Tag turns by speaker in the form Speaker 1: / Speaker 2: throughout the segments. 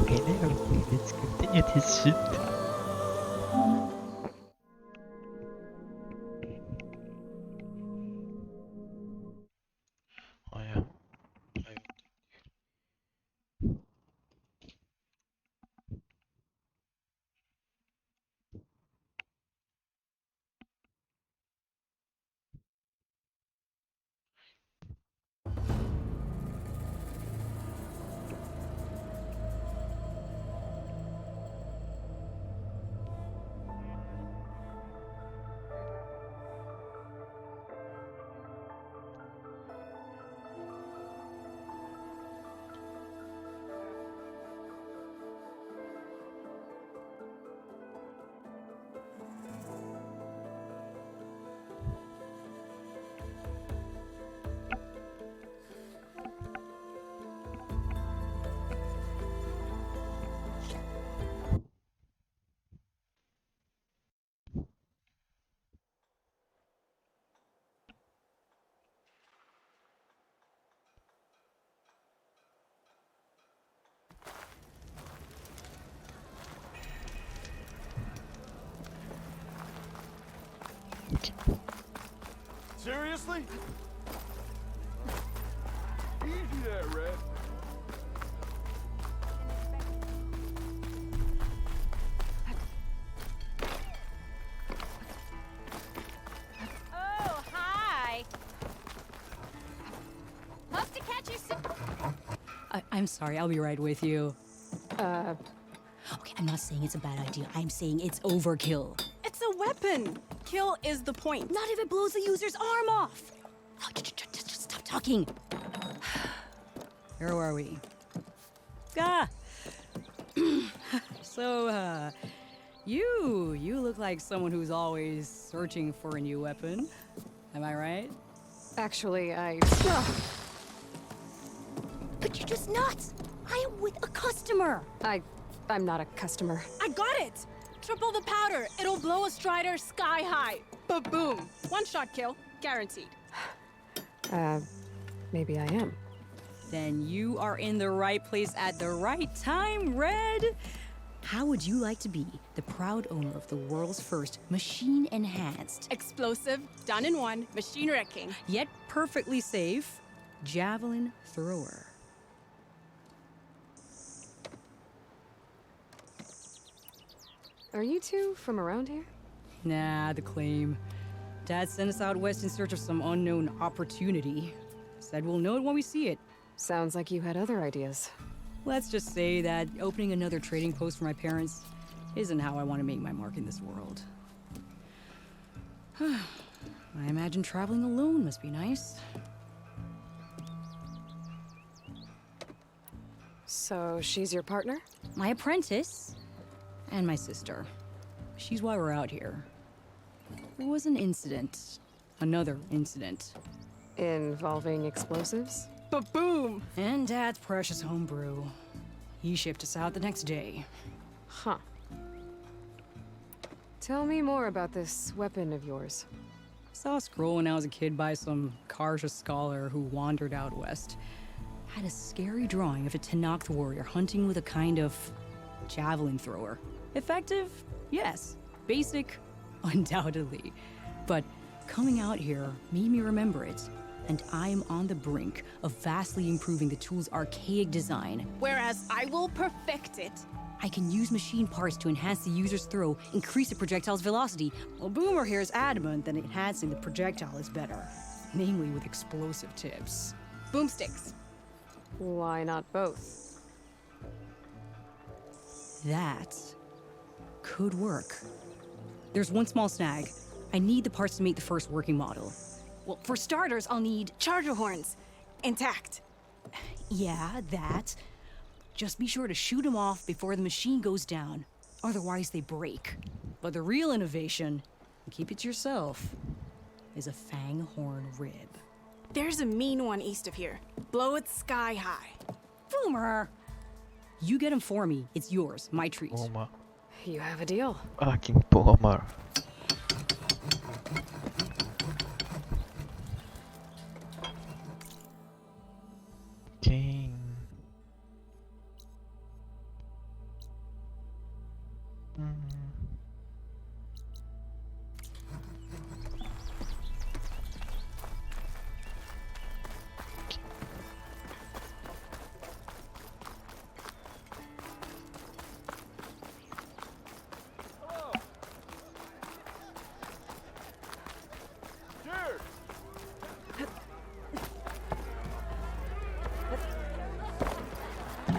Speaker 1: Okay, let's continue this shit. Oh yeah. I-
Speaker 2: Seriously? Easy there, Red.
Speaker 3: Oh, hi. Hope to catch you soon.
Speaker 4: I'm sorry, I'll be right with you.
Speaker 5: Uh,
Speaker 4: Okay, I'm not saying it's a bad idea. I'm saying it's overkill.
Speaker 5: it's a weapon. Kill is the point.
Speaker 4: Not if it blows the user's arm off. Oh, just stop talking. Where are we? Ah. So, you look like someone who's always searching for a new weapon. Am I right?
Speaker 5: Actually,
Speaker 4: But you're just nuts. I am with a customer.
Speaker 5: I'm not a customer.
Speaker 6: I got it! Triple the powder. It'll blow a Strider sky high. Ba-boom. One-shot kill. Guaranteed.
Speaker 5: Maybe I am.
Speaker 4: Then you are in the right place at the right time, Red. How would you like to be the proud owner of the world's first machine-enhanced,
Speaker 6: Explosive, done in one, machine wrecking.
Speaker 4: yet perfectly safe, javelin thrower?
Speaker 5: Are you two from around here?
Speaker 4: Nah, the claim. Dad sent us out west in search of some unknown opportunity. Said we'll know it when we see it.
Speaker 5: Sounds like you had other ideas.
Speaker 4: Let's just say that opening another trading post for my parents isn't how I want to make my mark in this world. I imagine traveling alone must be nice.
Speaker 5: So she's your partner?
Speaker 4: My apprentice and my sister. She's why we're out here. There was an incident. Another incident.
Speaker 5: Involving explosives?
Speaker 6: Ba-boom.
Speaker 4: And Dad's precious homebrew. He shipped us out the next day.
Speaker 5: Huh. Tell me more about this weapon of yours.
Speaker 4: Saw a scroll when I was a kid by some Karja scholar who wandered out west. Had a scary drawing of a Tenakth warrior hunting with a kind of javelin thrower. Effective? Yes. Basic? Undoubtedly. But coming out here made me remember it. And I am on the brink of vastly improving the tool's archaic design.
Speaker 6: Whereas I will perfect it.
Speaker 4: I can use machine parts to enhance the user's throw, increase the projectile's velocity. Well, Boomer here is adamant that enhancing the projectile is better. Namely with explosive tips.
Speaker 6: Boomsticks.
Speaker 5: Why not both?
Speaker 4: That could work. There's one small snag. I need the parts to make the first working model. Well, for starters, I'll need...
Speaker 6: Charger horns. Intact.
Speaker 4: Yeah, that. Just be sure to shoot them off before the machine goes down. Otherwise, they break. But the real innovation, and keep it to yourself, is a fang horn rib.
Speaker 6: There's a mean one east of here. Blow it sky high.
Speaker 4: Boomer! You get him for me. It's yours. My treat.
Speaker 1: Boomer.
Speaker 5: You have a deal.
Speaker 1: Fucking Boomer. King.
Speaker 2: Hello. Dude.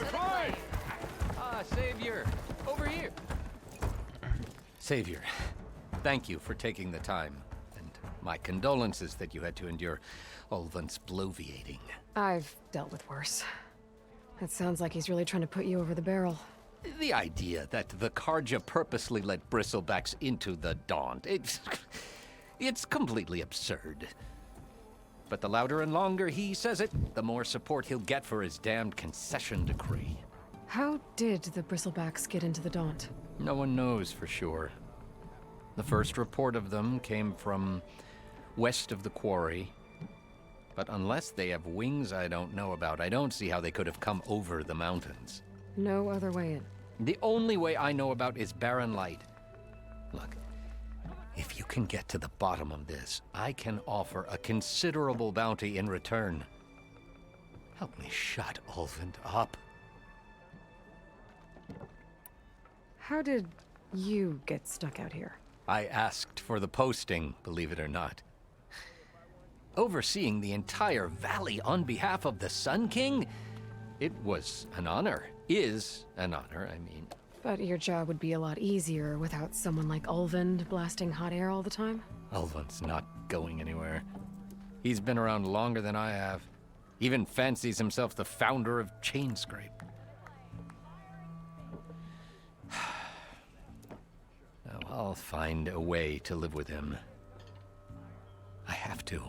Speaker 2: Fine.
Speaker 7: Ah, Savior! Over here! Savior, thank you for taking the time, and my condolences that you had to endure Ulvund's bloviating.
Speaker 5: I've dealt with worse. It sounds like he's really trying to put you over the barrel.
Speaker 7: The idea that the Karja purposely let bristlebacks into the Daunt, it's completely absurd. But the louder and longer he says it, the more support he'll get for his damned concession decree.
Speaker 5: How did the Bristlebacks get into the Daunt?
Speaker 7: No one knows for sure. The first report of them came from west of the quarry. But unless they have wings I don't know about, I don't see how they could have come over the mountains.
Speaker 5: No other way in.
Speaker 7: The only way I know about is Barren Light. Look, if you can get to the bottom of this, I can offer a considerable bounty in return. Help me shut Ulvund up.
Speaker 5: How did you get stuck out here?
Speaker 7: I asked for the posting, believe it or not. Overseeing the entire valley on behalf of the Sun King? It was an honor. Is an honor, I mean.
Speaker 5: But your job would be a lot easier without someone like Ulvund blasting hot air all the time?
Speaker 7: Ulvund's not going anywhere. He's been around longer than I have. Even fancies himself the founder of Chainscrape. Now, I'll find a way to live with him. I have to.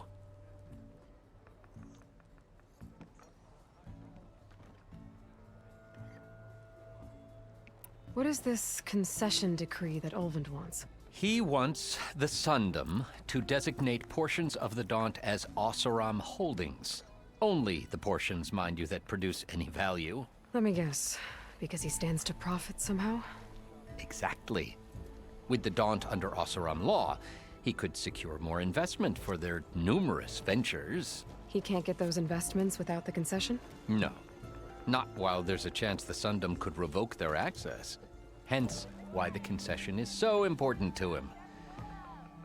Speaker 5: What is this concession decree that Ulvund wants?
Speaker 7: He wants the Sundom to designate portions of the Daunt as Oseram holdings. Only the portions, mind you, that produce any value.
Speaker 5: Let me guess. Because he stands to profit somehow?
Speaker 7: Exactly. With the Daunt under Oseram law, he could secure more investment for their numerous ventures.
Speaker 5: He can't get those investments without the concession?
Speaker 7: No. Not while there's a chance the Sundom could revoke their access. Hence, why the concession is so important to him.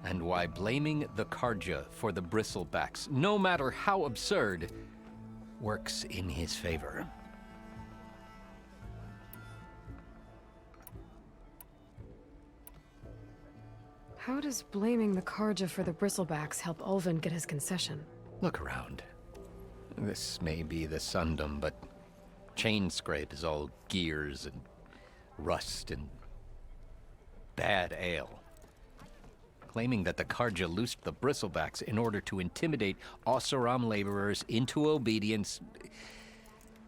Speaker 7: And why blaming the Karja for the Bristlebacks, no matter how absurd, works in his favor.
Speaker 5: How does blaming the Karja for the Bristlebacks help Ulvund get his concession?
Speaker 7: Look around. This may be the Sundom, but Chainscrape is all gears and rust and bad ale. Claiming that the Karja loosed the Bristlebacks in order to intimidate Oseram laborers into obedience.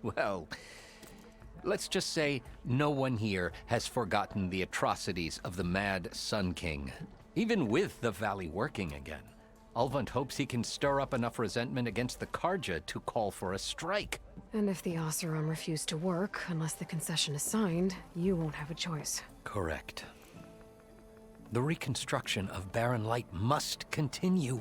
Speaker 7: Well, let's just say no one here has forgotten the atrocities of the mad Sun King. Even with the valley working again, Ulvund hopes he can stir up enough resentment against the Karja to call for a strike.
Speaker 5: And if the Oseram refuse to work, unless the concession is signed, you won't have a choice.
Speaker 7: Correct. The reconstruction of Barren Light must continue.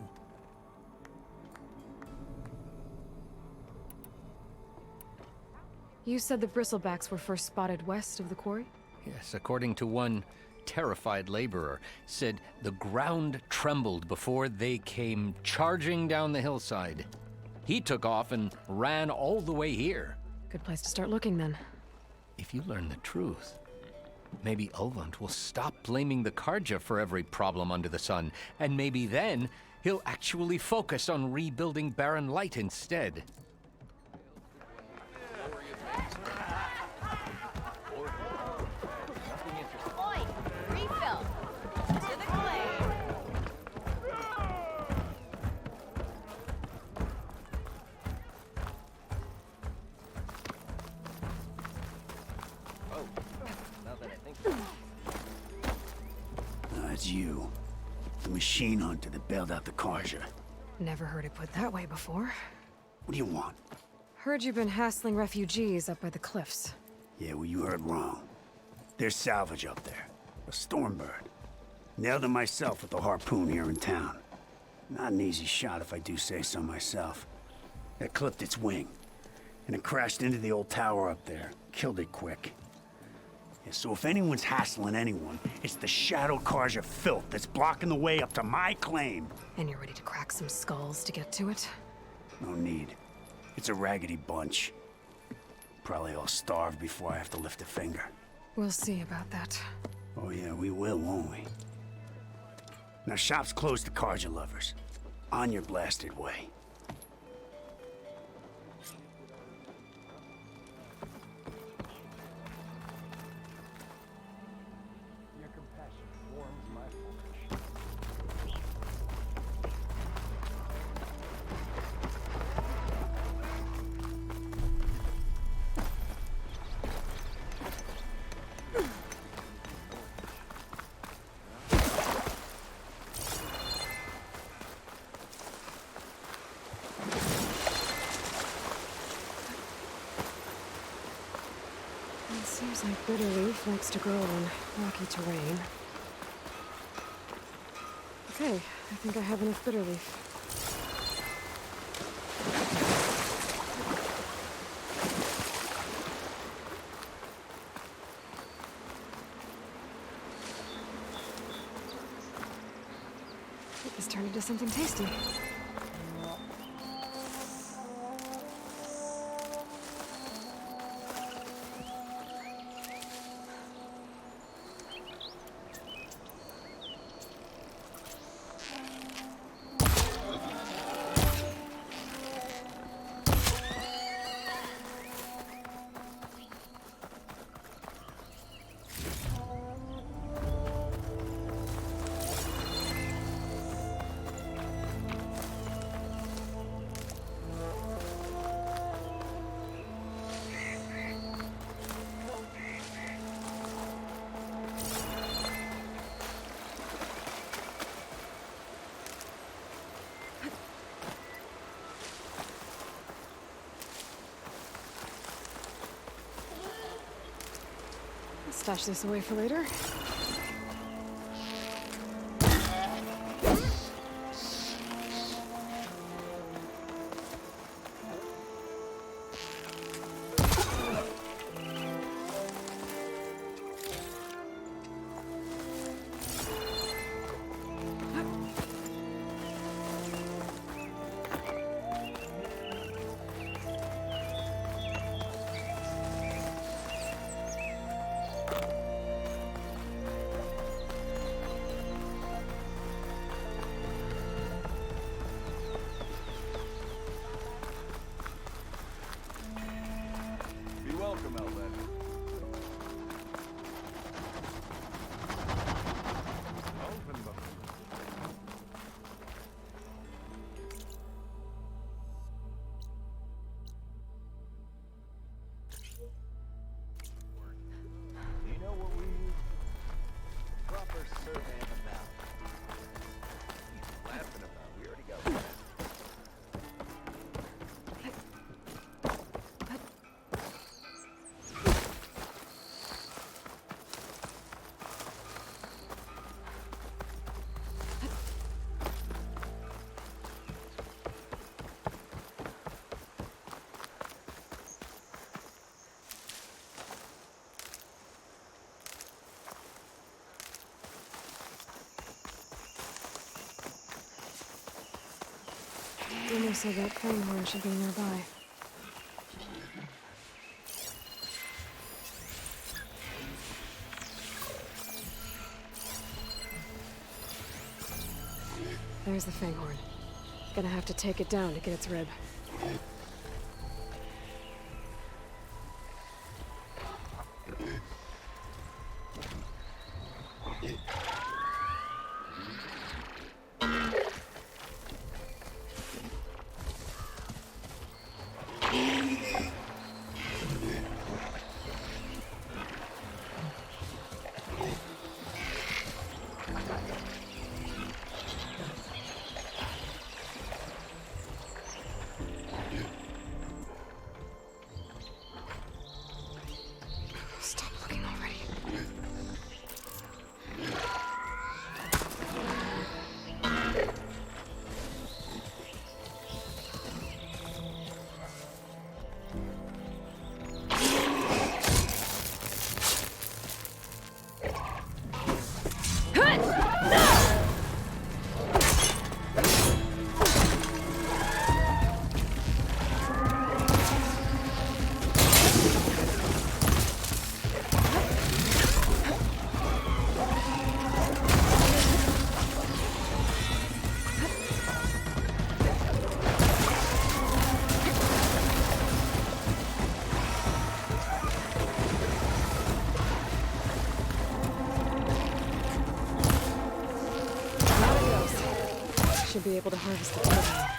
Speaker 5: You said the Bristlebacks were first spotted west of the quarry?
Speaker 7: Yes, according to one terrified laborer, said the ground trembled before they came charging down the hillside. He took off and ran all the way here.
Speaker 5: Good place to start looking then.
Speaker 7: If you learn the truth, maybe Ulvund will stop blaming the Karja for every problem under the sun, and maybe then he'll actually focus on rebuilding Barren Light instead.
Speaker 3: Oi, refill. To the clay.
Speaker 8: It's you. The machine hunter that bailed out the Karja.
Speaker 5: Never heard it put that way before.
Speaker 8: What do you want?
Speaker 5: Heard you've been hassling refugees up by the cliffs.
Speaker 8: Yeah, well, you heard wrong. There's salvage up there. A Stormbird. Nailed him myself with a harpoon here in town. Not an easy shot if I do say so myself. It clipped its wing, and it crashed into the old tower up there. Killed it quick. Yeah, so if anyone's hassling anyone, it's the Shadow Carja filth that's blocking the way up to my claim.
Speaker 5: And you're ready to crack some skulls to get to it?
Speaker 8: No need. It's a raggedy bunch. Probably all starved before I have to lift a finger.
Speaker 5: We'll see about that.
Speaker 8: Oh yeah, we will, won't we? Now shop's closed to Carja lovers. On your blasted way.
Speaker 2: Your compassion warms my flesh.
Speaker 5: It seems like bitter leaf likes to grow on rocky terrain. Okay, I think I have enough bitter leaf. This turned into something tasty. Stash this away for later.
Speaker 2: Be welcome, Outlander. Open the... You know what we need? Proper survey of the valley. What are you laughing about? We already got that.
Speaker 5: Rumor said that Fanghorn should be nearby. There's the Fanghorn. Gonna have to take it down to get its rib. should be able to harvest the turbine.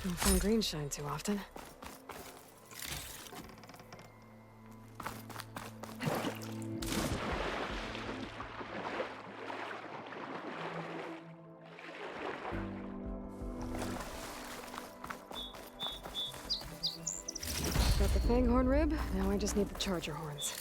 Speaker 5: Don't find green shine too often. Got the fanghorn rib, now I just need the charger horns.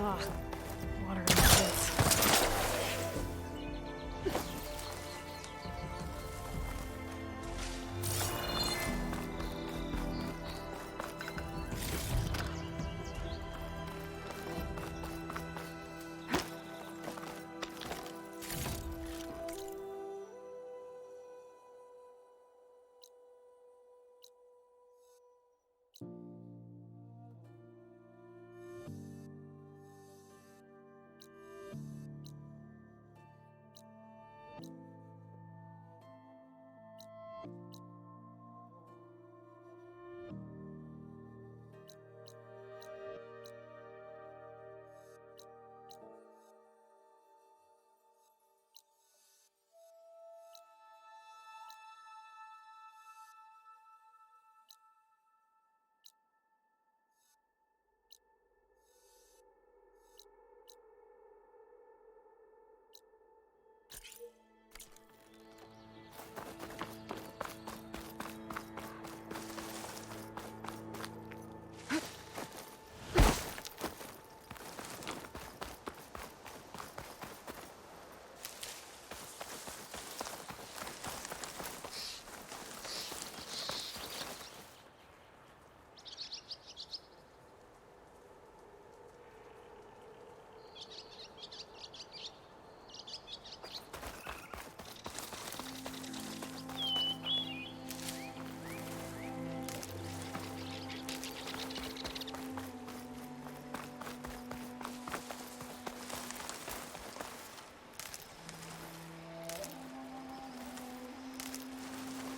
Speaker 5: Ugh, water in my face.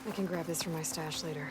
Speaker 5: I can grab this from my stash later.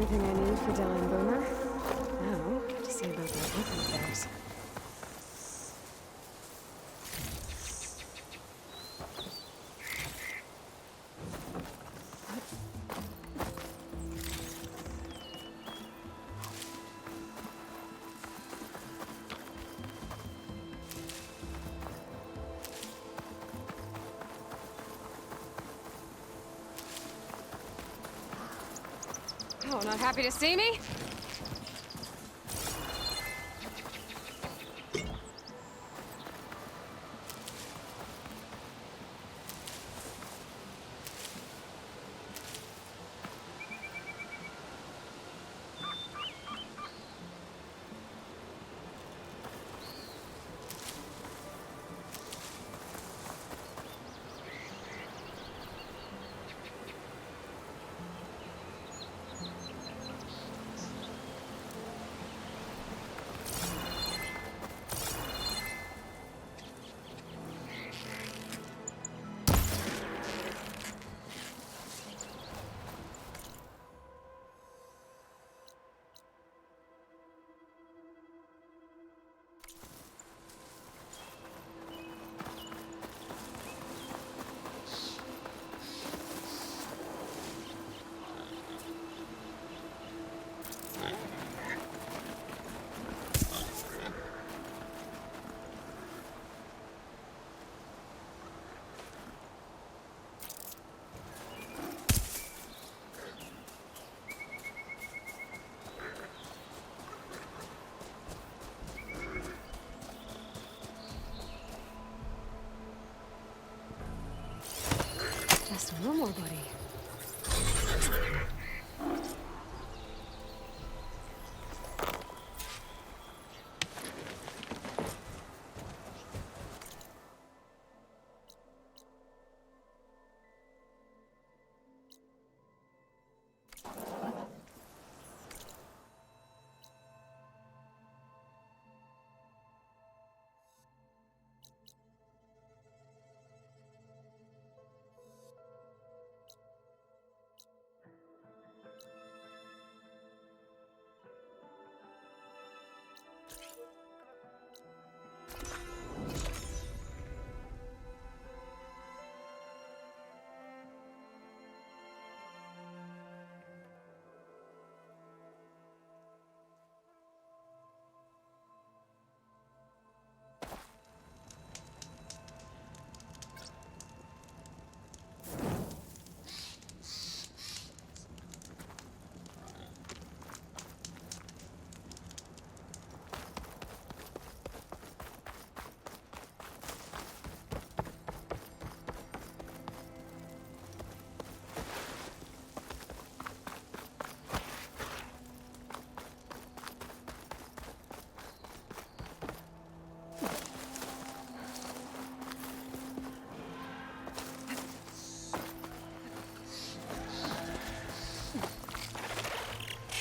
Speaker 5: everything I need for Dylan Boomer. Now, get to see about their other affairs. Oh, not happy to see me? Just one more, buddy.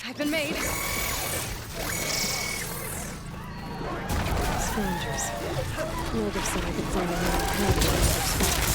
Speaker 5: I've been made. Strangers. Native said I could find another hand in other spots.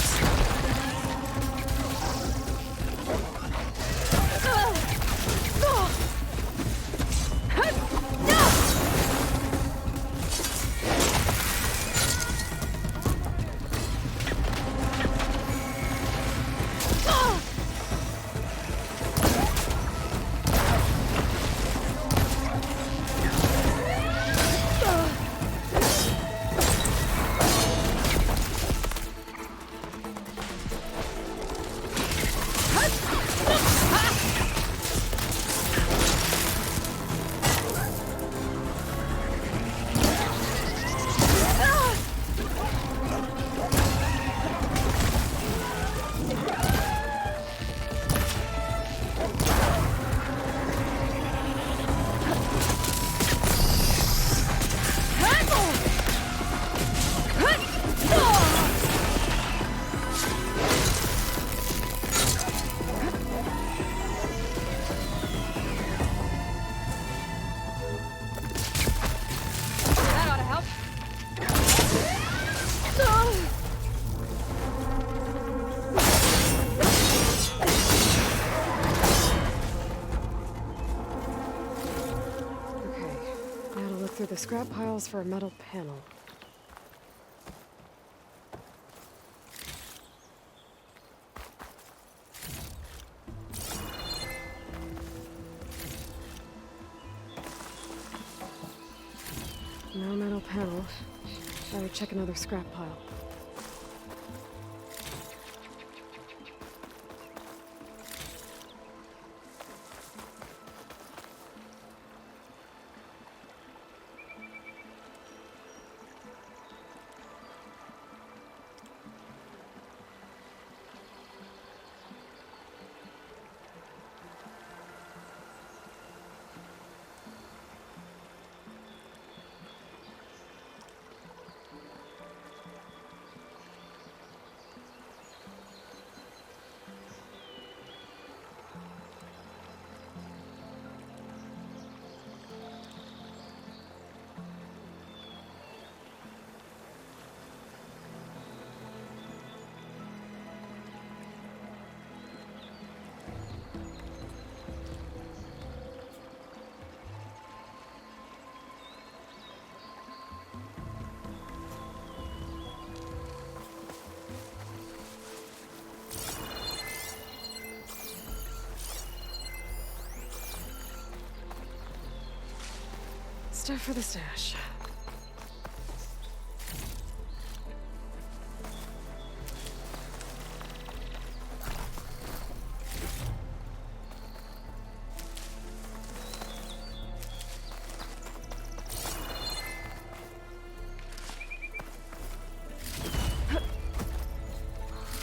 Speaker 5: the scrap piles for a metal panel. No metal panel. Better check another scrap pile. Stuff for the stash.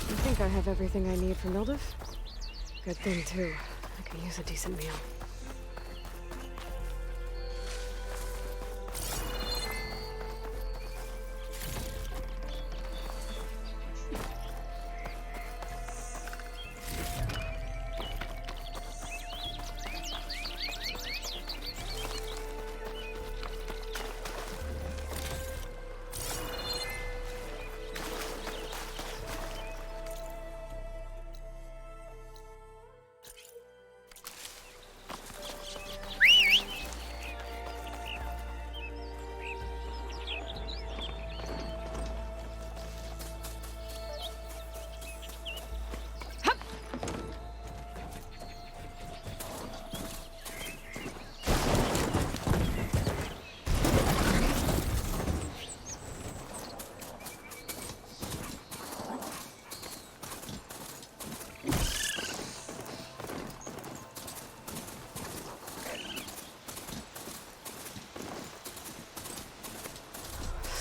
Speaker 5: I think I have everything I need for Mildif. Good thing, too. I could use a decent meal.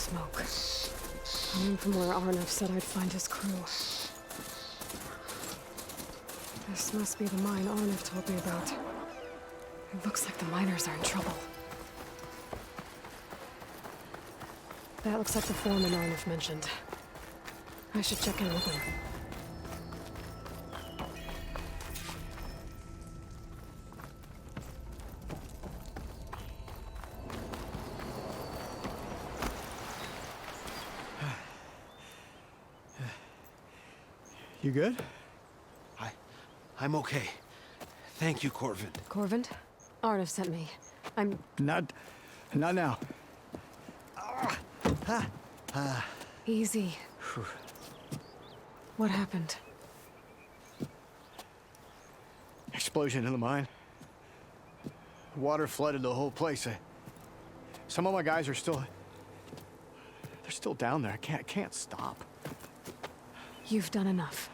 Speaker 5: Smoke. Coming from where Arnav said I'd find his crew. This must be the mine Arnav told me about. It looks like the miners are in trouble. That looks like the foreman Arnav mentioned. I should check in with him.
Speaker 9: You good?
Speaker 10: I'm okay. Thank you, Corvin.
Speaker 5: Corvin? Arnav sent me. I'm...
Speaker 9: Not now.
Speaker 5: Easy. What happened?
Speaker 9: Explosion in the mine. Water flooded the whole place. Some of my guys are still... They're still down there. I can't stop.
Speaker 5: You've done enough.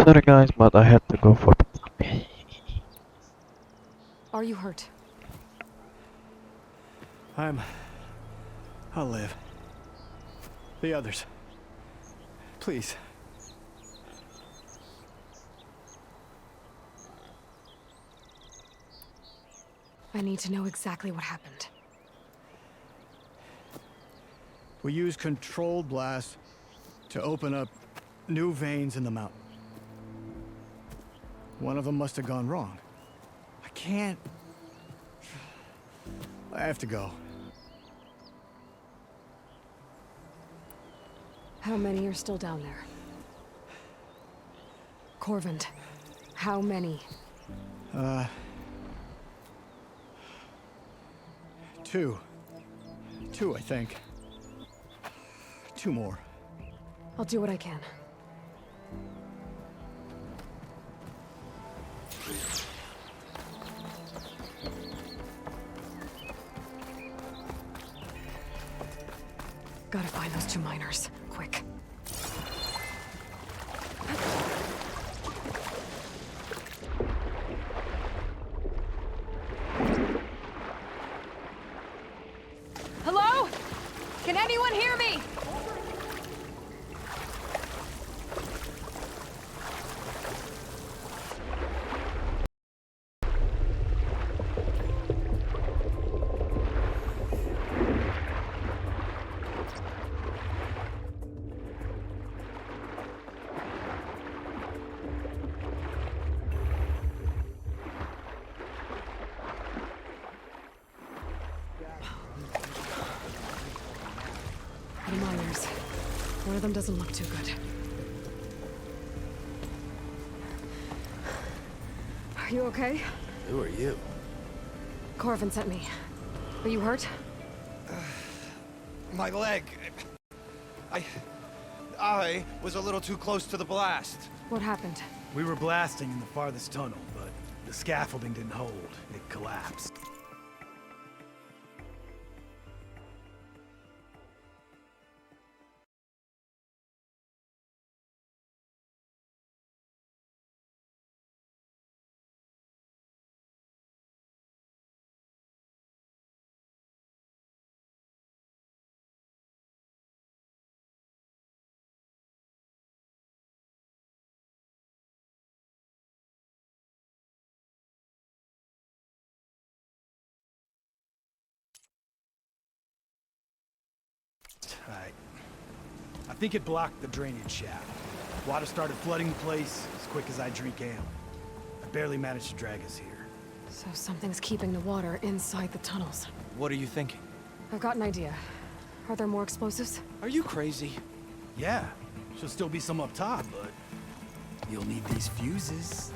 Speaker 1: Sorry guys, but I had to go for the
Speaker 5: Are you hurt?
Speaker 9: I'll live. The others. Please.
Speaker 5: I need to know exactly what happened.
Speaker 9: We used controlled blast to open up new veins in the mountain. One of them must have gone wrong. I can't... I have to go.
Speaker 5: How many are still down there? Corvand, how many?
Speaker 9: Two. Two, I think. Two more.
Speaker 5: I'll do what I can. Gotta find those two miners. Quick.
Speaker 3: Hello? Can anyone hear me?
Speaker 5: The miners. One of them doesn't look too good. Are you okay?
Speaker 10: Who are you?
Speaker 5: Corvin sent me. Are you hurt?
Speaker 10: My leg. I was a little too close to the blast.
Speaker 5: What happened?
Speaker 11: We were blasting in the farthest tunnel, but the scaffolding didn't hold. It collapsed. Alright. I think it blocked the drainage shaft. Water started flooding the place as quick as I drink ale. I barely managed to drag us here.
Speaker 5: So something's keeping the water inside the tunnels.
Speaker 10: What are you thinking?
Speaker 5: I've got an idea. Are there more explosives?
Speaker 10: Are you crazy?
Speaker 11: Yeah, should still be some up top, but you'll need these fuses.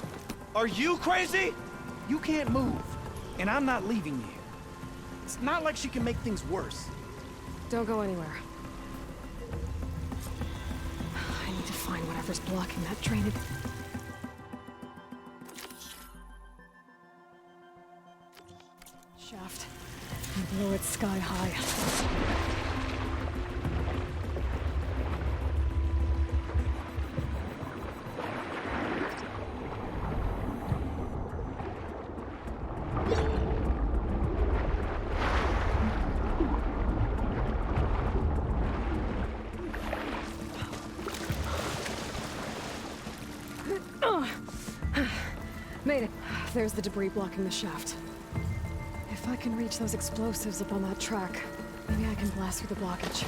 Speaker 10: Are you crazy?
Speaker 11: You can't move, and I'm not leaving you. It's not like she can make things worse.
Speaker 5: Don't go anywhere. I need to find whatever's blocking that drainage. Shaft. And blow it sky high. Made it. There's the debris blocking the shaft. If I can reach those explosives up on that track, maybe I can blast through the blockage.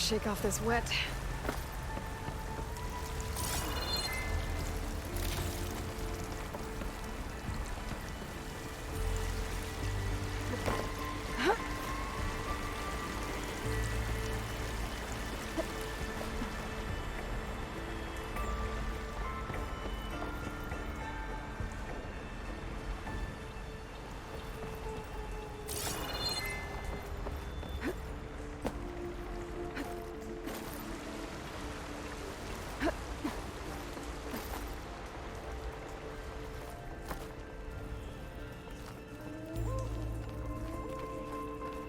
Speaker 5: shake off this wet.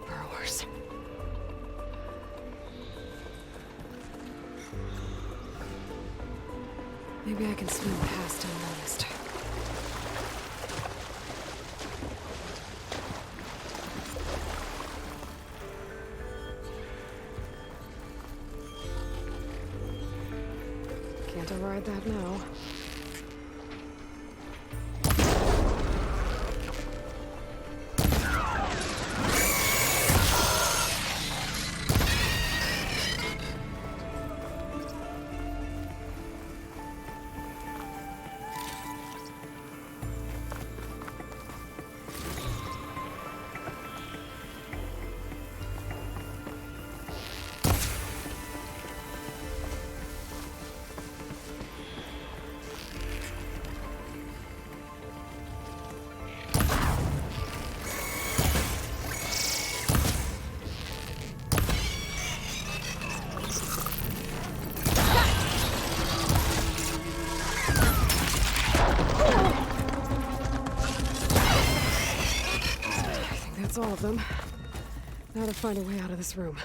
Speaker 5: Burrowers. Maybe I can swim past unnoticed. Can't override that now. That's all of them. Now to find a way out of this room.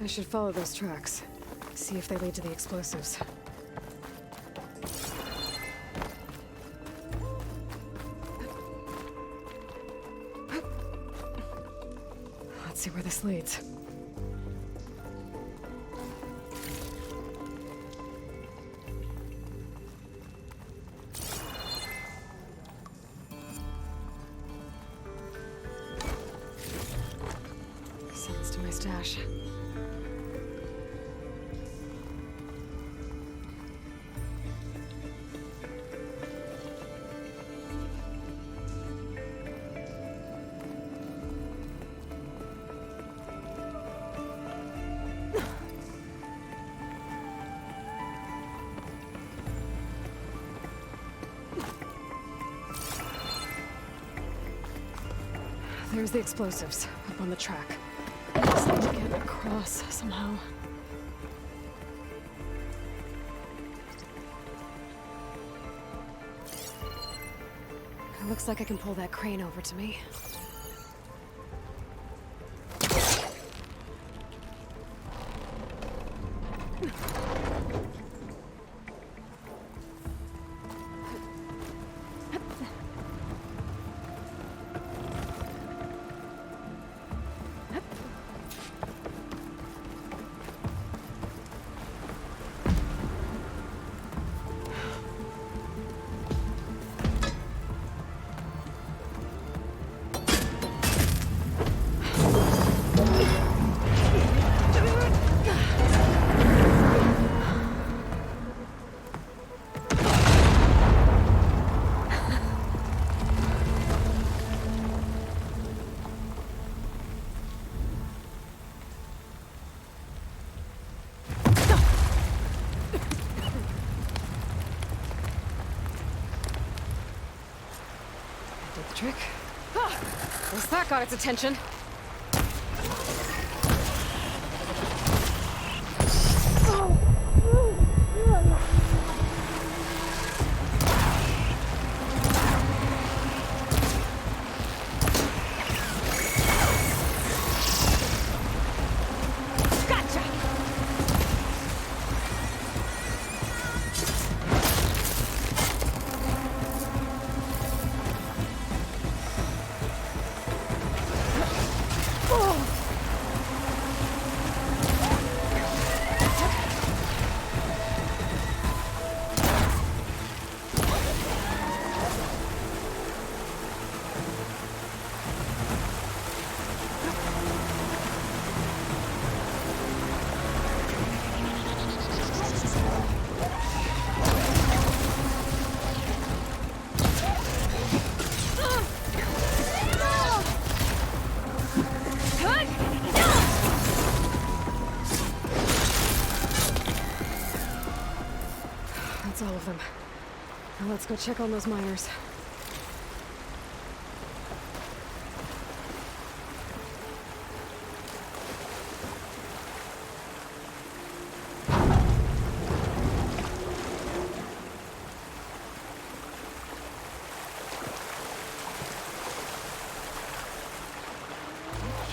Speaker 5: I should follow those tracks. See if they lead to the explosives. Let's see where this leads. Sends to my stash. There's the explosives, up on the track. I just need to get across somehow. It looks like I can pull that crane over to me. Did the trick. Ah, guess that got its attention. Let's go check on those miners.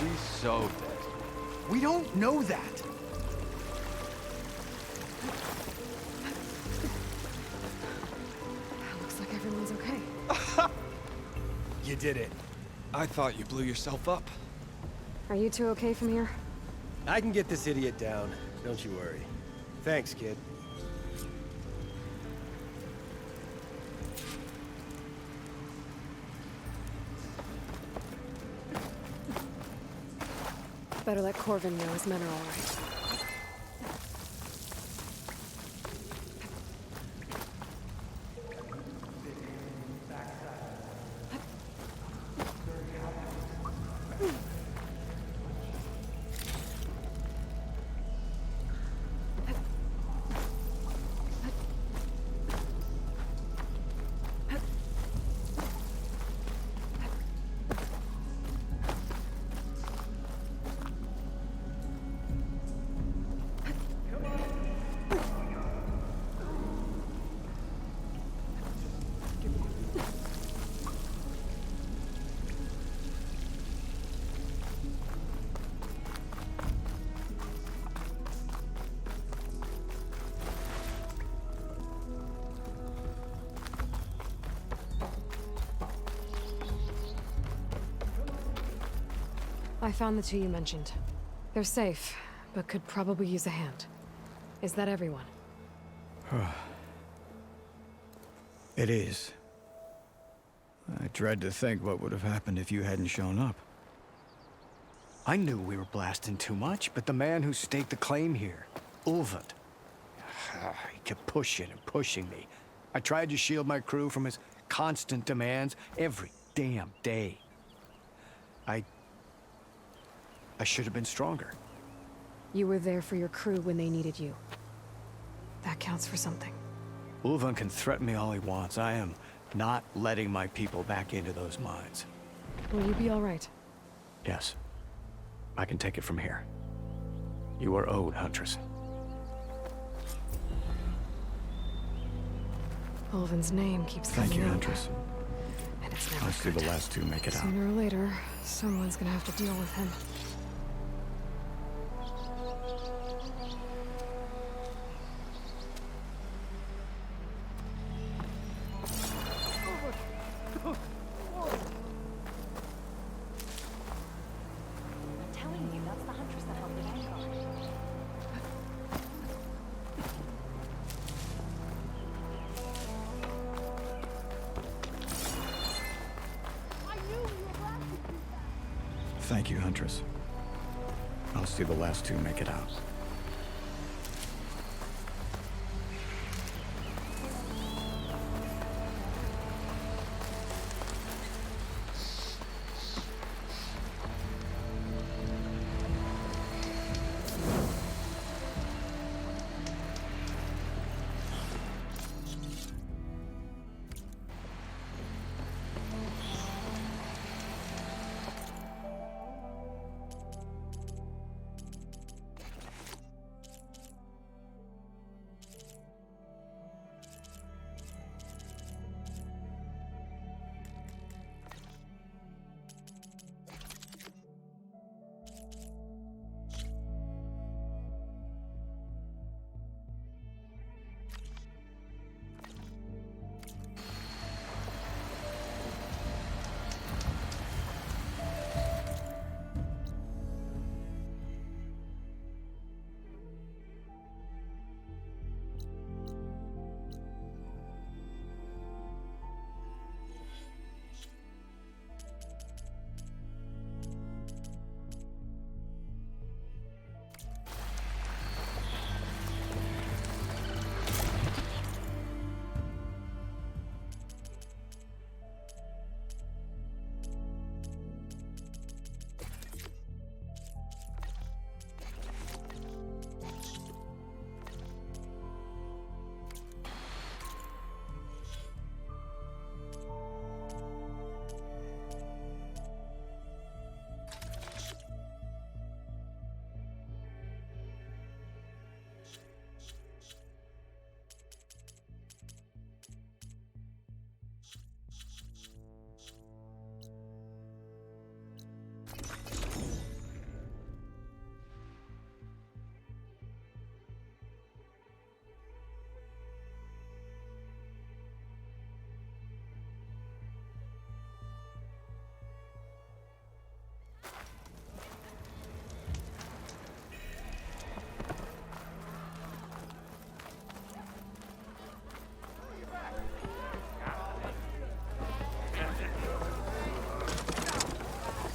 Speaker 10: She's so dead.
Speaker 11: We don't know that.
Speaker 5: Looks like everyone's okay.
Speaker 11: You did it.
Speaker 10: I thought you blew yourself up.
Speaker 5: Are you two okay from here?
Speaker 2: I can get this idiot down. Don't you worry. Thanks, kid.
Speaker 5: Better let Corvin know his men are all right. I found the two you mentioned. They're safe, but could probably use a hand. Is that everyone?
Speaker 9: It is. I dread to think what would have happened if you hadn't shown up.
Speaker 11: I knew we were blasting too much, but the man who staked the claim here, Ulvund, he kept pushing and pushing me. I tried to shield my crew from his constant demands every damn day. I should have been stronger.
Speaker 5: You were there for your crew when they needed you. That counts for something.
Speaker 11: Ulvund can threaten me all he wants. I am not letting my people back into those mines.
Speaker 5: Will you be all right?
Speaker 11: Yes. I can take it from here. You are owed, Huntress.
Speaker 5: Ulvund's name keeps coming
Speaker 9: Thank you,
Speaker 5: up.
Speaker 9: Huntress.
Speaker 5: And it's never
Speaker 9: Let's see the last two make it out.
Speaker 5: Sooner or later, someone's gonna have to deal with him.
Speaker 9: Thank you, Huntress. I'll see the last two make it out.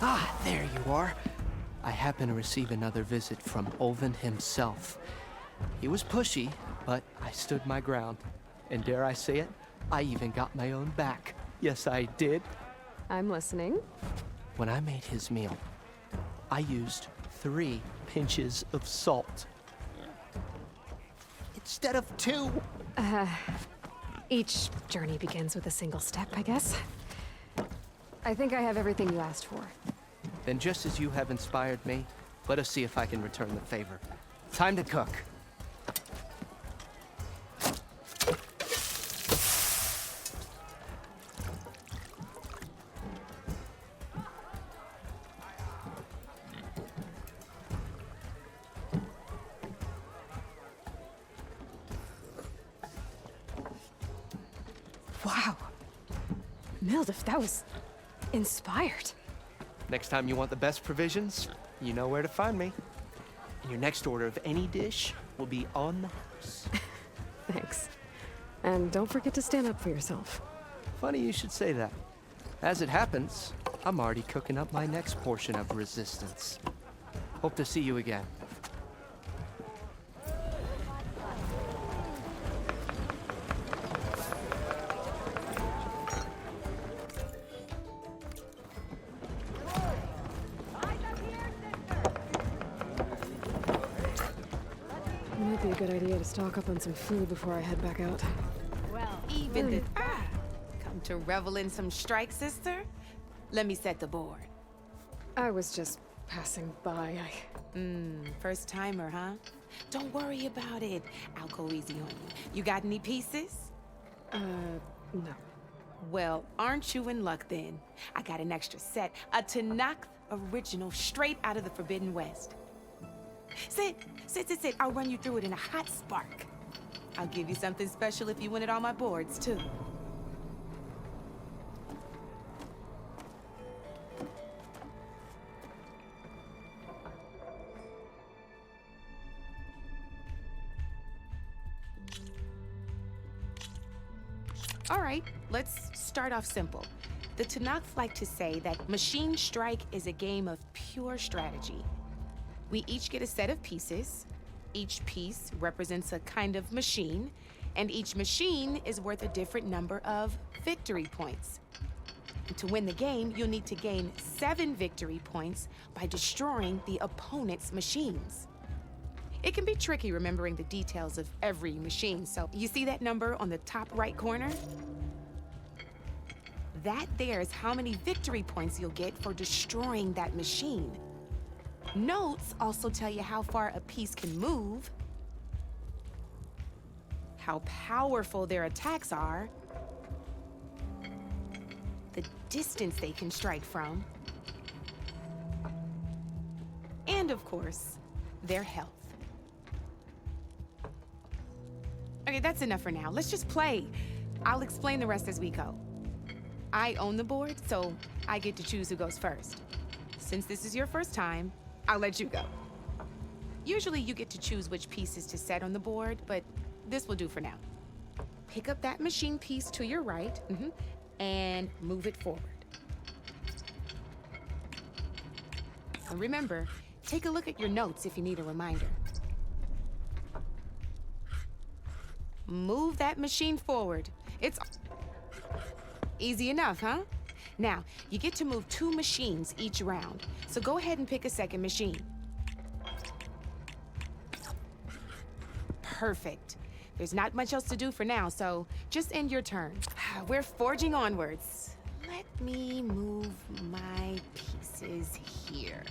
Speaker 12: Ah, there you are. I happen to receive another visit from Ulvin himself. He was pushy, but I stood my ground. And dare I say it, I even got my own back. Yes, I did.
Speaker 5: I'm listening.
Speaker 12: When I made his meal, I used 3 pinches of salt. Instead of 2.
Speaker 5: Each journey begins with a single step, I guess. I think I have everything you asked for.
Speaker 12: Then just as you have inspired me, let us see if I can return the favor. Time to cook.
Speaker 5: Wow. Mildif, that was inspired.
Speaker 12: Next time you want the best provisions, you know where to find me. And your next order of any dish will be on the house.
Speaker 5: Thanks. And don't forget to stand up for yourself.
Speaker 12: Funny you should say that. As it happens, I'm already cooking up my next portion of resistance. Hope to see you again.
Speaker 5: Might be a good idea to stock up on some food before I head back out.
Speaker 13: Well, even the... Come to revel in some strike, sister? Let me set the board.
Speaker 5: I was just passing by.
Speaker 13: First timer, huh? Don't worry about it. I'll go easy on you. You got any pieces?
Speaker 5: No.
Speaker 13: Well, aren't you in luck then? I got an extra set, a Tanakh original straight out of the Forbidden West. Sit. I'll run you through it in a hot spark. I'll give you something special if you win it on my boards, too. All right, let's start off simple. The Tanakh like to say that Machine Strike is a game of pure strategy. We each get a set of pieces. Each piece represents a kind of machine, and each machine is worth a different number of victory points. And to win the game, you'll need to gain 7 victory points by destroying the opponent's machines. It can be tricky remembering the details of every machine, so you see that number on the top right corner? That there is how many victory points you'll get for destroying that machine. Notes also tell you how far a piece can move, how powerful their attacks are, the distance they can strike from, and of course, their health. Okay, that's enough for now. Let's just play. I'll explain the rest as we go. I own the board, so I get to choose who goes first. Since this is your first time, I'll let you go. Usually you get to choose which pieces to set on the board, but this will do for now. Pick up that machine piece to your right, and move it forward. And remember, take a look at your notes if you need a reminder. Move that machine forward. It's easy enough, huh? Now, you get to move 2 machines each round, so go ahead and pick a second machine. Perfect. There's not much else to do for now, so just end your turn. We're forging onwards. Let me move my pieces here.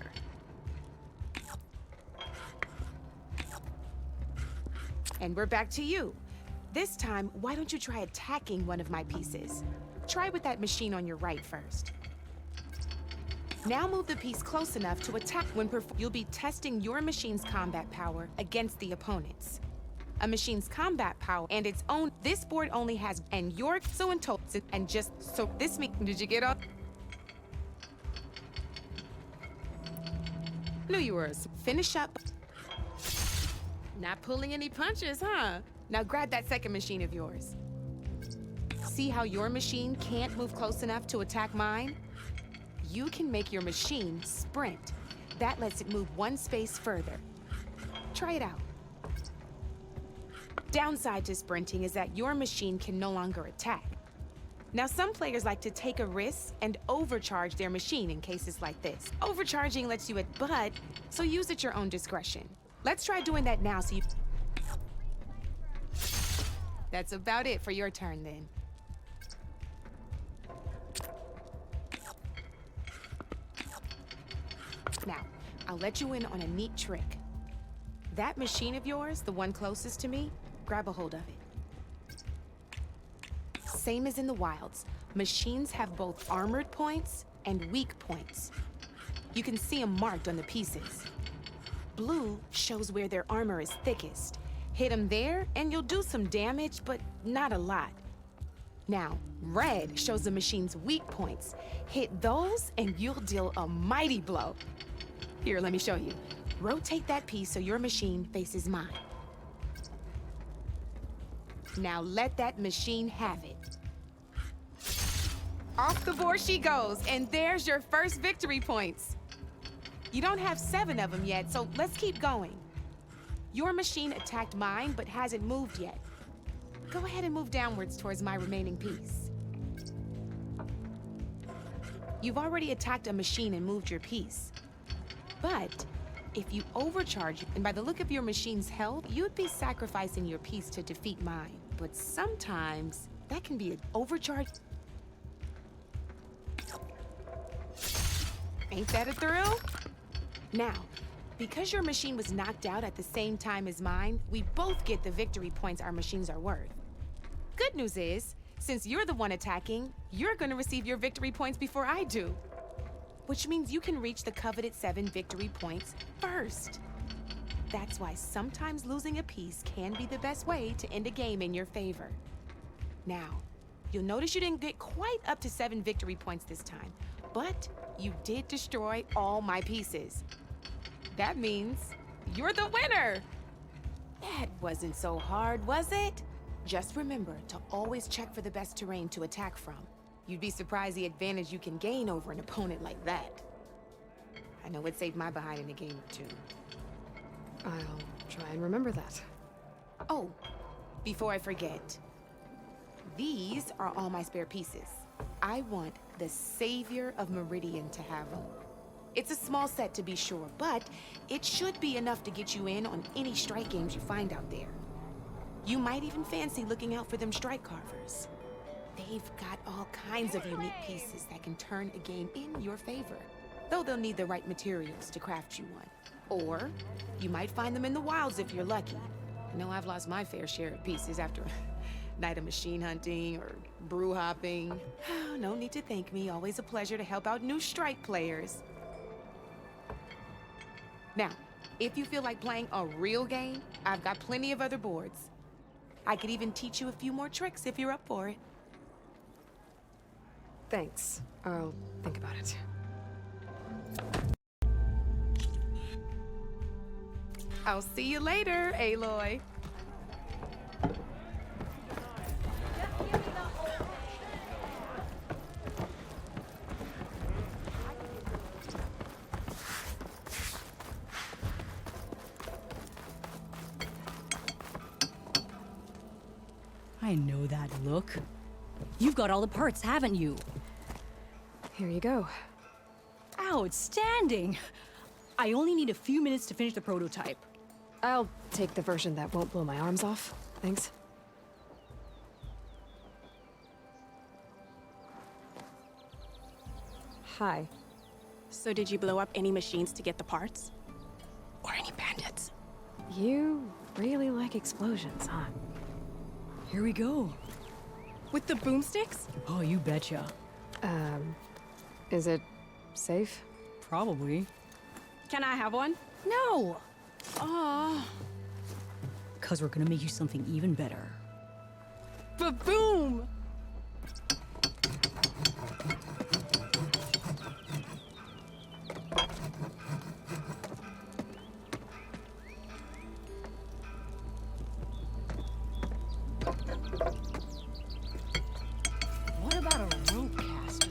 Speaker 13: And we're back to you. This time, why don't you try attacking one of my pieces? Try with that machine on your right first. Now move the piece close enough to attack when you'll be testing your machine's combat power against the opponent's. A machine's combat power and its own, this board only has, and your, so in total, and just, so this me, did you get up? Knew you were, finish up. Not pulling any punches, huh? Now grab that second machine of yours. See how your machine can't move close enough to attack mine? you can make your machine sprint. That lets it move one space further. Try it out. Downside to sprinting is that your machine can no longer attack. Now, some players like to take a risk and overcharge their machine in cases like this. Overcharging lets you but, so use at your own discretion. Let's try doing that now so you... That's about it for your turn then. Now, I'll let you in on a neat trick. That machine of yours, the one closest to me, grab a hold of it. Same as in the wilds, machines have both armored points and weak points. You can see them marked on the pieces. Blue shows where their armor is thickest. Hit them there, and you'll do some damage, but not a lot. Now, red shows the machine's weak points. Hit those, and you'll deal a mighty blow. Here, let me show you. Rotate that piece so your machine faces mine. Now let that machine have it. Off the board she goes, and there's your first victory points. You don't have 7 of them yet, so let's keep going. Your machine attacked mine, but hasn't moved yet. Go ahead and move downwards towards my remaining piece. You've already attacked a machine and moved your piece. But if you overcharge, and by the look of your machine's health, you'd be sacrificing your piece to defeat mine. But sometimes that can be an overcharge. Ain't that a thrill? Now, because your machine was knocked out at the same time as mine, we both get the victory points our machines are worth. Good news is, since you're the one attacking, you're gonna receive your victory points before I do. Which means you can reach the coveted 7 victory points first. That's why sometimes losing a piece can be the best way to end a game in your favor. Now, you'll notice you didn't get quite up to 7 victory points this time, but you did destroy all my pieces. That means you're the winner! That wasn't so hard, was it? Just remember to always check for the best terrain to attack from. You'd be surprised the advantage you can gain over an opponent like that. I know it saved my behind in a game or 2.
Speaker 5: I'll try and remember that.
Speaker 13: Oh, before I forget, these are all my spare pieces. I want the Savior of Meridian to have them. It's a small set to be sure, but it should be enough to get you in on any strike games you find out there. You might even fancy looking out for them strike carvers. They've got all kinds of unique pieces that can turn a game in your favor, though they'll need the right materials to craft you one. Or you might find them in the wilds if you're lucky. I know I've lost my fair share of pieces after a night of machine hunting or brew hopping. No need to thank me, always a pleasure to help out new strike players. Now, if you feel like playing a real game, I've got plenty of other boards. I could even teach you a few more tricks if you're up for it.
Speaker 5: Thanks. I'll think about it.
Speaker 13: I'll see you later, Aloy.
Speaker 4: I know that look. You've got all the parts, haven't you?
Speaker 5: Here you go.
Speaker 4: Outstanding! I only need a few minutes to finish the prototype.
Speaker 5: I'll take the version that won't blow my arms off. Thanks. Hi.
Speaker 6: So did you blow up any machines to get the parts? Or any bandits?
Speaker 5: You really like explosions, huh?
Speaker 4: Here we go.
Speaker 6: With the boomsticks?
Speaker 4: Oh, you betcha.
Speaker 5: Is it safe?
Speaker 4: Probably.
Speaker 6: Can I have one?
Speaker 4: No!
Speaker 6: Aw.
Speaker 4: 'Cause we're gonna make you something even better.
Speaker 6: Ba-boom!
Speaker 4: What about a rope caster?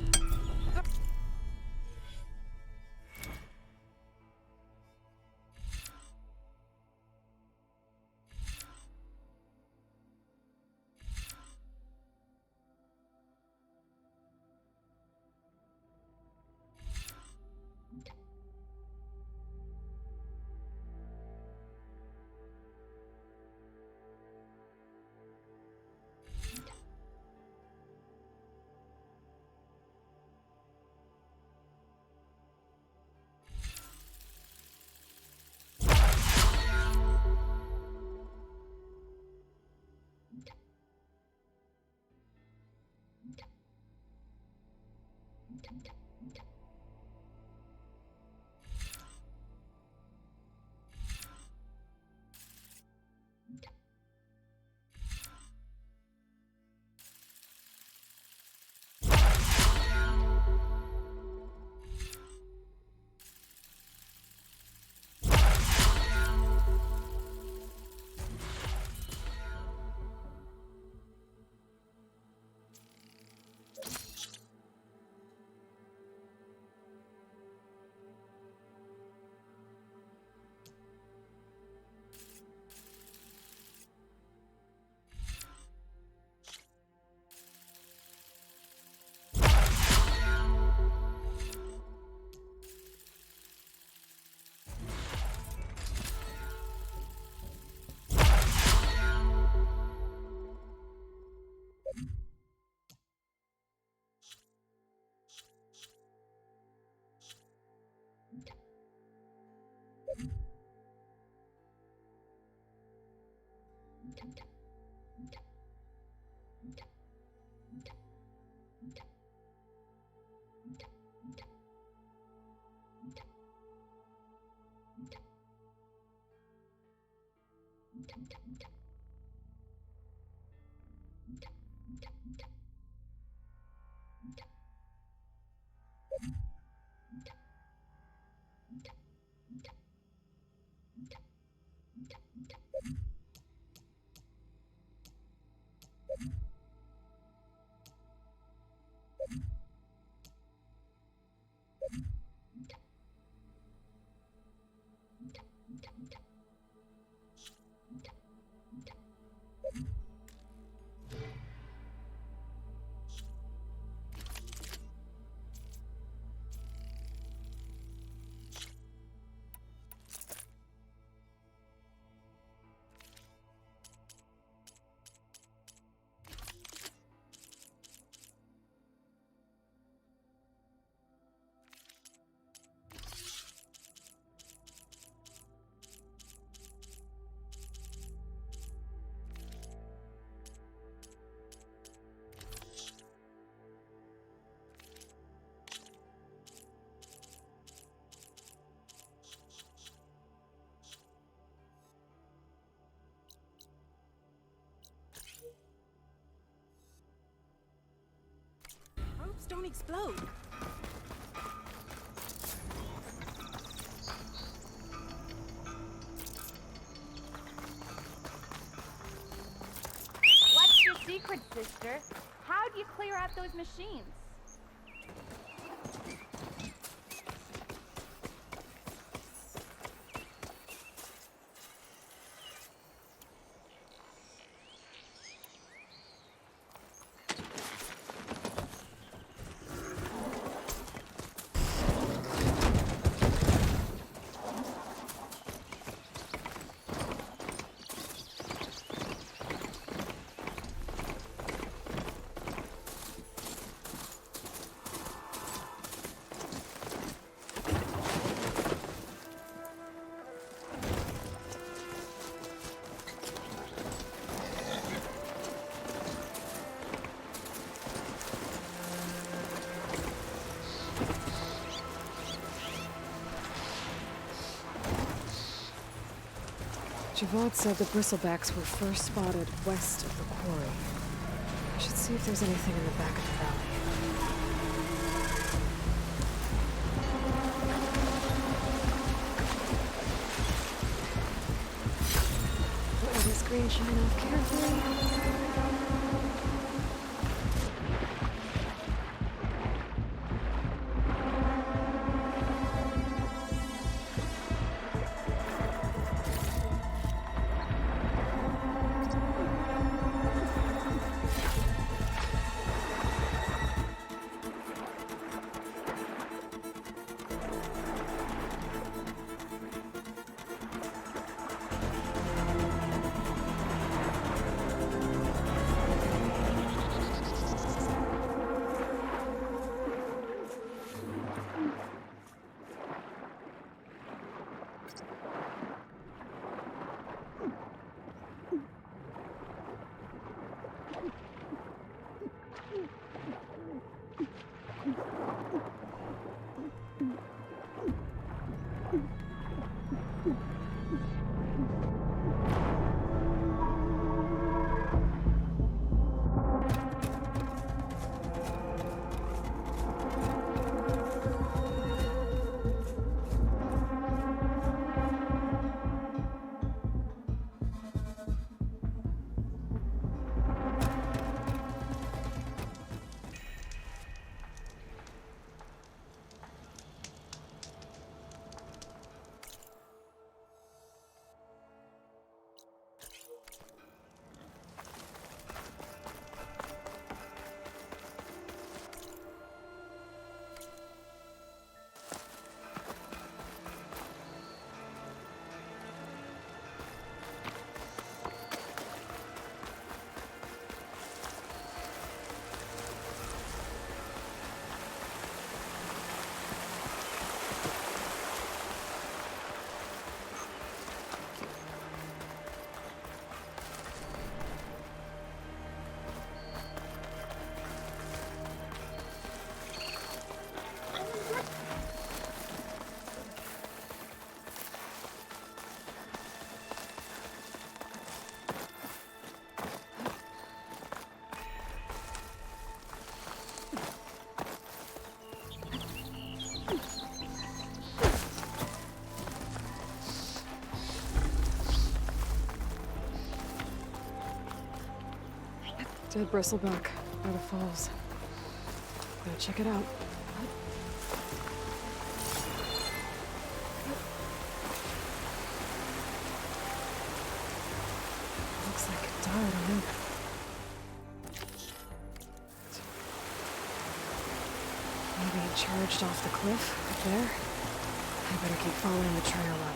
Speaker 6: Ropes don't explode.
Speaker 3: What's your secret, sister? How do you clear out those machines?
Speaker 5: Javad said the bristlebacks were first spotted west of the quarry. I should see if there's anything in the back of the valley. Let this green shine off carefully. Dead bristleback by the falls. Gotta check it out. Looks like it died on him. Maybe it charged off the cliff up there. I better keep following the trail up.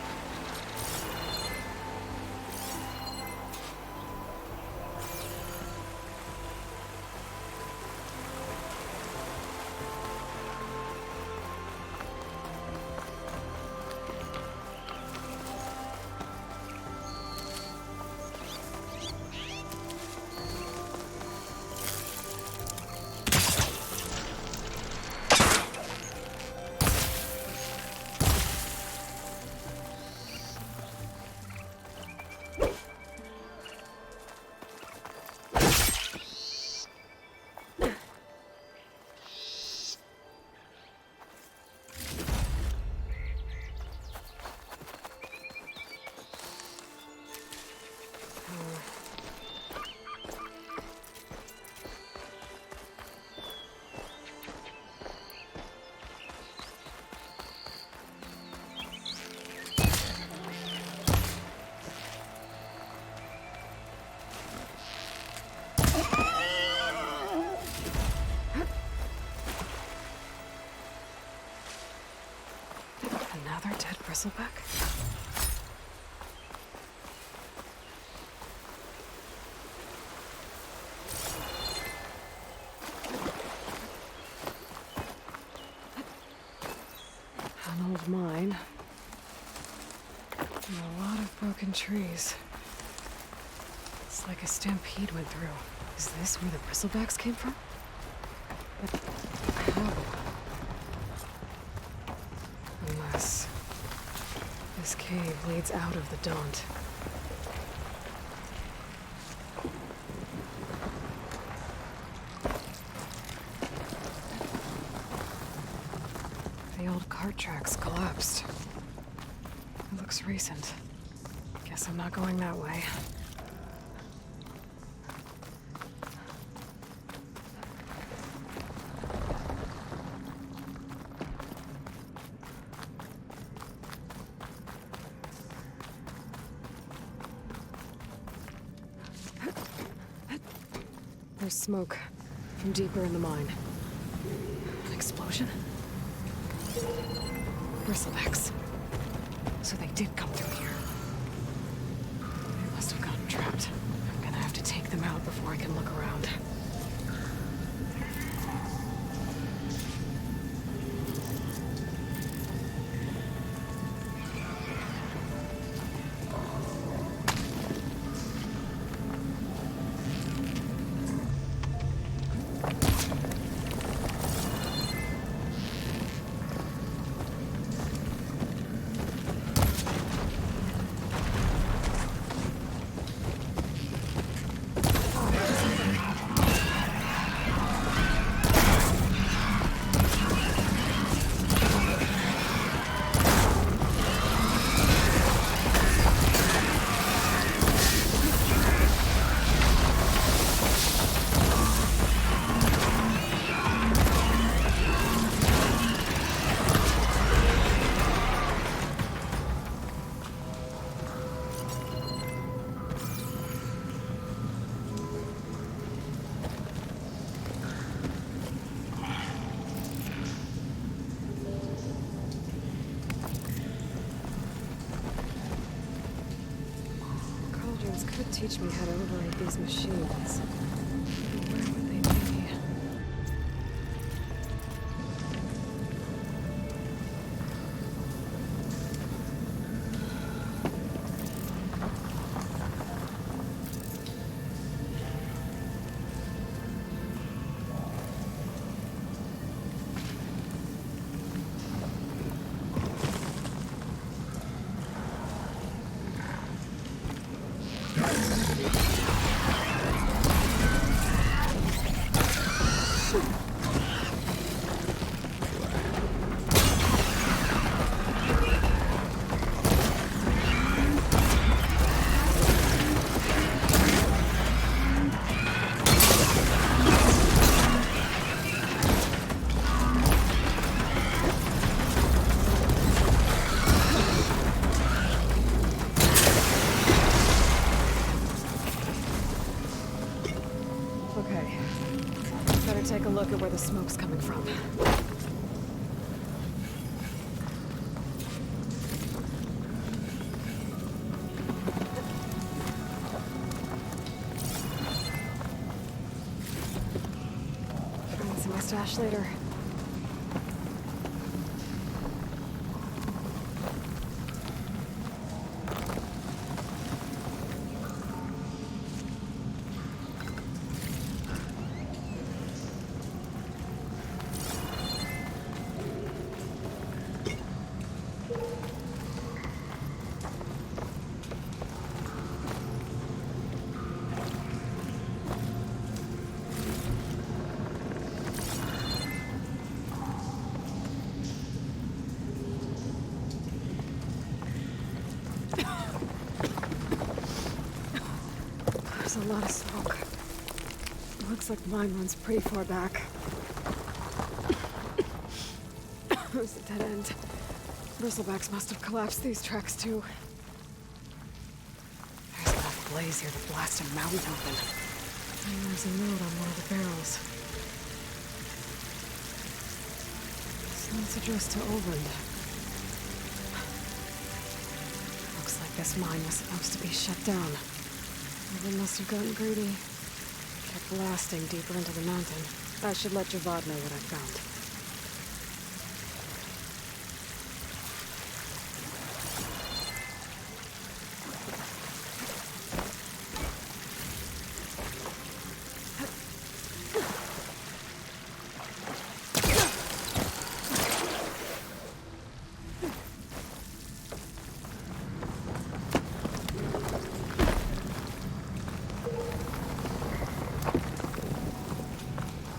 Speaker 5: Another dead bristleback? An old mine. And a lot of broken trees. It's like a stampede went through. Is this where the bristlebacks came from? But how? Unless this cave leads out of the Daunt. The old cart tracks collapsed. It looks recent. Guess I'm not going that way. There's smoke from deeper in the mine. An explosion? Bristlebacks. So they did come through here. They must have gotten trapped. I'm gonna have to take them out before I can look around. Could teach me how to override these machines. Where would they be? the smoke's coming from. Try and see my stash later. There's a lot of smoke. Looks like mine runs pretty far back. There's a dead end. Bristlebacks must have collapsed these tracks too. There's enough blaze here to blast a mountain open. And there's a note on one of the barrels. This note's addressed to Olvend. Looks like this mine was supposed to be shut down. Olvend must have gotten greedy. Kept blasting deeper into the mountain. I should let Javad know what I found.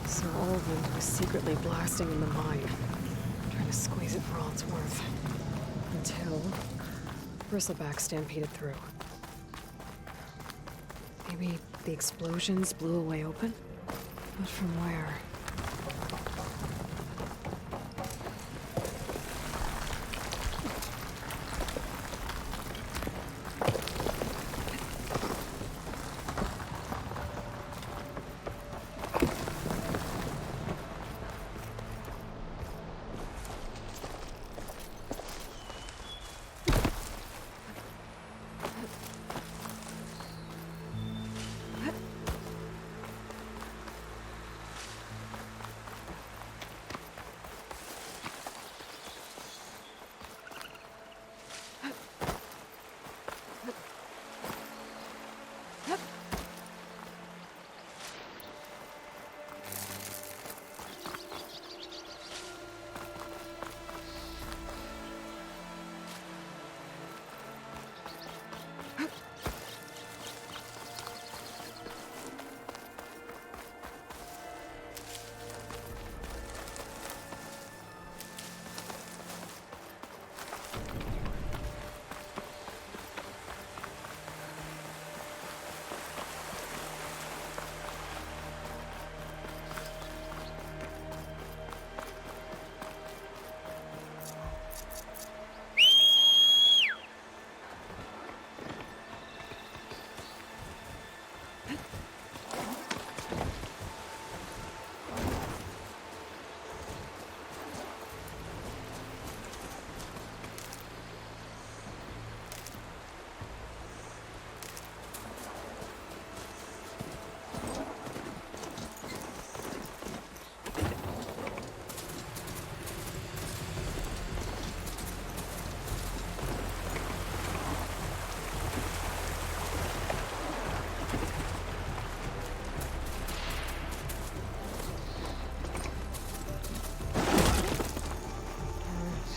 Speaker 5: So Olvend was secretly blasting in the mine, trying to squeeze it for all it's worth. Until Bristleback stampeded through. Maybe the explosions blew a way open? But from where?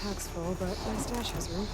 Speaker 5: Pack's full, but my stash has room.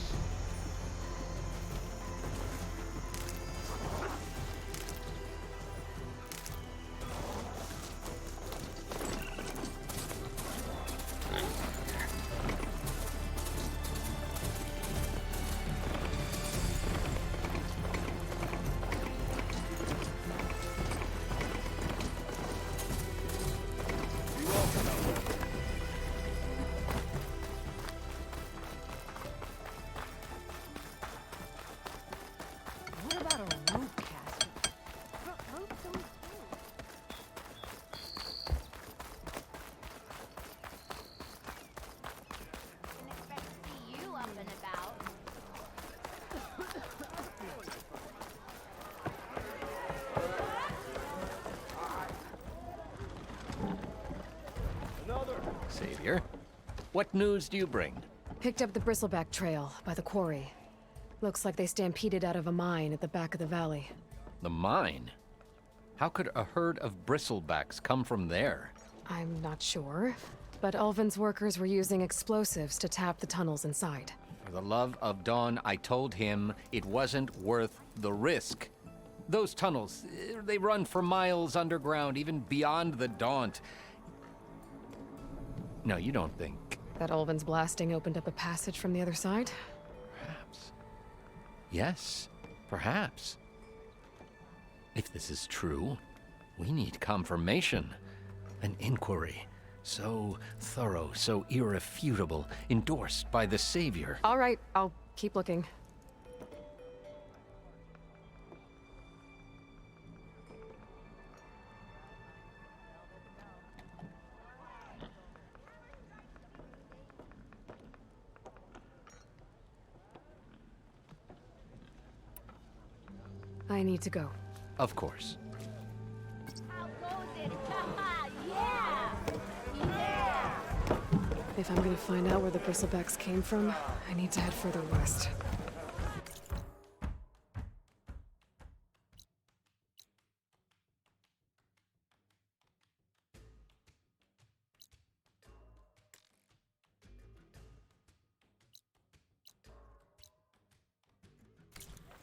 Speaker 7: Savior. What news do you bring?
Speaker 5: Picked up the Bristleback Trail by the quarry. Looks like they stampeded out of a mine at the back of the valley.
Speaker 7: The mine? How could a herd of bristlebacks come from there?
Speaker 5: I'm not sure, but Ulvin's workers were using explosives to tap the tunnels inside.
Speaker 7: For the love of Dawn, I told him it wasn't worth the risk. Those tunnels, they run for miles underground, even beyond the Daunt. No, you don't think...
Speaker 5: That Ulvin's blasting opened up a passage from the other side?
Speaker 7: Perhaps. Yes, perhaps. If this is true, we need confirmation. An inquiry. So thorough, so irrefutable, endorsed by the Savior.
Speaker 5: All right, I'll keep looking. I need to go.
Speaker 7: Of course.
Speaker 5: If I'm gonna find out where the bristlebacks came from, I need to head further west.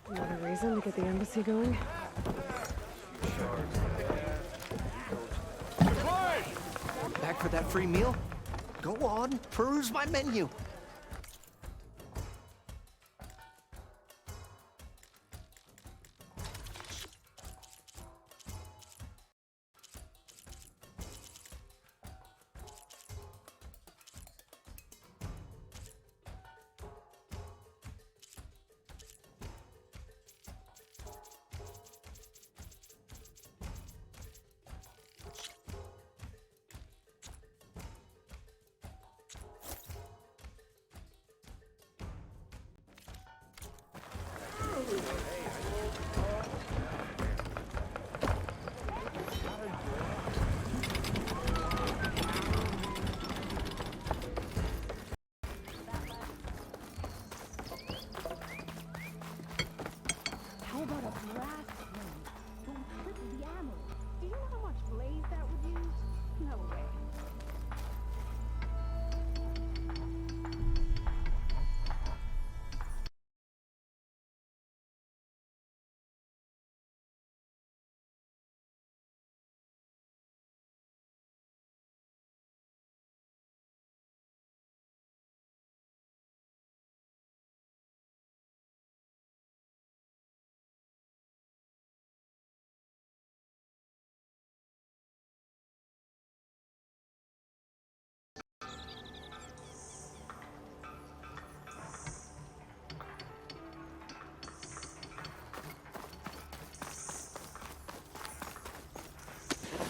Speaker 5: Another reason to get the embassy going?
Speaker 12: Back for that free meal? Go on, peruse my menu.
Speaker 3: How about a blast ring? Don't trip the ammo. Do you know how much blaze that would use? No way.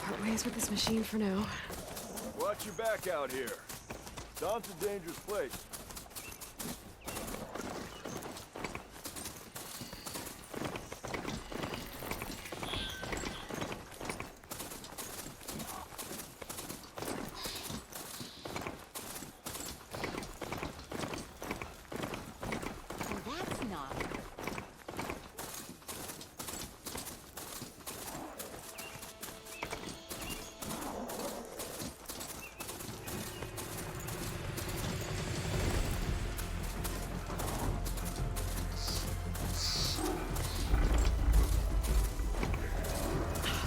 Speaker 5: Part ways with this machine for now.
Speaker 2: Watch your back out here. Daunt's a dangerous place.
Speaker 3: That's not.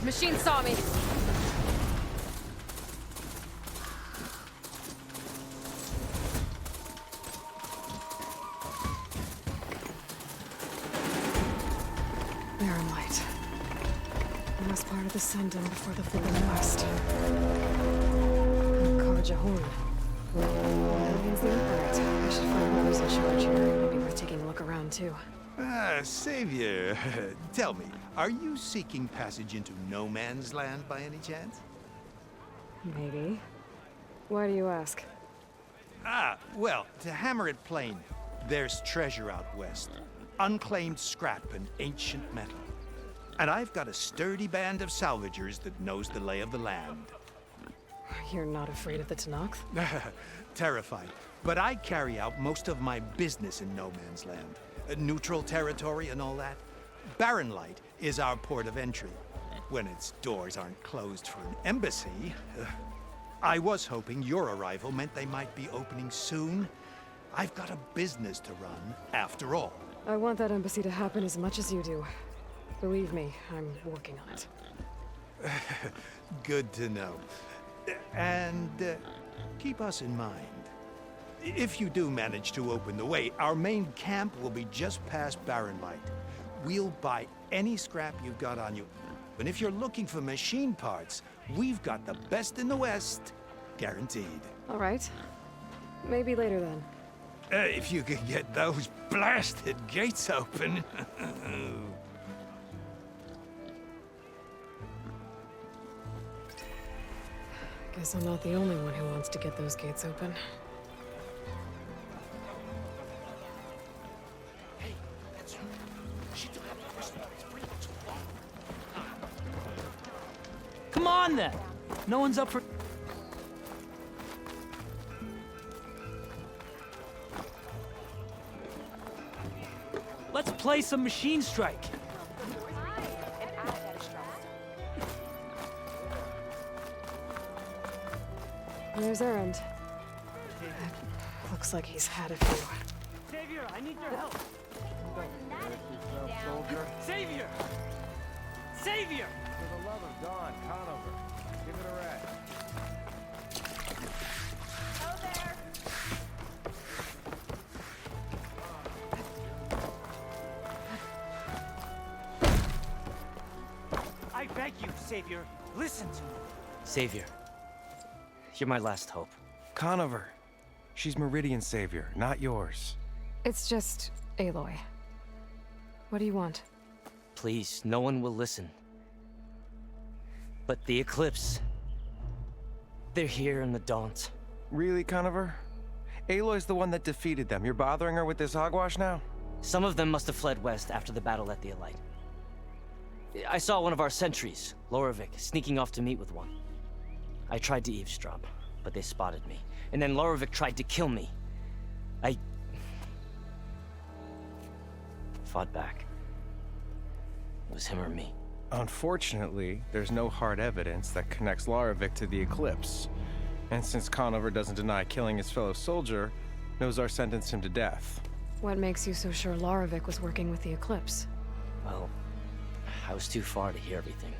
Speaker 5: Machine saw me. Barren light. Last part of the Sundom before the fall in the west. Karja Horn. That means the Upright. I should find who's in charge here. Maybe worth taking a look around too.
Speaker 14: Ah, Savior, tell me, are you seeking passage into no man's land by any chance?
Speaker 5: Maybe. Why do you ask?
Speaker 14: Ah, well, to hammer it plain, there's treasure out west. Unclaimed scrap and ancient metal. And I've got a sturdy band of salvagers that knows the lay of the land.
Speaker 5: You're not afraid of the Tenakth?
Speaker 14: Terrified. But I carry out most of my business in no man's land. Neutral territory and all that. Barren Light is our port of entry. When its doors aren't closed for an embassy. I was hoping your arrival meant they might be opening soon. I've got a business to run, after all.
Speaker 5: I want that embassy to happen as much as you do. Believe me, I'm working on it.
Speaker 14: Good to know. And keep us in mind. If you do manage to open the way, our main camp will be just past Barren Light. We'll buy any scrap you've got on you. And if you're looking for machine parts, we've got the best in the West. Guaranteed.
Speaker 5: All right. Maybe later then.
Speaker 14: If you can get those blasted gates open.
Speaker 5: Guess I'm not the only one who wants to get those gates open.
Speaker 15: Come on then! No one's up for... Let's play some Machine Strike.
Speaker 5: There's Erend. Looks like he's had a few.
Speaker 15: Savior, I need your help. Savior! Savior!
Speaker 2: For the love of God, Conover, give it a rest.
Speaker 15: I beg you, Savior, listen to me.
Speaker 16: Savior, you're my last hope.
Speaker 10: Conover. She's Meridian's savior, not yours.
Speaker 5: It's just Aloy. What do you want?
Speaker 16: Please, no one will listen. But the Eclipse... they're here in the Daunt.
Speaker 10: Really, Conover? Aloy's the one that defeated them. You're bothering her with this hogwash now?
Speaker 16: Some of them must have fled west after the battle at the Elite. I saw one of our sentries, Loravik, sneaking off to meet with one. I tried to eavesdrop, but they spotted me. And then Loravik tried to kill me. I fought back. It was him or me.
Speaker 10: Unfortunately, there's no hard evidence that connects Loravik to the Eclipse. And since Conover doesn't deny killing his fellow soldier, Nozar sentenced him to death.
Speaker 5: What makes you so sure Loravik was working with the Eclipse?
Speaker 16: Well, I was too far to hear everything.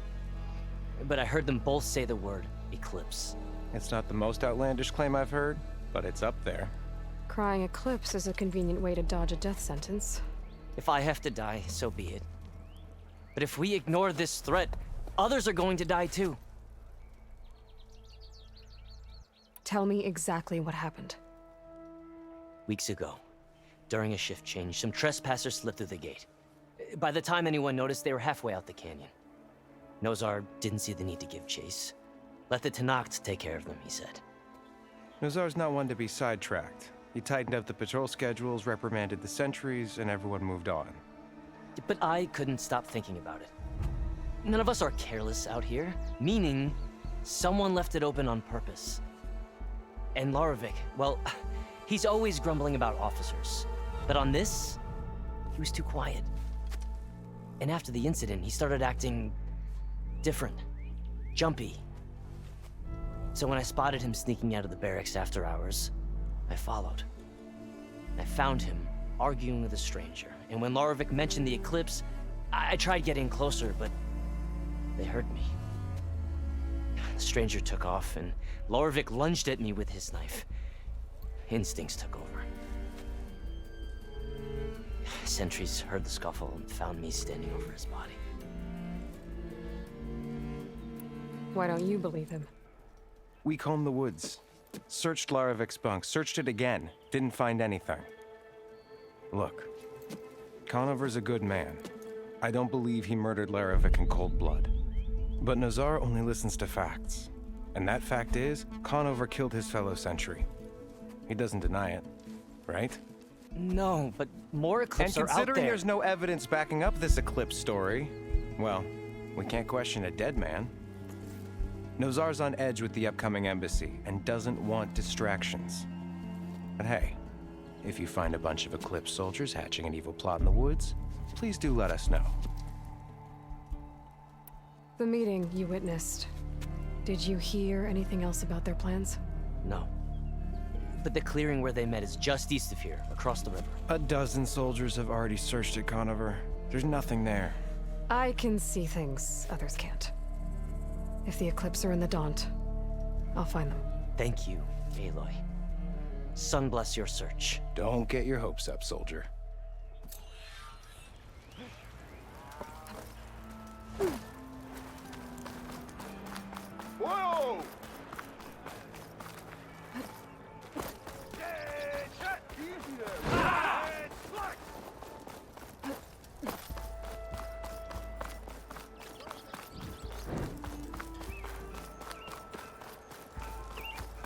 Speaker 16: But I heard them both say the word Eclipse.
Speaker 10: It's not the most outlandish claim I've heard, but it's up there.
Speaker 5: Crying Eclipse is a convenient way to dodge a death sentence.
Speaker 16: If I have to die, so be it. But if we ignore this threat, others are going to die too.
Speaker 5: Tell me exactly what happened.
Speaker 16: Weeks ago, during a shift change, some trespassers slipped through the gate. By the time anyone noticed, they were halfway out the canyon. Nozar didn't see the need to give chase. Let the Tenakth take care of them, he said.
Speaker 10: Nozar's not one to be sidetracked. He tightened up the patrol schedules, reprimanded the sentries, and everyone moved on.
Speaker 16: But I couldn't stop thinking about it. None of us are careless out here, meaning someone left it open on purpose. And Loravik, well, he's always grumbling about officers. But on this, he was too quiet. And after the incident, he started acting different, jumpy. So when I spotted him sneaking out of the barracks after hours, I followed. I found him arguing with a stranger. And when Loravik mentioned the Eclipse, I tried getting closer, but they heard me. The stranger took off, and Loravik lunged at me with his knife. Instincts took over. Sentries heard the scuffle and found me standing over his body.
Speaker 5: Why don't you believe him?
Speaker 10: We combed the woods, searched Laravik's bunk, searched it again, didn't find anything. Look, Conover's a good man. I don't believe he murdered Laravik in cold blood. But Nozar only listens to facts. And that fact is, Conover killed his fellow sentry. He doesn't deny it, right?
Speaker 16: No, but more Eclipse are out there.
Speaker 10: And considering there's no evidence backing up this Eclipse story, well, we can't question a dead man. Nozar's on edge with the upcoming embassy and doesn't want distractions. But hey, if you find a bunch of Eclipse soldiers hatching an evil plot in the woods, please do let us know.
Speaker 5: The meeting you witnessed. Did you hear anything else about their plans?
Speaker 16: No. But the clearing where they met is just east of here, across the river.
Speaker 10: A dozen soldiers have already searched it, Conover. There's nothing there.
Speaker 5: I can see things others can't. If the Eclipse are in the Daunt, I'll find them.
Speaker 16: Thank you, Aloy. Sun bless your search.
Speaker 10: Don't get your hopes up, soldier.
Speaker 2: Whoa!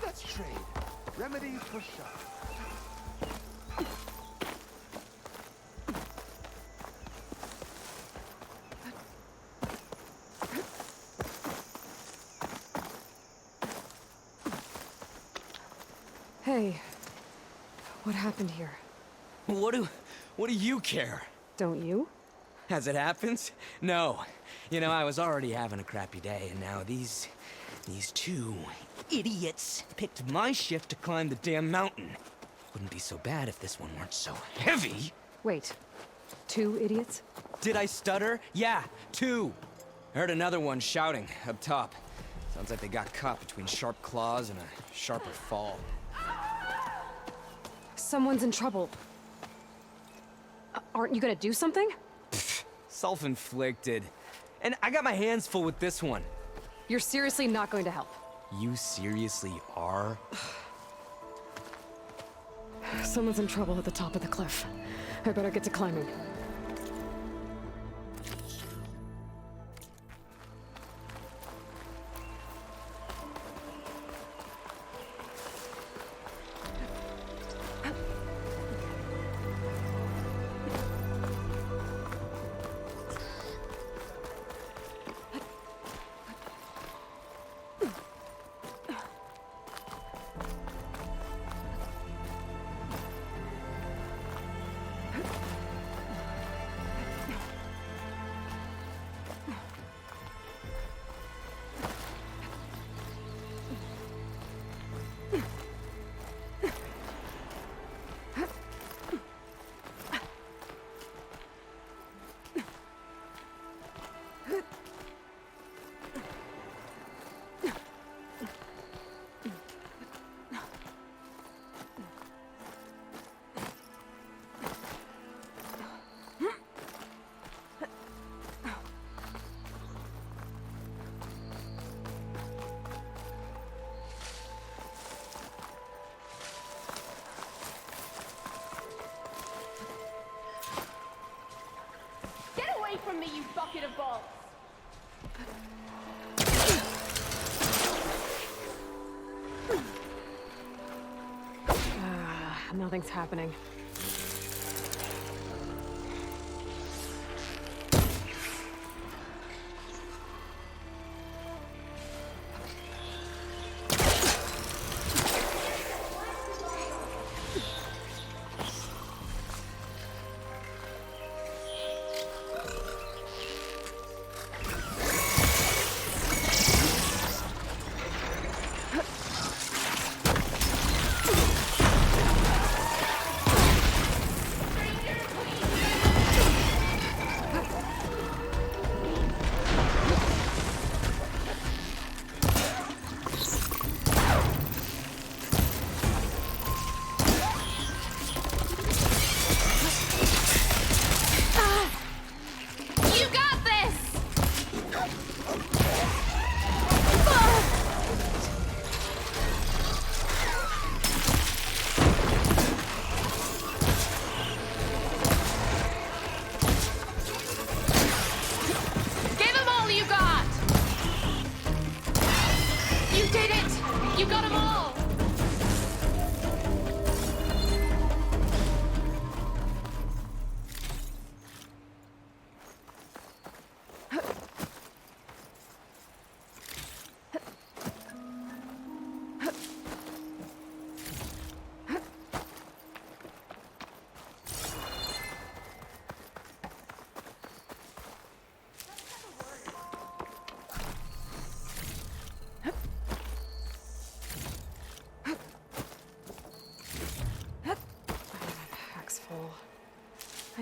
Speaker 14: Let's trade. Remedies for shock.
Speaker 5: Hey, what happened here?
Speaker 17: What do you care?
Speaker 5: Don't you?
Speaker 17: As it happens? No. You know, I was already having a crappy day, and now these two idiots picked my shift to climb the damn mountain. Wouldn't be so bad if this one weren't so heavy.
Speaker 5: Wait, 2 idiots?
Speaker 17: Did I stutter? Yeah, 2. I heard another one shouting up top. Sounds like they got caught between sharp claws and a sharper fall.
Speaker 5: Someone's in trouble. Aren't you gonna do something?
Speaker 17: Self-inflicted. And I got my hands full with this one.
Speaker 5: You're seriously not going to help.
Speaker 17: You seriously are?
Speaker 5: Someone's in trouble at the top of the cliff. I better get to climbing.
Speaker 6: From me, you bucket of balls!
Speaker 5: Nothing's happening.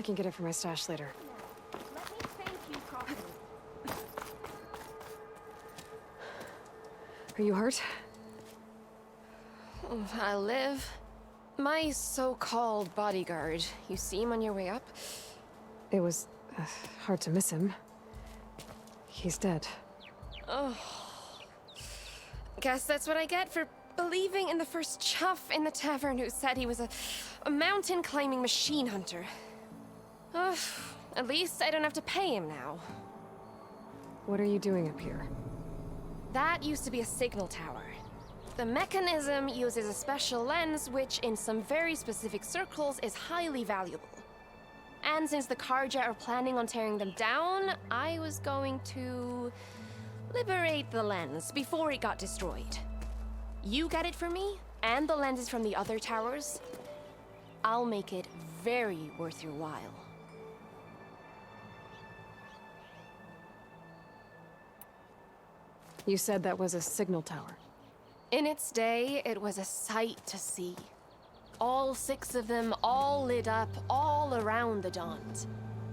Speaker 5: I can get it from my stash later.
Speaker 3: Let me thank you, Crawford.
Speaker 5: Are you hurt?
Speaker 18: I live. My so-called bodyguard. You see him on your way up?
Speaker 5: It was hard to miss him. He's dead.
Speaker 18: Oh. Guess that's what I get for believing in the first chuff in the tavern who said he was a mountain-climbing machine hunter. At least I don't have to pay him now.
Speaker 5: What are you doing up here?
Speaker 18: That used to be a signal tower. The mechanism uses a special lens which, in some very specific circles, is highly valuable. And since the Carja are planning on tearing them down, I was going to liberate the lens before it got destroyed. You get it for me, and the lenses from the other towers. I'll make it very worth your while.
Speaker 5: You said that was a signal tower.
Speaker 18: In its day, it was a sight to see. All 6 of them, all lit up, all around the Dons.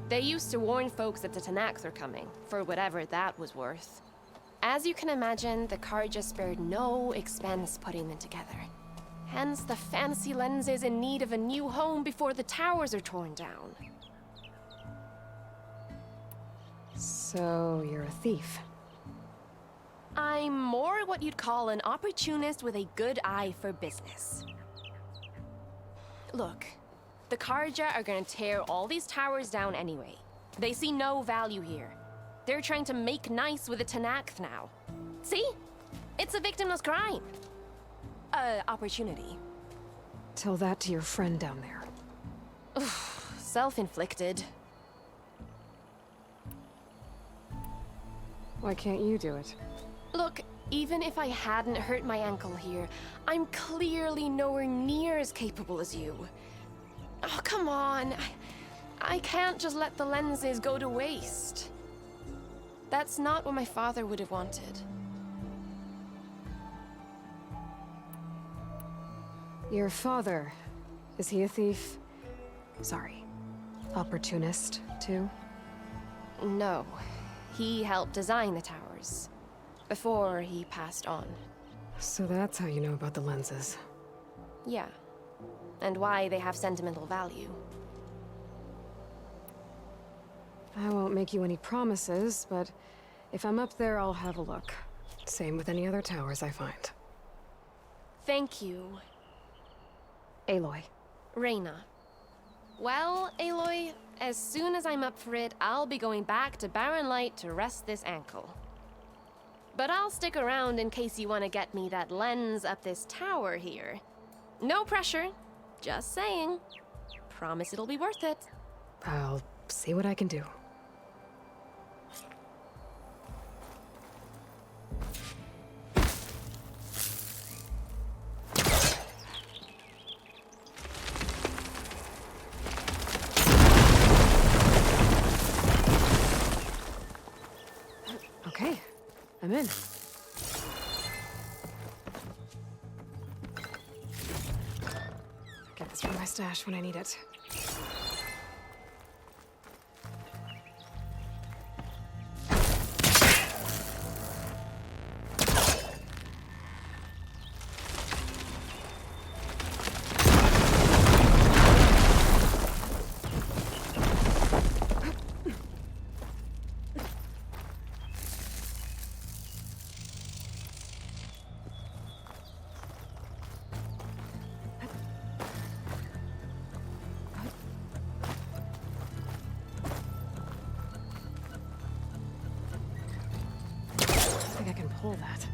Speaker 18: They used to warn folks that the Tenakth are coming, for whatever that was worth. As you can imagine, the Carja spared no expense putting them together. Hence the fancy lenses in need of a new home before the towers are torn down.
Speaker 5: So, you're a thief.
Speaker 18: I'm more what you'd call an opportunist with a good eye for business. Look, the Carja are gonna tear all these towers down anyway. They see no value here. They're trying to make nice with the Tenakth now. See? It's a victimless crime. Opportunity.
Speaker 5: Tell that to your friend down there.
Speaker 18: Self-inflicted.
Speaker 5: Why can't you do it?
Speaker 18: Look, even if I hadn't hurt my ankle here, I'm clearly nowhere near as capable as you. Oh, come on. I can't just let the lenses go to waste. That's not what my father would have wanted.
Speaker 5: Your father, is he a thief? Sorry, opportunist, too?
Speaker 18: No. He helped design the towers. Before he passed on.
Speaker 5: So that's how you know about the lenses.
Speaker 18: Yeah. And why they have sentimental value.
Speaker 5: I won't make you any promises, but if I'm up there, I'll have a look. Same with any other towers I find.
Speaker 18: Thank you.
Speaker 5: Aloy.
Speaker 18: Reyna. Well, Aloy, as soon as I'm up for it, I'll be going back to Barren Light to rest this ankle. But I'll stick around in case you want to get me that lens up this tower here. No pressure. Just saying. Promise it'll be worth it.
Speaker 5: I'll see what I can do. Okay, I'm in. Get this from my stash when I need it. I can pull that.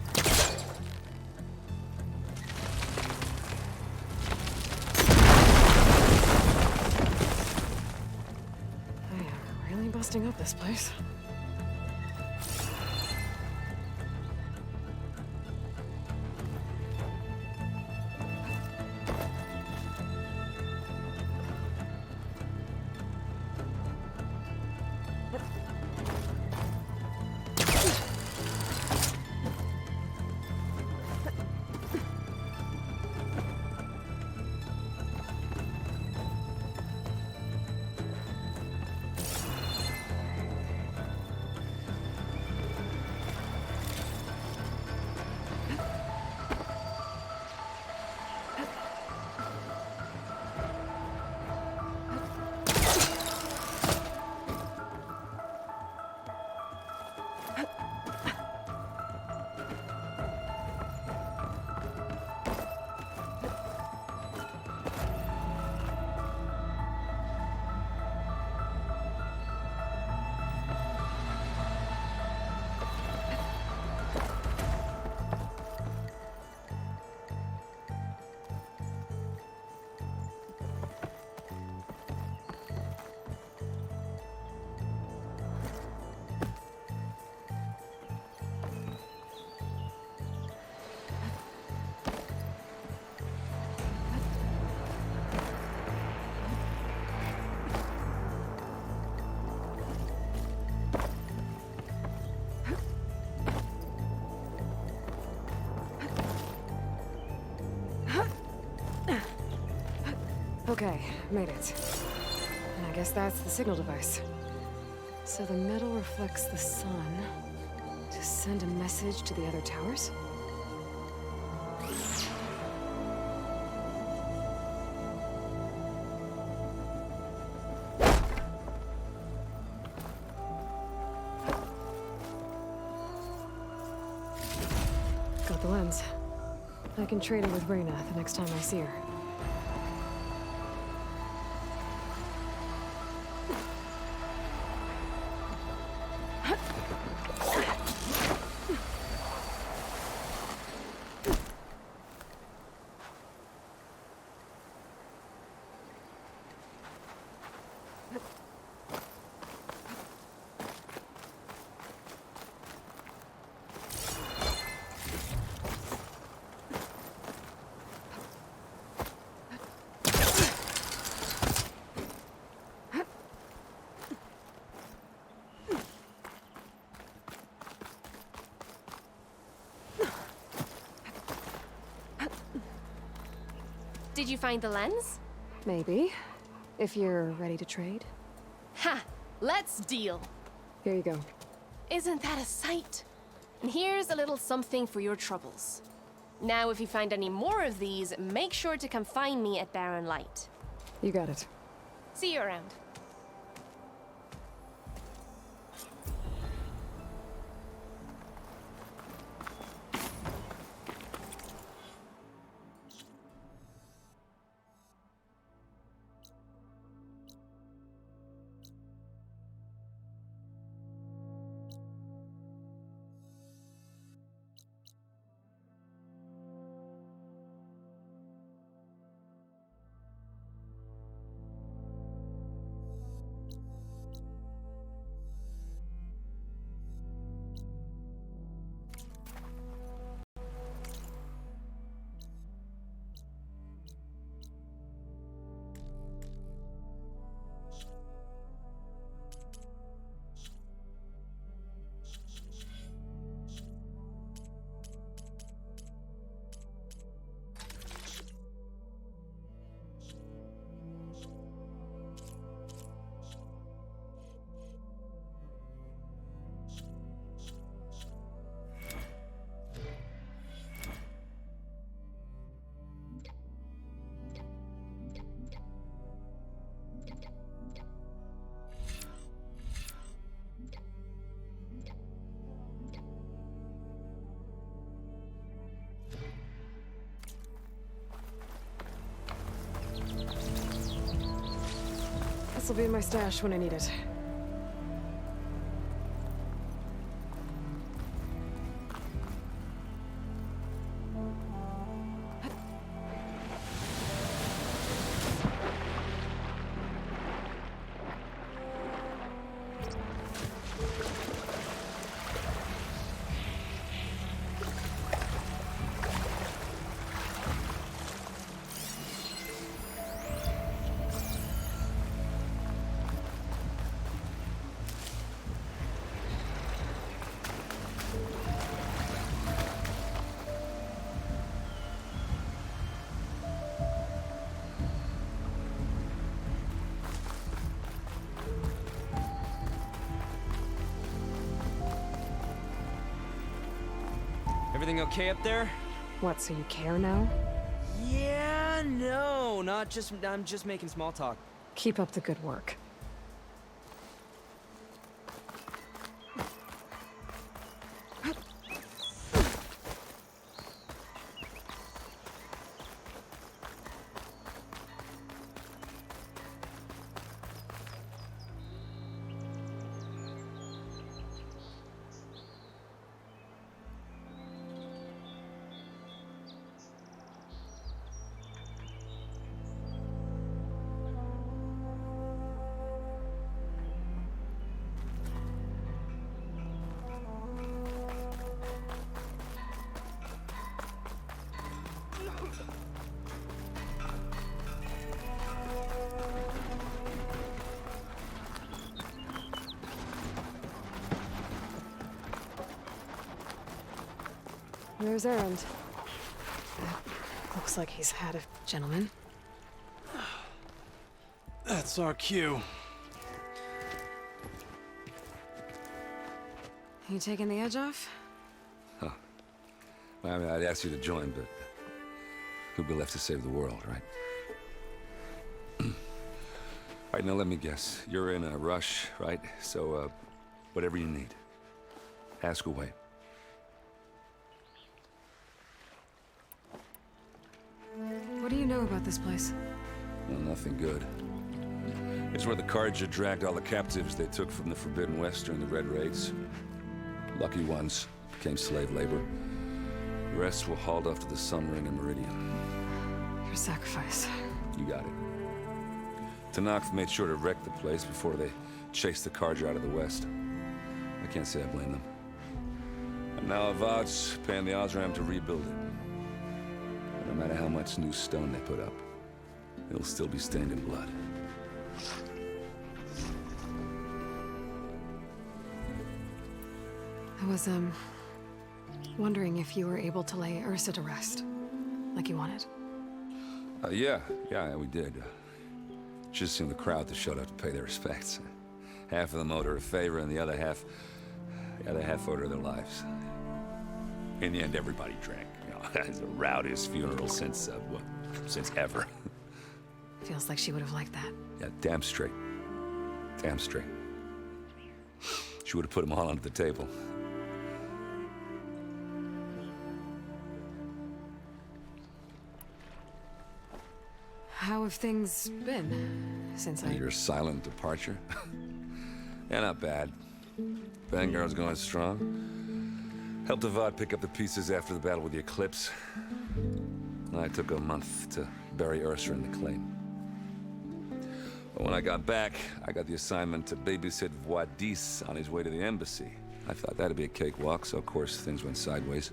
Speaker 5: I am really busting up this place. Okay, made it. And I guess that's the signal device. So the metal reflects the sun to send a message to the other towers? Got the lens. I can trade it with Reyna the next time I see her.
Speaker 18: Did you find the lens?
Speaker 5: Maybe. If you're ready to trade.
Speaker 18: Ha! Let's deal!
Speaker 5: Here you go.
Speaker 18: Isn't that a sight? And here's a little something for your troubles. Now, if you find any more of these, make sure to come find me at Barren Light.
Speaker 5: You got it.
Speaker 18: See you around.
Speaker 5: This'll be in my stash when I need it.
Speaker 17: Everything okay up there?
Speaker 5: What, so you care now?
Speaker 17: Yeah, no, I'm just making small talk.
Speaker 5: Keep up the good work. There's Erend. Looks like he's had a gentleman.
Speaker 11: That's our cue.
Speaker 5: You taking the edge off?
Speaker 19: Huh. Well, I mean, I'd ask you to join, but who'd be left to save the world, right? All right, now let me guess. You're in a rush, right? So, whatever you need, ask away.
Speaker 5: What do you know about this place?
Speaker 19: Well, nothing good. It's where the Carja dragged all the captives they took from the Forbidden West during the Red Raids. Lucky ones became slave labor. The rest were hauled off to the Sun Ring and Meridian.
Speaker 5: Your sacrifice.
Speaker 19: You got it. Tenakth made sure to wreck the place before they chased the Carja out of the West. I can't say I blame them. And now Avad's paying the Osram to rebuild it. And no matter how much new stone they put up, it'll still be stained in blood.
Speaker 5: I was, wondering if you were able to lay Ursa to rest, like you wanted.
Speaker 19: Yeah, we did. Just seemed the crowd that showed up to pay their respects. Half of them owed her a favor, and the other half owed her their lives. In the end, everybody drank. You know, it's the rowdiest funeral since ever.
Speaker 5: Feels like she would have liked that.
Speaker 19: Yeah, damn straight. Damn straight. She would have put them all under the table.
Speaker 5: How have things been since
Speaker 19: Your silent departure? Yeah, not bad. Vanguard's going strong. Helped Avad pick up the pieces after the battle with the Eclipse. I took a month to bury Ursa in the claim. But when I got back, I got the assignment to babysit Wadis on his way to the embassy. I thought that'd be a cakewalk, so of course things went sideways.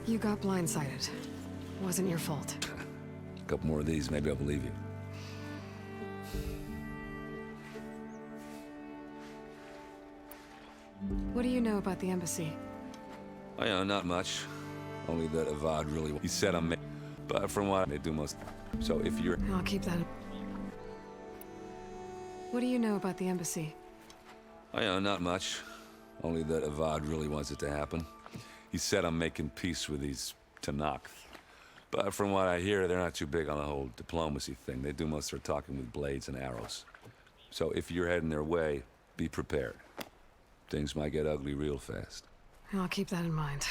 Speaker 5: You got blindsided. Wasn't your fault.
Speaker 19: A couple more of these, maybe I'll believe you.
Speaker 5: What do you know about the embassy?
Speaker 19: Oh, yeah, not much. Only that Avad really... He said I'm... But from what they do most... So if you're...
Speaker 5: I'll keep that. What do you know about the embassy?
Speaker 19: Oh, yeah, not much. Only that Avad really wants it to happen. He said I'm making peace with these Tenakth. But from what I hear, they're not too big on the whole diplomacy thing. They do most of their talking with blades and arrows. So if you're heading their way, be prepared. Things might get ugly real fast.
Speaker 5: I'll keep that in mind.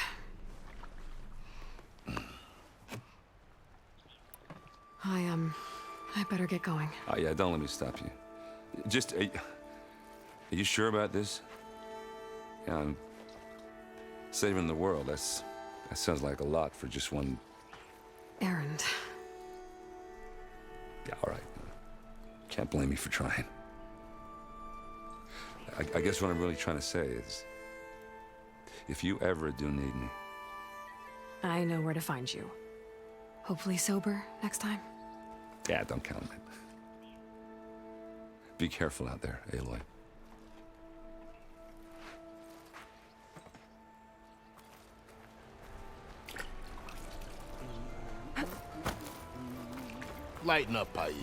Speaker 5: I better get going.
Speaker 19: Oh, yeah, don't let me stop you. Just, are you sure about this? Yeah, I'm saving the world. That sounds like a lot for just one...
Speaker 5: Errand.
Speaker 19: Yeah, all right. Can't blame me for trying. I guess what I'm really trying to say is, if you ever do need me...
Speaker 5: I know where to find you. Hopefully sober next time.
Speaker 19: Yeah, don't count on it. Be careful out there, Aloy.
Speaker 20: Lighten up, Paif.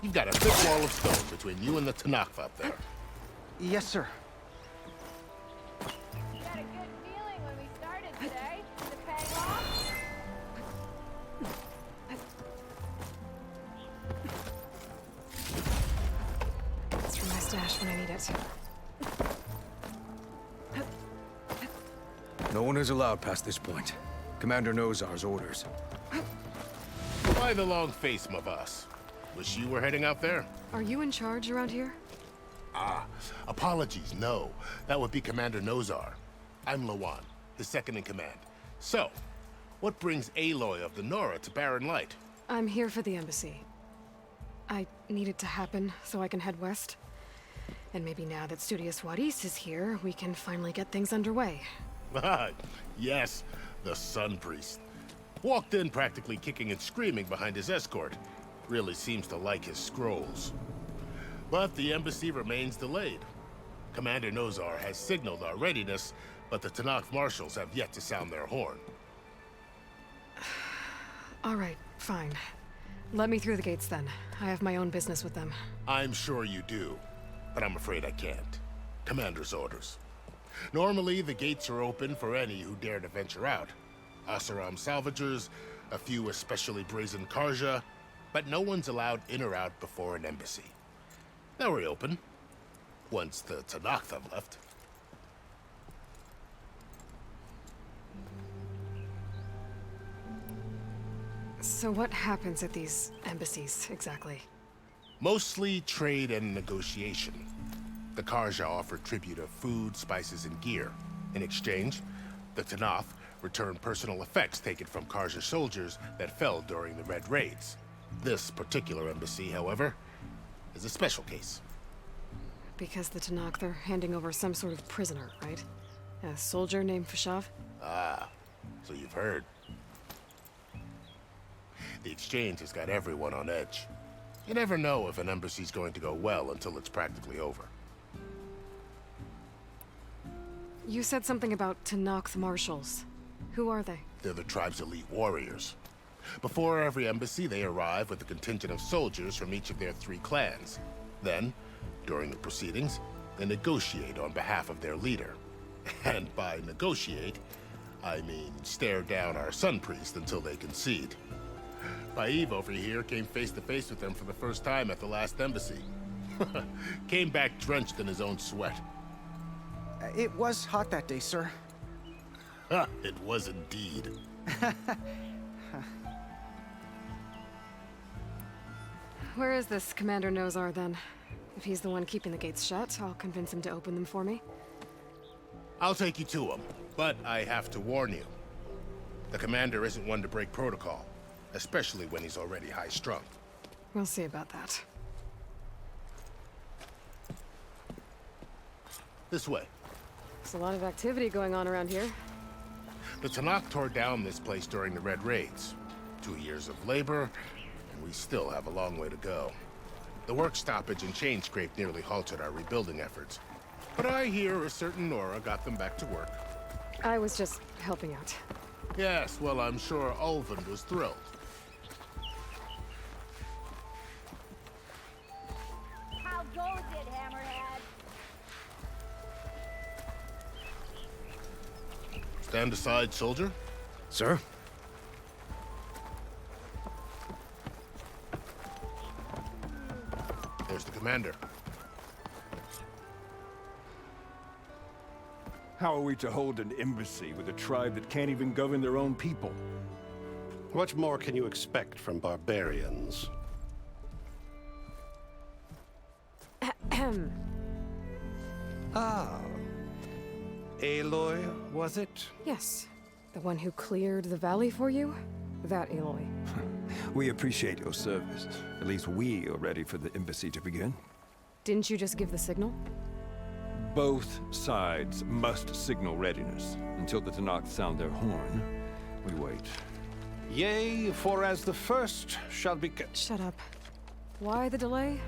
Speaker 20: You've got a thick wall of stone between you and the Tenakth up there.
Speaker 11: Yes, sir.
Speaker 3: We had a good feeling when we started today. Is it paying off?
Speaker 5: It's for my stash when I need it.
Speaker 11: No one is allowed past this point. Commander Nozar's orders.
Speaker 20: Why the long face, Mavas? Wish you were heading out there?
Speaker 5: Are you in charge around here?
Speaker 20: Ah, apologies, no. That would be Commander Nozar. I'm Lawan, his second in command. So, what brings Aloy of the Nora to Barren Light?
Speaker 5: I'm here for the embassy. I need it to happen so I can head west. And maybe now that Studious Wadis is here, we can finally get things underway.
Speaker 20: Yes, the Sun Priest. Walked in practically kicking and screaming behind his escort. Really seems to like his scrolls. But the embassy remains delayed. Commander Nozar has signaled our readiness, but the Tenakth marshals have yet to sound their horn.
Speaker 5: All right, fine. Let me through the gates then. I have my own business with them.
Speaker 20: I'm sure you do, but I'm afraid I can't. Commander's orders. Normally, the gates are open for any who dare to venture out. Asaram salvagers, a few especially brazen Karja, but no one's allowed in or out before an embassy. Now we're open, once the Tenakth have left.
Speaker 5: So what happens at these embassies, exactly?
Speaker 20: Mostly trade and negotiation. The Karja offer tribute of food, spices, and gear. In exchange, the Tenakth return personal effects taken from Karja soldiers that fell during the Red Raids. This particular embassy, however, is a special case.
Speaker 5: Because the Tenakth are handing over some sort of prisoner, right? A soldier named Fashav?
Speaker 20: Ah, so you've heard. The exchange has got everyone on edge. You never know if an embassy's going to go well until it's practically over.
Speaker 5: You said something about Tenakth marshals. Who are they?
Speaker 20: They're the tribe's elite warriors. Before every embassy, they arrive with a contingent of soldiers from each of their 3 clans. Then, during the proceedings, they negotiate on behalf of their leader. And by negotiate, I mean stare down our Sun Priest until they concede. Paiv over here came face to face with them for the first time at the last embassy. Came back drenched in his own sweat.
Speaker 21: It was hot that day, sir.
Speaker 20: It was indeed.
Speaker 5: Where is this Commander Nozar, then? If he's the one keeping the gates shut, I'll convince him to open them for me.
Speaker 20: I'll take you to him, but I have to warn you. The commander isn't one to break protocol, especially when he's already high-strung.
Speaker 5: We'll see about that.
Speaker 20: This way.
Speaker 5: There's a lot of activity going on around here.
Speaker 20: The Tenakth tore down this place during the Red Raids. 2 years of labor, and we still have a long way to go. The work stoppage and chain scrape nearly halted our rebuilding efforts. But I hear a certain Nora got them back to work.
Speaker 5: I was just helping out.
Speaker 20: Yes, well, I'm sure Ulvund was thrilled.
Speaker 3: How goes it, Hammerhead?
Speaker 20: Stand aside, soldier.
Speaker 9: Sir?
Speaker 20: There's the commander.
Speaker 22: How are we to hold an embassy with a tribe that can't even govern their own people?
Speaker 23: What more can you expect from barbarians?
Speaker 5: Ahem.
Speaker 22: Ah. Aloy, was it?
Speaker 5: Yes. The one who cleared the valley for you? That Aloy.
Speaker 22: We appreciate your service. At least we are ready for the embassy to begin.
Speaker 5: Didn't you just give the signal?
Speaker 22: Both sides must signal readiness. Until the Tenakth sound their horn, we wait.
Speaker 23: Yea, for as the first shall be...
Speaker 5: Shut up. Why the delay?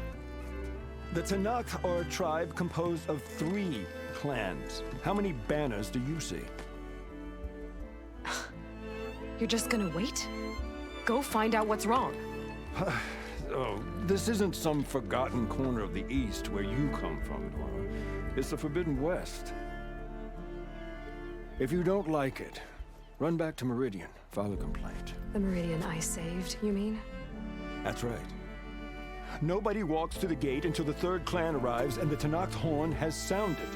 Speaker 22: The Tenakth are a tribe composed of 3 clans. How many banners do you see?
Speaker 5: You're just gonna wait? Go find out what's wrong.
Speaker 22: Oh, this isn't some forgotten corner of the East where you come from, Nora. It's the Forbidden West. If you don't like it, run back to Meridian, file a complaint.
Speaker 5: The Meridian I saved, you mean?
Speaker 22: That's right. Nobody walks to the gate until the 3rd clan arrives and the Tenakth horn has sounded.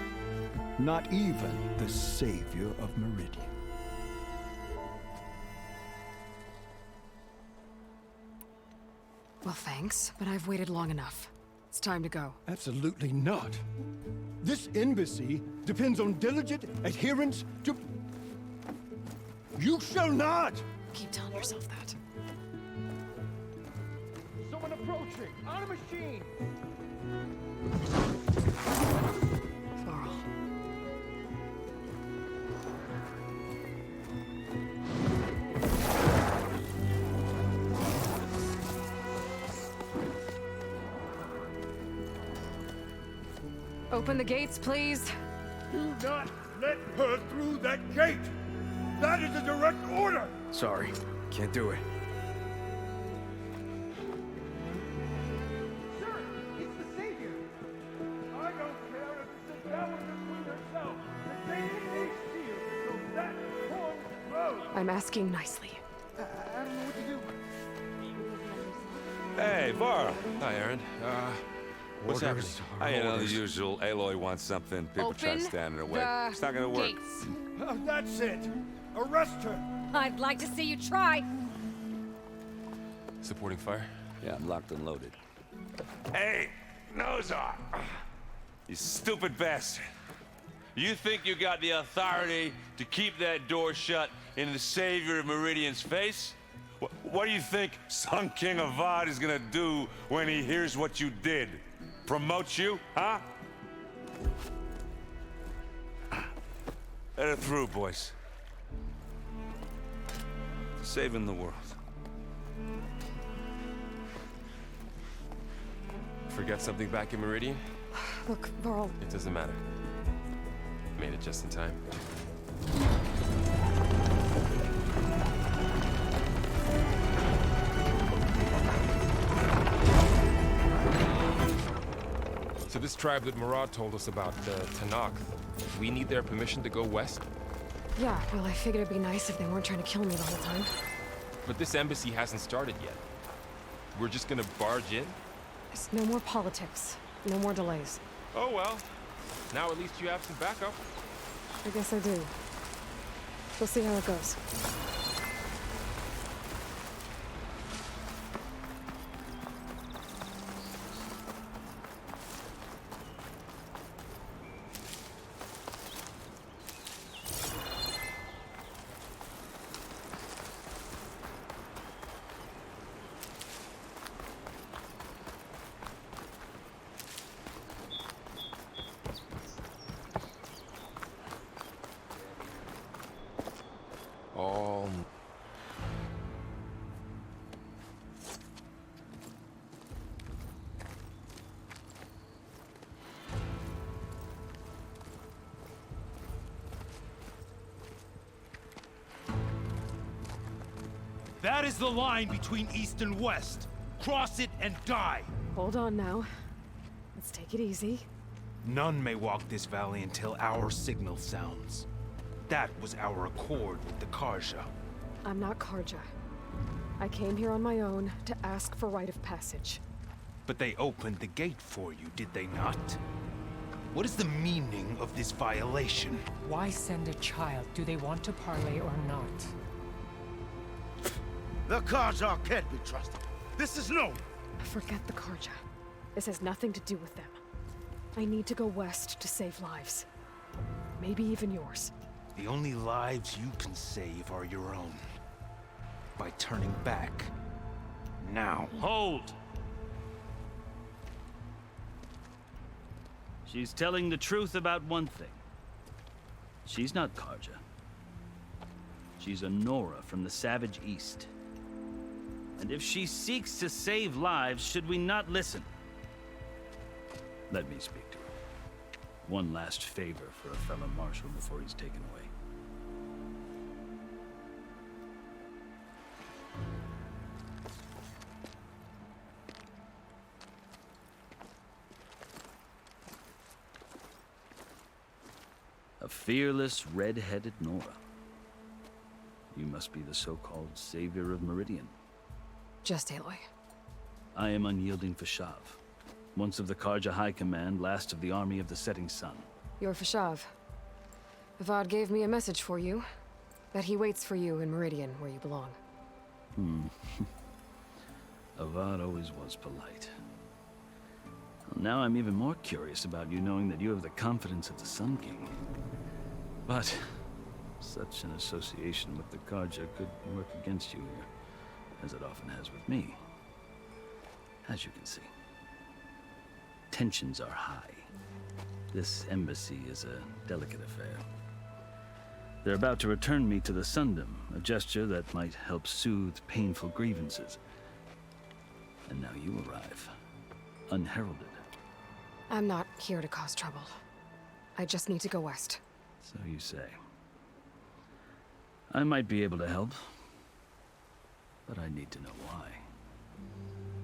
Speaker 22: Not even the savior of Meridian.
Speaker 5: Well, thanks, but I've waited long enough. It's time to go.
Speaker 22: Absolutely not. This embassy depends on diligent adherence to... You shall not!
Speaker 5: Keep telling yourself that.
Speaker 22: Someone approaching! On a machine!
Speaker 5: Varl. Open the gates, please.
Speaker 22: Do not let her through that gate! That is a direct order!
Speaker 11: Sorry, can't do it.
Speaker 5: I'm asking nicely.
Speaker 21: I don't know what to do.
Speaker 19: Hey, Varl.
Speaker 1: Hi, Aaron. What's happening?
Speaker 19: You know, the usual. Aloy wants something. People try to
Speaker 3: Open
Speaker 19: stand in her way.
Speaker 3: the
Speaker 19: It's not gonna work.
Speaker 3: gates.
Speaker 9: That's it. Arrest her.
Speaker 3: I'd like to see you try.
Speaker 1: Supporting fire?
Speaker 19: Yeah, I'm locked and loaded. Hey, Nozar! You stupid bastard. You think you got the authority to keep that door shut in the Savior of Meridian's face? What do you think Sun King Avad is gonna do when he hears what you did? Promote you, huh? Let it through, boys. Saving the world.
Speaker 1: Forget something back in Meridian?
Speaker 5: Look, Varl.
Speaker 1: It doesn't matter. Made it just in time. So this tribe that Murad told us about, the Tanakh, we need their permission to go west?
Speaker 5: Yeah, well, I figured it'd be nice if they weren't trying to kill me the whole time.
Speaker 1: But this embassy hasn't started yet. We're just gonna barge in?
Speaker 5: There's no more politics. No more delays.
Speaker 1: Oh well. Now at least you have some backup.
Speaker 5: I guess I do. We'll see how it goes.
Speaker 8: That is the line between East and West. Cross it and die.
Speaker 5: Hold on now. Let's take it easy.
Speaker 8: None may walk this valley until our signal sounds. That was our accord with the Karja.
Speaker 5: I'm not Karja. I came here on my own to ask for rite of passage.
Speaker 8: But they opened the gate for you, did they not? What is the meaning of this violation?
Speaker 13: Why send a child? Do they want to parley or not?
Speaker 8: The Karja can't be trusted. This is known.
Speaker 5: Forget the Karja. This has nothing to do with them. I need to go west to save lives. Maybe even yours.
Speaker 8: The only lives you can save are your own. By turning back. Now.
Speaker 15: Hold! She's telling the truth about one thing. She's not Karja. She's a Nora from the Savage East. And if she seeks to save lives, should we not listen? Let me speak to her. One last favor for a fellow marshal before he's taken away. A fearless, red-headed Nora. You must be the so-called Savior of Meridian.
Speaker 5: Just Aloy.
Speaker 15: I am Unyielding Fashav, once of the Karja High Command, last of the Army of the Setting Sun.
Speaker 5: You're Fashav. Avad gave me a message for you. That he waits for you in Meridian, where you belong.
Speaker 15: Avad always was polite. Well, now I'm even more curious about you knowing that you have the confidence of the Sun King. But such an association with the Karja could work against you here, as it often has with me. As you can see, tensions are high. This embassy is a delicate affair. They're about to return me to the Sundom, a gesture that might help soothe painful grievances. And now you arrive, unheralded.
Speaker 5: I'm not here to cause trouble. I just need to go west.
Speaker 15: So you say. I might be able to help, but I need to know why.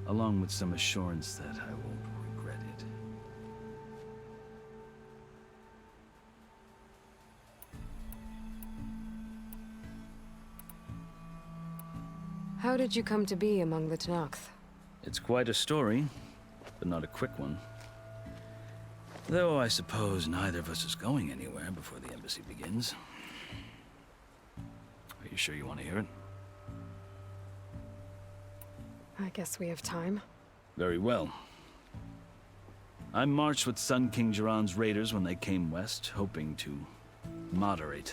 Speaker 15: Along with some assurance that I won't regret it.
Speaker 5: How did you come to be among the Tenakth?
Speaker 15: It's quite a story, but not a quick one. Though I suppose neither of us is going anywhere before the embassy begins. Are you sure you want to hear it?
Speaker 5: I guess we have time.
Speaker 15: Very well. I marched with Sun King Jiran's raiders when they came west, hoping to moderate.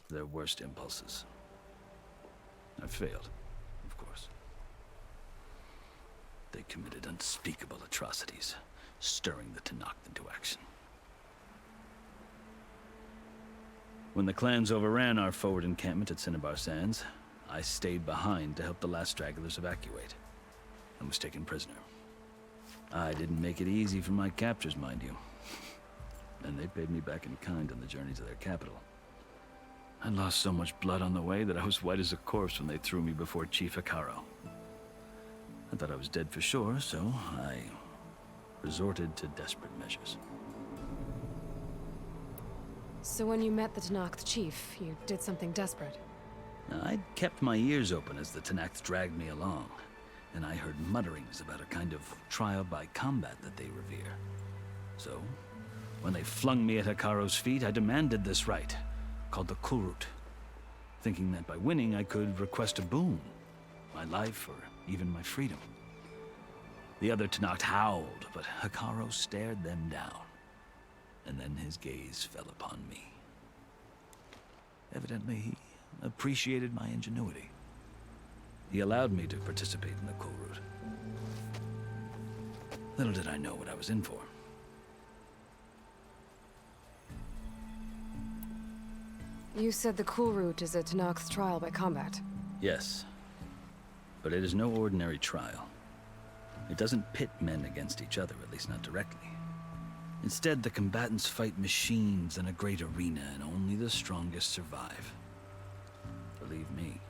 Speaker 15: Their worst impulses. I failed, of course. They committed unspeakable atrocities, stirring the Tenakth into action. When the clans overran our forward encampment at Cinnabar Sands, I stayed behind to help the last stragglers evacuate, and was taken prisoner. I didn't make it easy for my captors, mind you. And they paid me back in kind on the journey to their capital. I lost so much blood on the way that I was white as a corpse when they threw me before Chief Hekarro. I thought I was dead for sure, so I resorted to desperate measures.
Speaker 5: So when you met the Tenakth chief, you did something desperate?
Speaker 15: I'd kept my ears open as the Tenakth dragged me along, and I heard mutterings about a kind of trial by combat that they revere. So, when they flung me at Hekarro's feet, I demanded this right, called the Kulrut, thinking that by winning I could request a boon, my life or even my freedom. The other Tenakth howled, but Hekarro stared them down, and then his gaze fell upon me. Evidently, he appreciated my ingenuity. He allowed me to participate in the Kulrut. Little did I know what I was in for.
Speaker 5: You said the Kulrut is a Tenakth trial by combat.
Speaker 15: Yes, but it is no ordinary trial. It doesn't pit men against each other, at least not directly. Instead, the combatants fight machines in a great arena, and only the strongest survive. Believe me,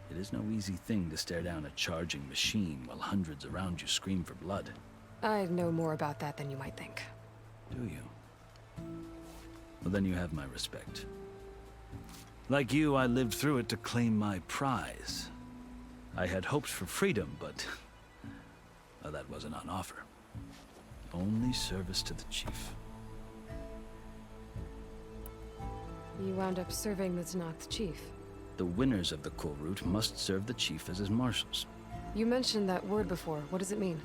Speaker 15: it is no easy thing to stare down a charging machine while hundreds around you scream for blood.
Speaker 5: I know more about that than you might think.
Speaker 15: Do you? Well, then you have my respect. Like you, I lived through it to claim my prize. I had hoped for freedom, but well, that wasn't on offer. Only service to the chief.
Speaker 5: You wound up serving the Tenakth chief.
Speaker 15: The winners of the Kulrut must serve the chief as his marshals.
Speaker 5: You mentioned that word before. What does it mean?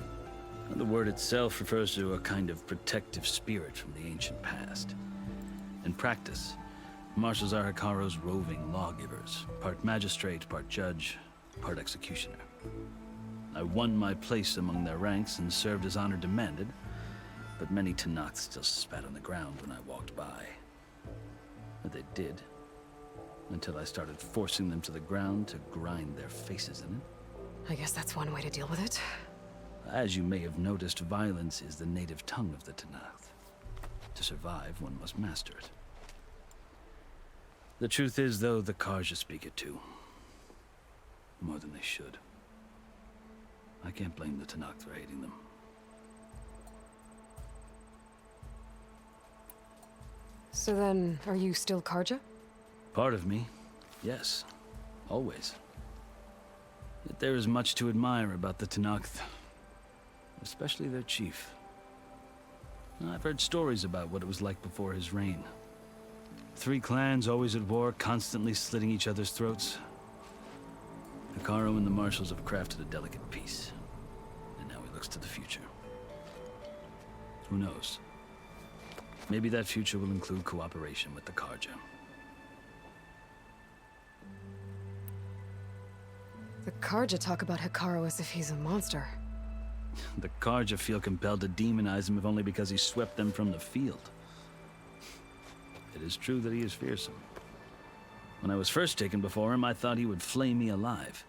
Speaker 15: The word itself refers to a kind of protective spirit from the ancient past. In practice, marshals are Hekarro's roving lawgivers, part magistrate, part judge, part executioner. I won my place among their ranks and served as honor demanded, but many Tenakth still spat on the ground when I walked by. But they did, until I started forcing them to the ground to grind their faces in it.
Speaker 5: I guess that's one way to deal with it.
Speaker 15: As you may have noticed, violence is the native tongue of the Tenakth. To survive, one must master it. The truth is, though, the Carja speak it too. More than they should. I can't blame the Tenakth for hating them.
Speaker 5: So then, are you still Carja?
Speaker 15: Part of me, yes. Always. Yet there is much to admire about the Tenakth. Especially their chief. I've heard stories about what it was like before his reign. 3 clans always at war, constantly slitting each other's throats. Hekarro and the marshals have crafted a delicate peace. And now he looks to the future. Who knows? Maybe that future will include cooperation with the Karja.
Speaker 5: The Karja talk about Hikaru as if he's a monster.
Speaker 15: The Karja feel compelled to demonize him if only because he swept them from the field. It is true that he is fearsome. When I was first taken before him, I thought he would flay me alive.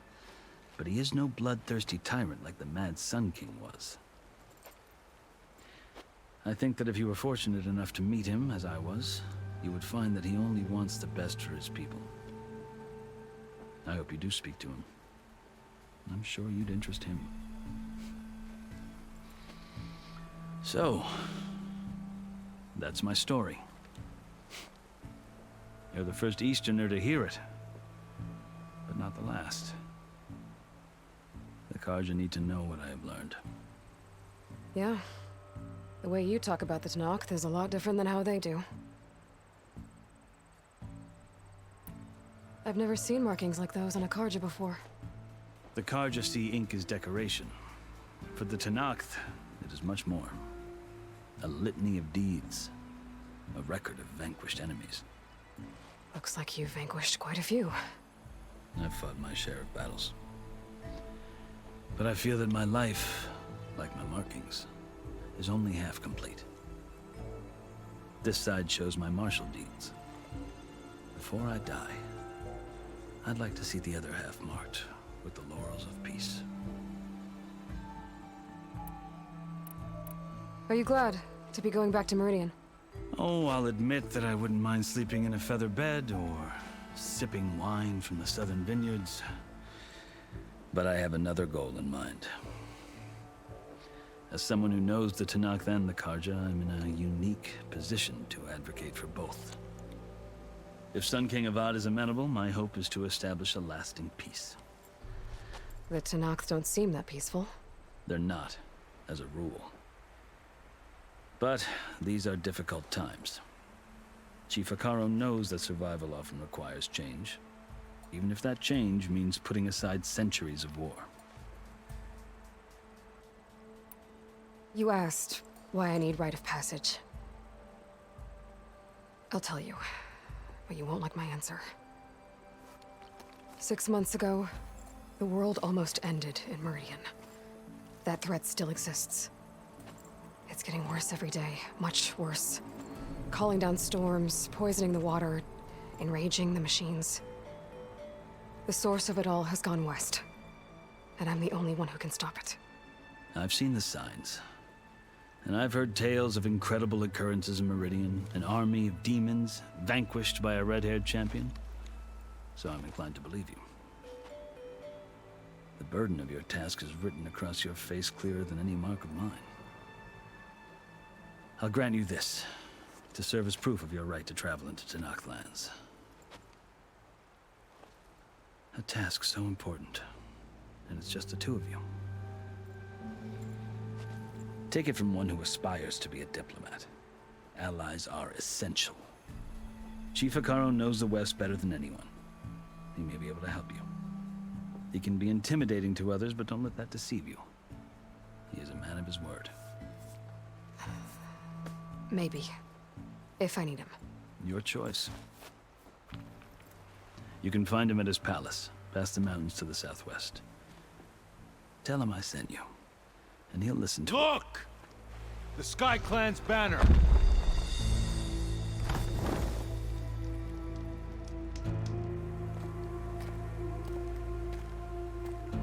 Speaker 15: But he is no bloodthirsty tyrant like the Mad Sun King was. I think that if you were fortunate enough to meet him, as I was, you would find that he only wants the best for his people. I hope you do speak to him. I'm sure you'd interest him. So, that's my story. You're the first Easterner to hear it, but not the last. The Karja need to know what I have learned.
Speaker 5: Yeah. The way you talk about the Tanakh is a lot different than how they do. I've never seen markings like those on a Karja before.
Speaker 15: The Karja see ink as decoration. For the Tanakh, it is much more. A litany of deeds. A record of vanquished enemies.
Speaker 5: Looks like you've vanquished quite a few.
Speaker 15: I've fought my share of battles. But I feel that my life, like my markings, is only half complete. This side shows my martial deeds. Before I die, I'd like to see the other half marked with the laurels of peace.
Speaker 5: Are you glad to be going back to Meridian?
Speaker 15: Oh, I'll admit that I wouldn't mind sleeping in a feather bed or sipping wine from the southern vineyards. But I have another goal in mind. As someone who knows the Tanakh and the Karja, I'm in a unique position to advocate for both. If Sun King Avad is amenable, my hope is to establish a lasting peace.
Speaker 5: The Tanakh don't seem that peaceful.
Speaker 15: They're not, as a rule. But these are difficult times. Chief Hikaru knows that survival often requires change, even if that change means putting aside centuries of war.
Speaker 5: You asked why I need rite of passage. I'll tell you, but you won't like my answer. 6 months ago, the world almost ended in Meridian. That threat still exists. It's getting worse every day, much worse. Calling down storms, poisoning the water, enraging the machines. The source of it all has gone west, and I'm the only one who can stop it.
Speaker 15: I've seen the signs. And I've heard tales of incredible occurrences in Meridian, an army of demons vanquished by a red-haired champion. So I'm inclined to believe you. The burden of your task is written across your face clearer than any mark of mine. I'll grant you this, to serve as proof of your right to travel into Tanakh lands. A task so important, and it's just the two of you. Take it from one who aspires to be a diplomat. Allies are essential. Chief Hikaru knows the West better than anyone. He may be able to help you. He can be intimidating to others, but don't let that deceive you. He is a man of his word.
Speaker 5: Maybe. If I need him.
Speaker 15: Your choice. You can find him at his palace, past the mountains to the southwest. Tell him I sent you, and he'll listen to
Speaker 8: Look! The Sky Clan's banner!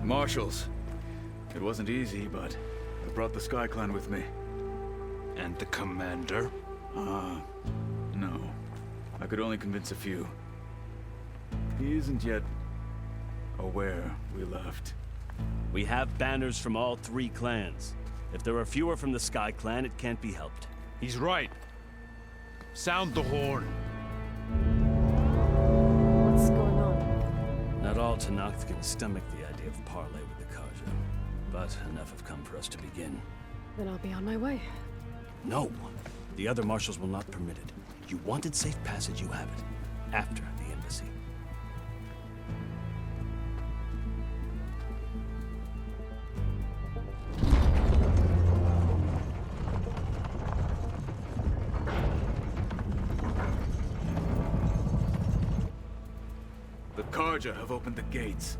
Speaker 4: Marshals. It wasn't easy, but I brought the Sky Clan with me.
Speaker 8: And the commander?
Speaker 4: No. I could only convince a few. He isn't yet aware we left.
Speaker 7: We have banners from all 3 clans. If there are fewer from the Sky Clan, it can't be helped.
Speaker 8: He's right. Sound the horn.
Speaker 5: What's going on?
Speaker 15: Not all Tanakh can stomach the idea of parley with the Karja, but enough have come for us to begin.
Speaker 5: Then I'll be on my way.
Speaker 7: No. The other marshals will not permit it. You wanted safe passage, you have it. After the embassy.
Speaker 4: Karja have opened the gates.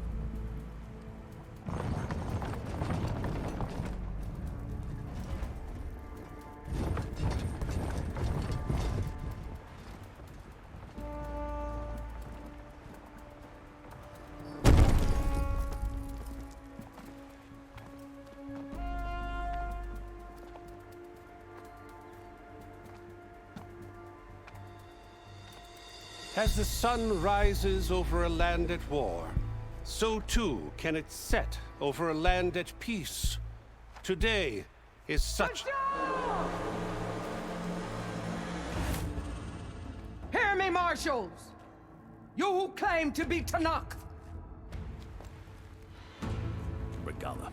Speaker 23: As the sun rises over a land at war, so too can it set over a land at peace. Today is such...
Speaker 10: Hear me, marshals! You who claim to be Tanakh!
Speaker 7: Regala.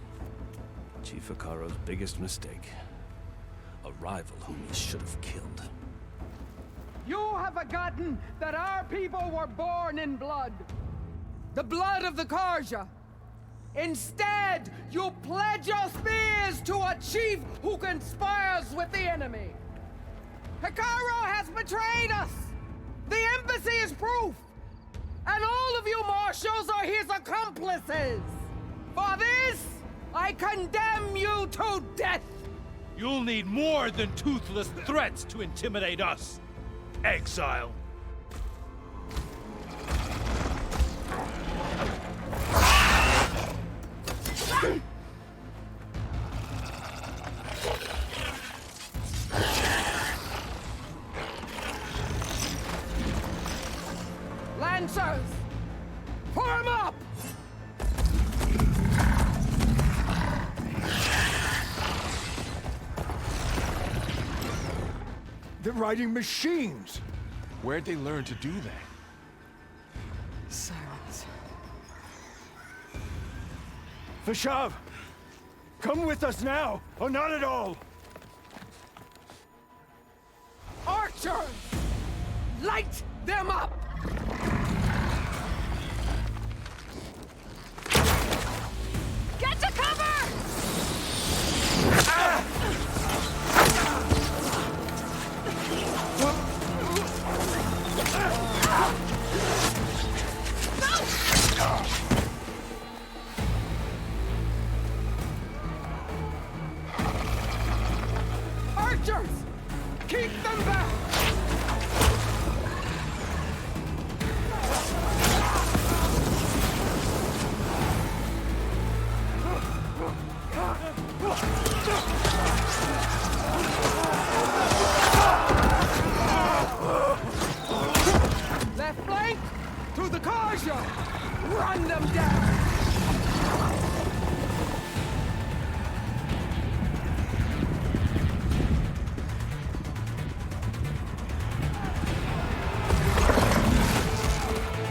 Speaker 7: Chief Hikaro's biggest mistake. A rival whom he should have killed.
Speaker 10: You have forgotten that our people were born in blood. The blood of the Karja. Instead, you pledge your spears to a chief who conspires with the enemy. Hikaro has betrayed us! The embassy is proof! And all of you marshals are his accomplices! For this, I condemn you to death!
Speaker 8: You'll need more than toothless threats to intimidate us. Exile.
Speaker 10: Lancers! Form up!
Speaker 22: They're riding machines!
Speaker 1: Where'd they learn to do that?
Speaker 5: Silence.
Speaker 22: Vashav! Come with us now, or not at all!
Speaker 10: Archers! Light them up!
Speaker 6: Get to cover!
Speaker 10: Archers! Keep them back! Left flank! To the Karja! Run them down!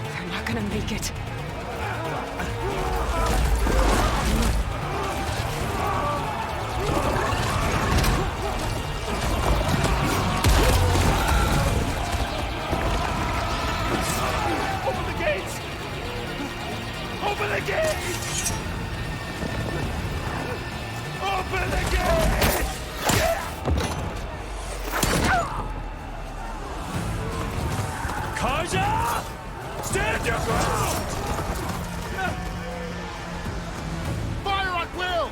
Speaker 5: They're not gonna make it.
Speaker 8: Open the gates! Open the gates! Open the gates! Karja! Stand your ground!
Speaker 9: Fire on Will!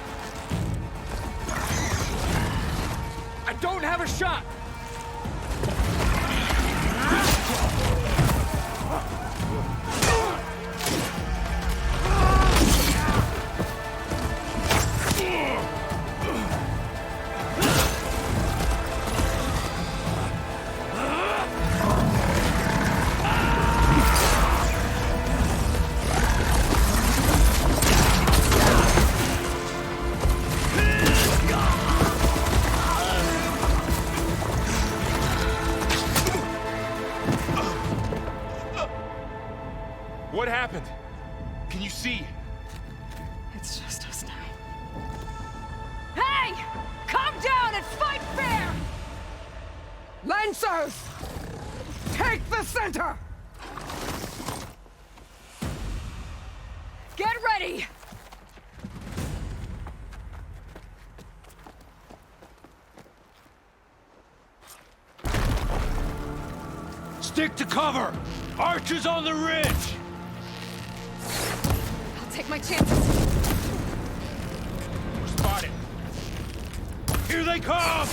Speaker 9: I don't have a shot!
Speaker 1: What happened? Can you see?
Speaker 5: It's just us now.
Speaker 10: Hey! Calm down and fight fair! Lancers! Take the center! Get ready!
Speaker 8: Stick to cover! Archers on the ridge!
Speaker 5: take my chances.
Speaker 1: Spotted.
Speaker 15: Here they come!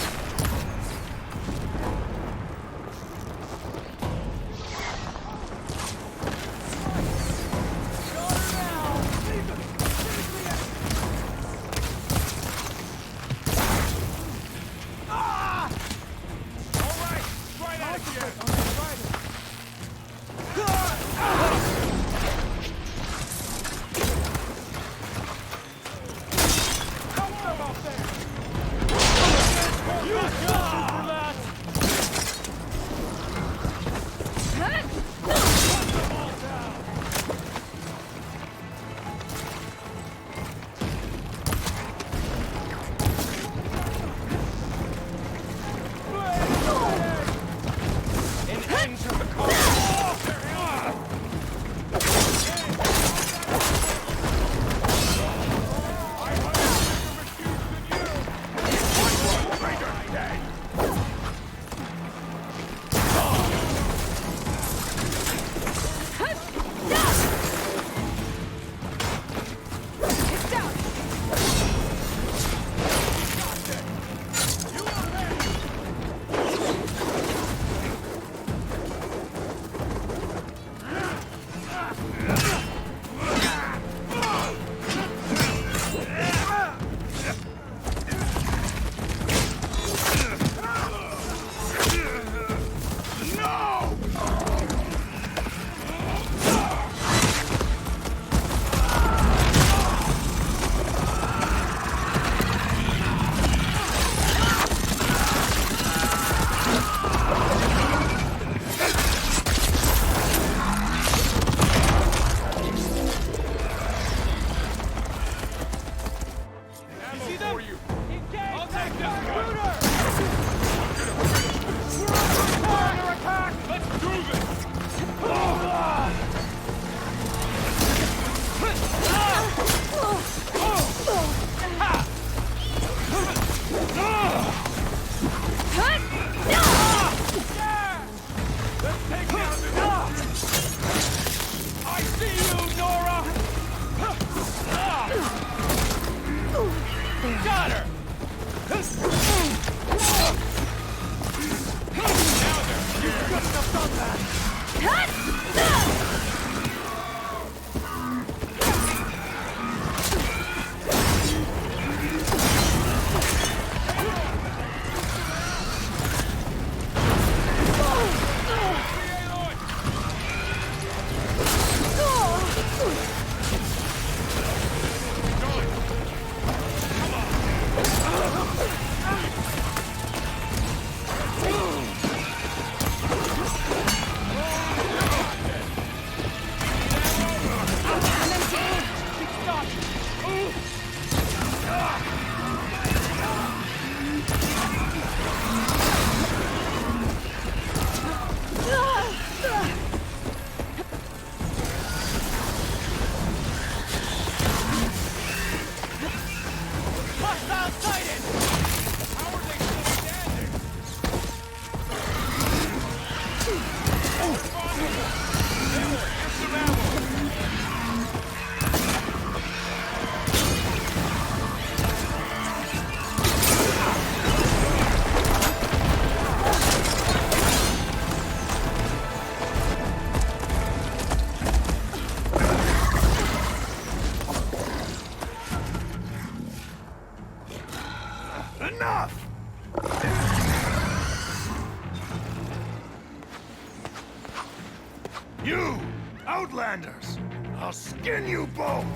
Speaker 2: You, Outlanders! I'll skin you both!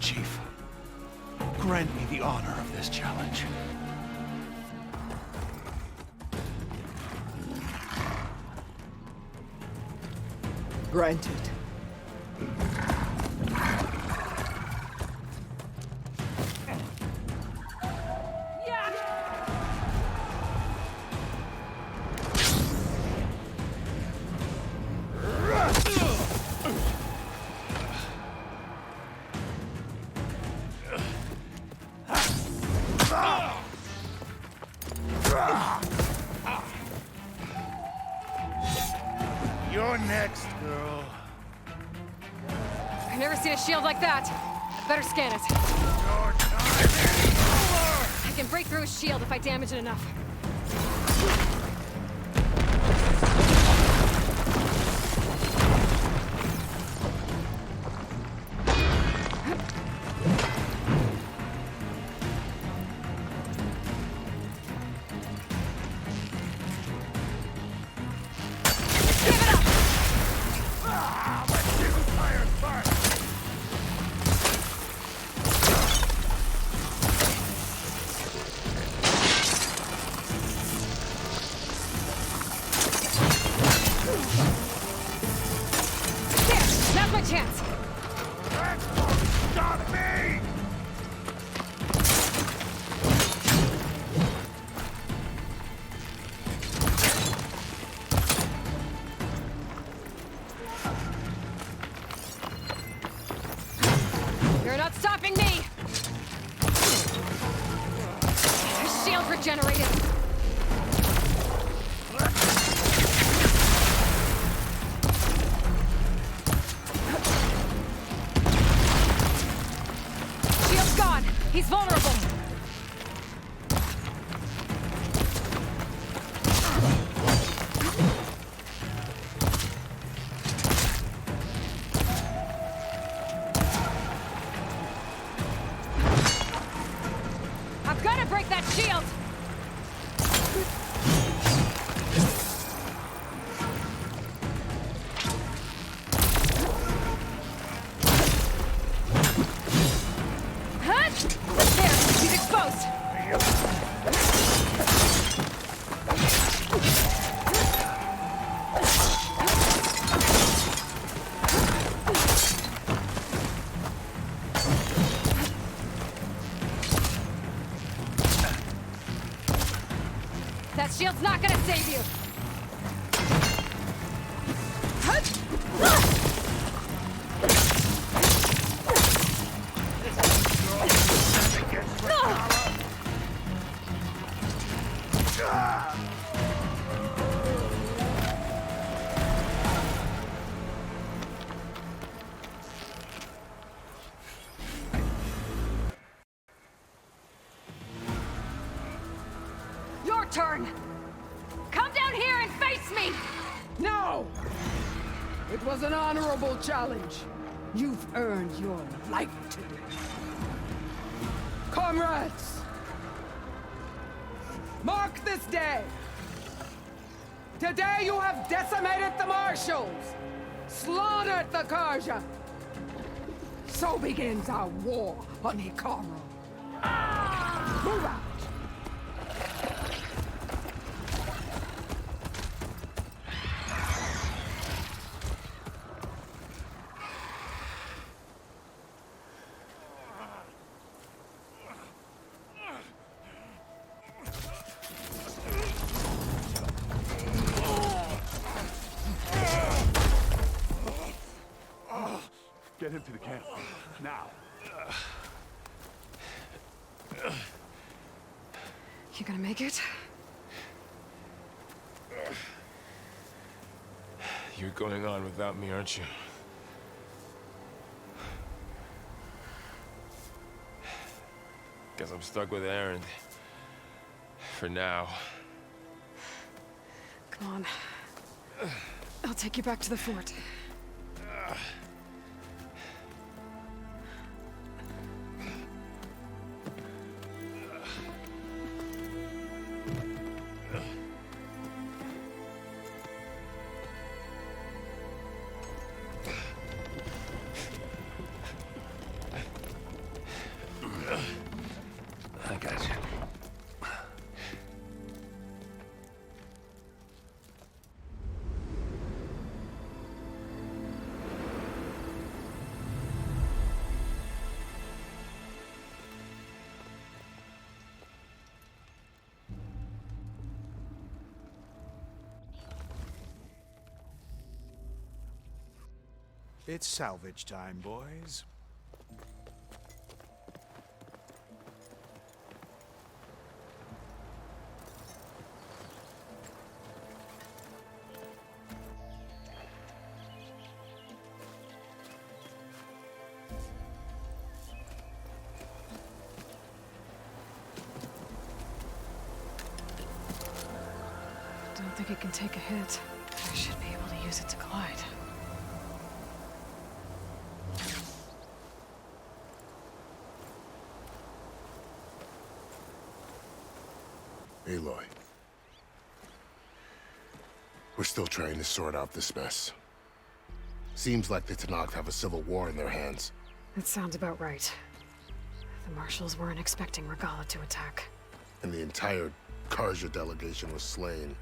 Speaker 8: Chief, grant me the honor of this challenge.
Speaker 10: Granted.
Speaker 2: You're next, girl.
Speaker 5: I I've never seen a shield like that. Better scan it. I can break through a shield if I damage it enough. Chance.
Speaker 2: Stop me!
Speaker 5: You're not stopping me! Shield regenerated. He's vulnerable! I've got to break that shield! That shield's not gonna save you! Your turn! Come down here and face me!
Speaker 10: No! It was an honorable challenge. You've earned your life today. Comrades! Mark this day! Today you have decimated the Marshals! Slaughtered the Karja! So begins our war on Hikaru. Move out!
Speaker 22: Get him to the camp. Now.
Speaker 5: You gonna make it?
Speaker 1: You're going on without me, aren't you? Guess I'm stuck with Aaron. For now.
Speaker 5: Come on. I'll take you back to the fort.
Speaker 19: I got you.
Speaker 8: It's salvage time, boys.
Speaker 5: think it can take a hit. I should be able to use it to glide.
Speaker 20: Aloy. We're still trying to sort out this mess. Seems like the Tenakth have a civil war in their hands.
Speaker 5: That sounds about right. The Marshals weren't expecting Regalla to attack.
Speaker 20: And the entire Karja delegation was slain.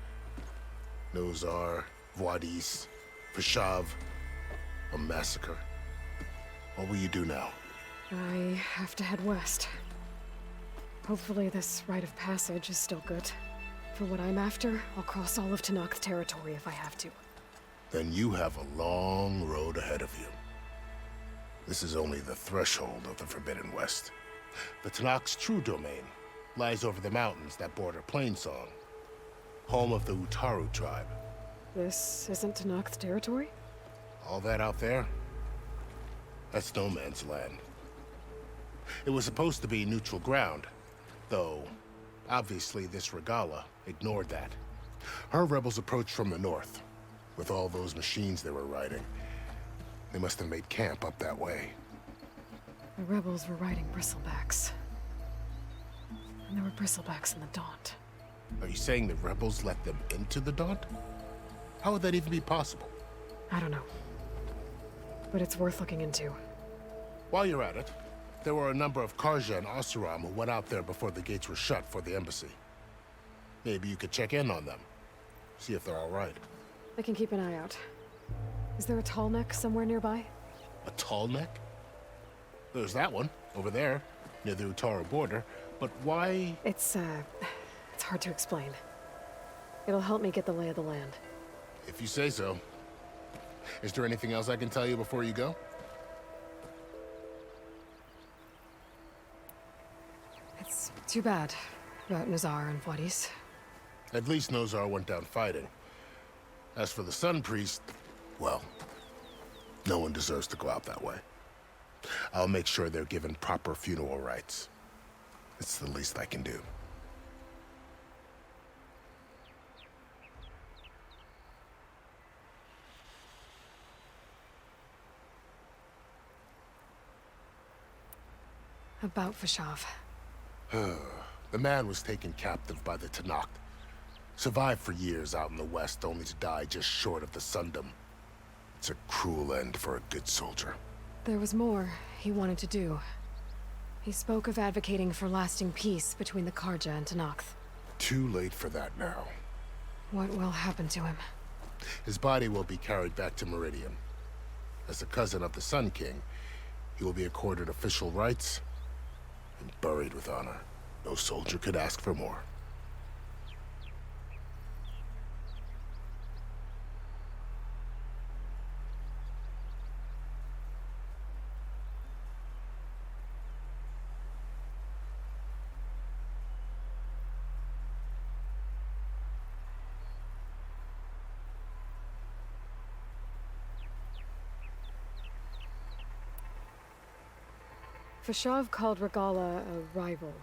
Speaker 20: Nozar, Vuadis, Fashav. A massacre. What will you do now?
Speaker 5: I have to head west. Hopefully this rite of passage is still good. For what I'm after, I'll cross all of Tenakth territory if I have to.
Speaker 20: Then you have a long road ahead of you. This is only the threshold of the Forbidden West. The Tenakth's true domain lies over the mountains that border Plainsong, home of the Utaru tribe.
Speaker 5: This isn't Tenakth territory?
Speaker 20: All that out there? That's no man's land. It was supposed to be neutral ground, though obviously this Regalla ignored that. Her rebels approached from the north, with all those machines they were riding. They must have made camp up that way.
Speaker 5: The rebels were riding bristlebacks. And there were bristlebacks in the Daunt.
Speaker 20: Are you saying the rebels let them into the Daunt? How would that even be possible?
Speaker 5: I don't know. But it's worth looking into.
Speaker 20: While you're at it, there were a number of Karja and Oseram who went out there before the gates were shut for the embassy. Maybe you could check in on them. See if they're all right.
Speaker 5: I can keep an eye out. Is there a tall neck somewhere nearby?
Speaker 20: A tall neck? There's that one, over there, near the Utaru border. But why?
Speaker 5: It's hard to explain. It'll help me get the lay of the land.
Speaker 20: If you say so. Is there anything else I can tell you before you go?
Speaker 5: It's too bad about Nozar and Vuadis.
Speaker 20: At least Nozar went down fighting. As for the Sun Priest, well, no one deserves to go out that way. I'll make sure they're given proper funeral rites. It's the least I can do.
Speaker 5: About Fashav.
Speaker 20: The man was taken captive by the Tenakth. Survived for years out in the west, only to die just short of the Sundom. It's a cruel end for a good soldier.
Speaker 5: There was more he wanted to do. He spoke of advocating for lasting peace between the Karja and Tenakth.
Speaker 20: Too late for that now.
Speaker 5: What will happen to him?
Speaker 20: His body will be carried back to Meridian. As a cousin of the Sun King, he will be accorded official rights and buried with honor. No soldier could ask for more.
Speaker 5: Fashav called Regalla a rival.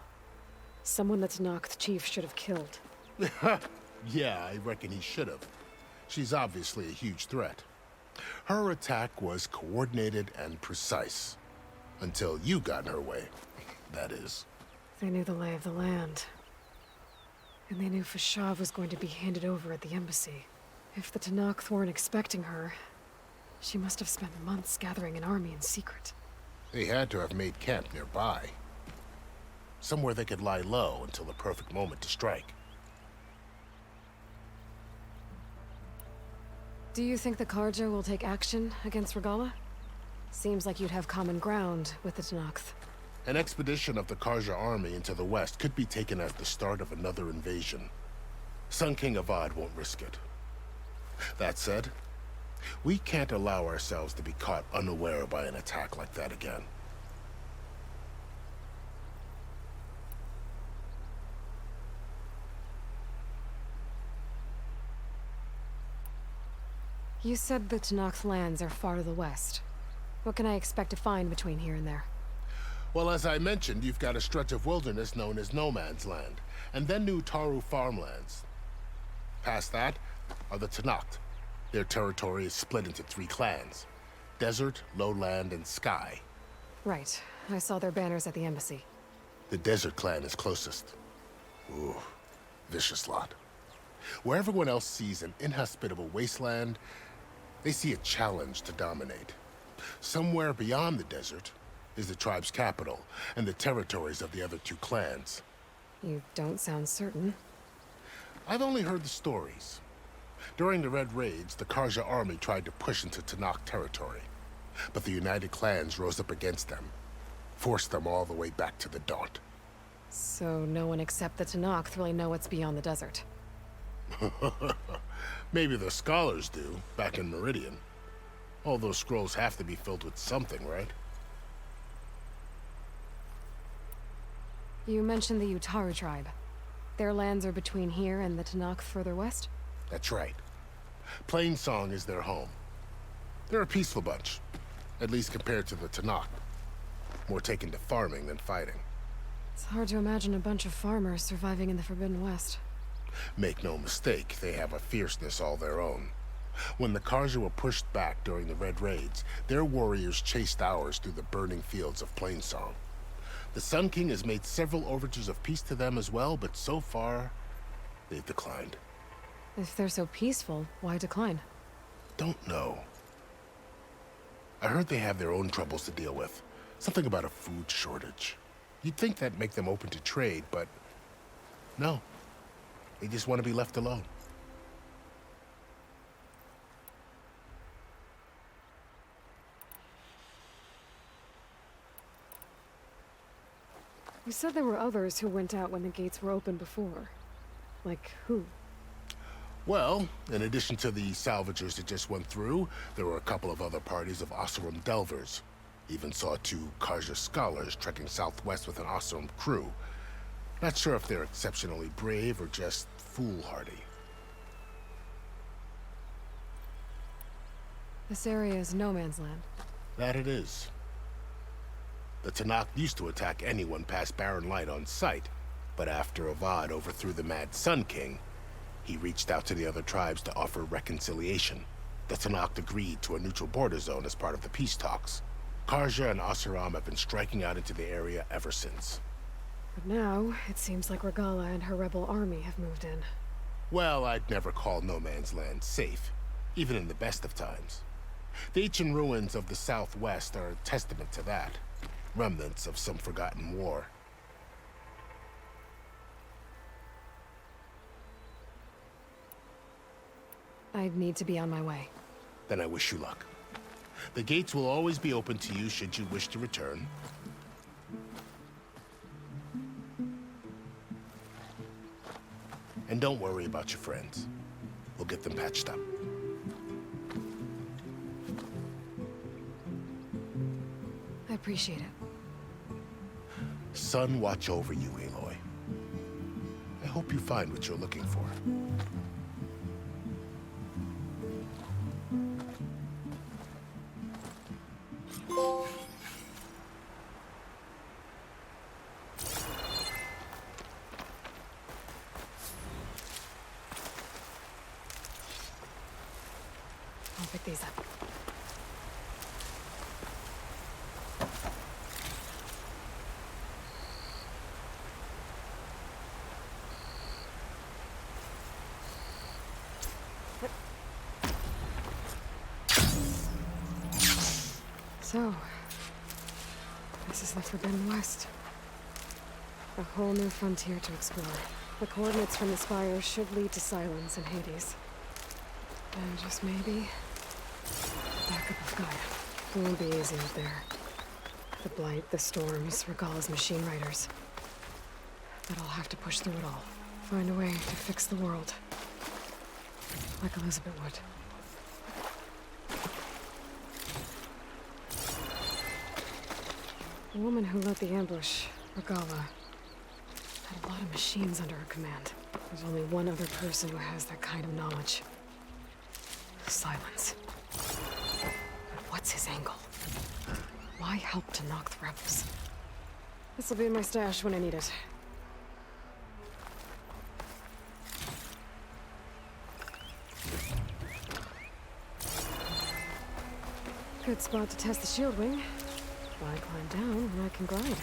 Speaker 5: Someone that Tenakth chief should have killed.
Speaker 20: Yeah, I reckon he should have. She's obviously a huge threat. Her attack was coordinated and precise. Until you got in her way, that is.
Speaker 5: They knew the lay of the land. And they knew Fashav was going to be handed over at the embassy. If the Tenakth weren't expecting her, she must have spent months gathering an army in secret.
Speaker 20: They had to have made camp nearby. Somewhere they could lie low until the perfect moment to strike.
Speaker 5: Do you think the Karja will take action against Regalla? Seems like you'd have common ground with the Tenakth.
Speaker 20: An expedition of the Karja army into the west could be taken at the start of another invasion. Sun King Avad won't risk it. That said, we can't allow ourselves to be caught unaware by an attack like that again.
Speaker 5: You said the Tenakth lands are far to the west. What can I expect to find between here and there?
Speaker 20: Well, as I mentioned, you've got a stretch of wilderness known as No Man's Land, and then New Taru farmlands. Past that are the Tenakth. Their territory is split into 3 clans: Desert, Lowland, and Sky.
Speaker 5: Right. I saw their banners at the embassy.
Speaker 20: The Desert clan is closest. Ooh, vicious lot. Where everyone else sees an inhospitable wasteland, they see a challenge to dominate. Somewhere beyond the desert is the tribe's capital and the territories of the other 2 clans.
Speaker 5: You don't sound certain.
Speaker 20: I've only heard the stories. During the Red Raids, the Karja army tried to push into Tenakth territory, but the United Clans rose up against them, forced them all the way back to the Daunt.
Speaker 5: So no one except the Tenakth really know what's beyond the desert.
Speaker 20: Maybe the scholars do, back in Meridian. All those scrolls have to be filled with something, right?
Speaker 5: You mentioned the Utaru tribe. Their lands are between here and the Tenakth further west?
Speaker 20: That's right. Plainsong is their home. They're a peaceful bunch, at least compared to the Tenakth. More taken to farming than fighting.
Speaker 5: It's hard to imagine a bunch of farmers surviving in the Forbidden West.
Speaker 20: Make no mistake, they have a fierceness all their own. When the Karja were pushed back during the Red Raids, their warriors chased ours through the burning fields of Plainsong. The Sun King has made several overtures of peace to them as well, but so far, they've declined.
Speaker 5: If they're so peaceful, why decline?
Speaker 20: Don't know. I heard they have their own troubles to deal with. Something about a food shortage. You'd think that'd make them open to trade, but no. They just want to be left alone.
Speaker 5: You said there were others who went out when the gates were open before. Like who?
Speaker 20: Well, in addition to the salvagers that just went through, there were a couple of other parties of Oseram Delvers. Even saw 2 Karja scholars trekking southwest with an Oseram crew. Not sure if they're exceptionally brave or just foolhardy.
Speaker 5: This area is no man's land.
Speaker 20: That it is. The Tenakth used to attack anyone past Barren Light on sight, but after Avad overthrew the Mad Sun King, he reached out to the other tribes to offer reconciliation. The Tenakth agreed to a neutral border zone as part of the peace talks. Karja and Oseram have been striking out into the area ever since.
Speaker 5: But now, it seems like Regalla and her rebel army have moved in.
Speaker 20: Well, I'd never call no man's land safe, even in the best of times. The ancient ruins of the Southwest are a testament to that. Remnants of some forgotten war.
Speaker 5: I'd need to be on my way.
Speaker 20: Then I wish you luck. The gates will always be open to you should you wish to return. And don't worry about your friends. We'll get them patched up.
Speaker 5: I appreciate it.
Speaker 20: Sun watch over you, Aloy. I hope you find what you're looking for.
Speaker 5: I'll pick these up. So, this is the Forbidden West. A whole new frontier to explore. The coordinates from the spires should lead to Silence and Hades. And just maybe, backup of Gaia. It won't be easy out there. The Blight, the Storms, Regalla's machine riders. But I'll have to push through it all. Find a way to fix the world. Like Elizabeth would. The woman who led the ambush, Regalla, had a lot of machines under her command. There's only one other person who has that kind of knowledge. Silence. But what's his angle? Why help to knock the rebels? This'll be in my stash when I need it. Good spot to test the shield wing. Why climb down when I can glide?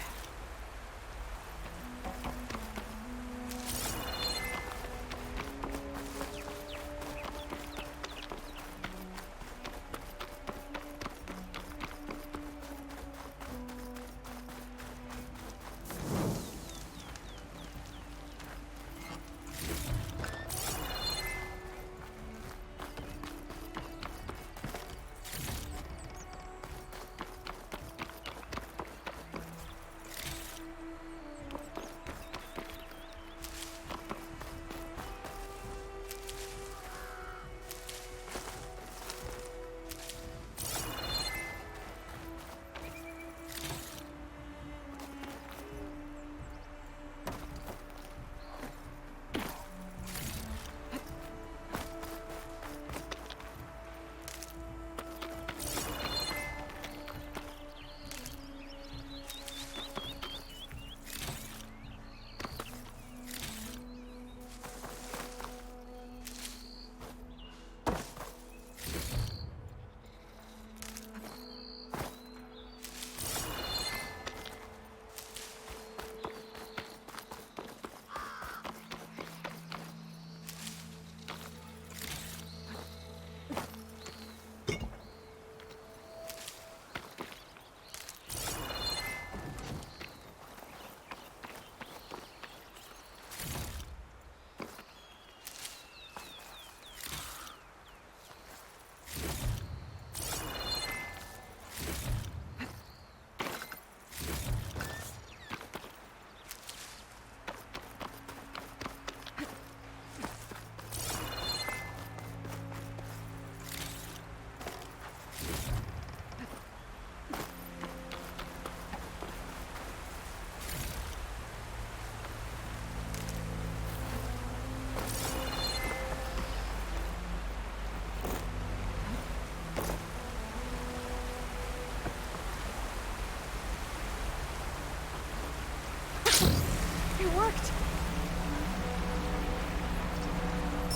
Speaker 5: It worked!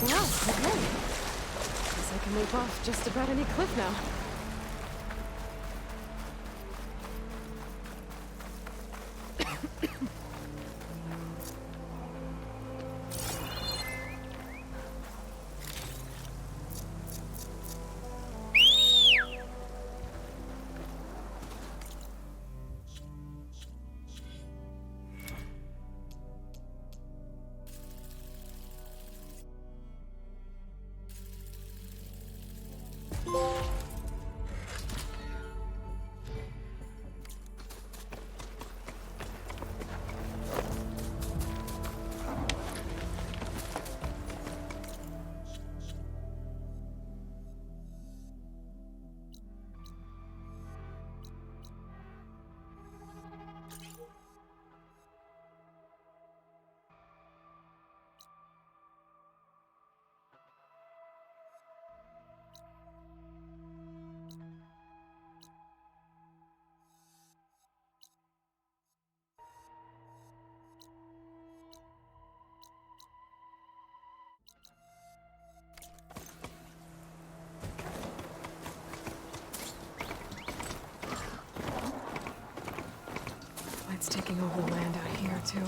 Speaker 5: Wow, okay. Guess I can leap off just about any cliff now. It's taking over the land out here, too.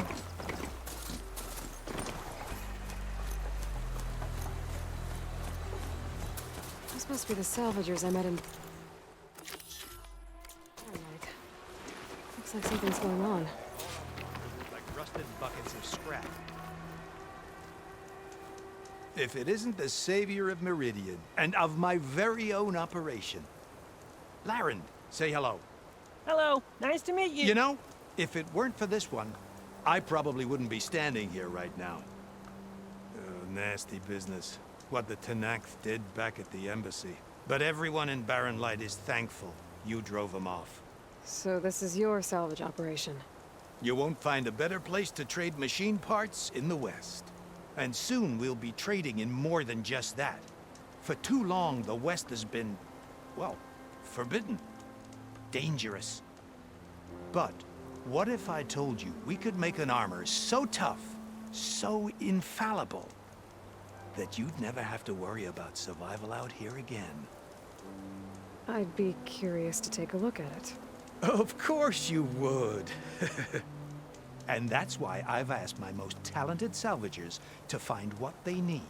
Speaker 5: This must be the salvagers I met in... Looks like something's going on.
Speaker 8: Like rusted buckets of scrap. If it isn't the savior of Meridian, and of my very own operation. Laren, say hello.
Speaker 12: Hello, nice to meet you.
Speaker 8: You know, if it weren't for this one, I probably wouldn't be standing here right now. Nasty business. What the Tenakth did back at the embassy. But everyone in Barren Light is thankful you drove them off.
Speaker 5: So this is your salvage operation?
Speaker 8: You won't find a better place to trade machine parts in the West. And soon we'll be trading in more than just that. For too long, the West has been, well, forbidden. Dangerous. But what if I told you we could make an armor so tough, so infallible, that you'd never have to worry about survival out here again?
Speaker 5: I'd be curious to take a look at it.
Speaker 8: Of course you would. And that's why I've asked my most talented salvagers to find what they need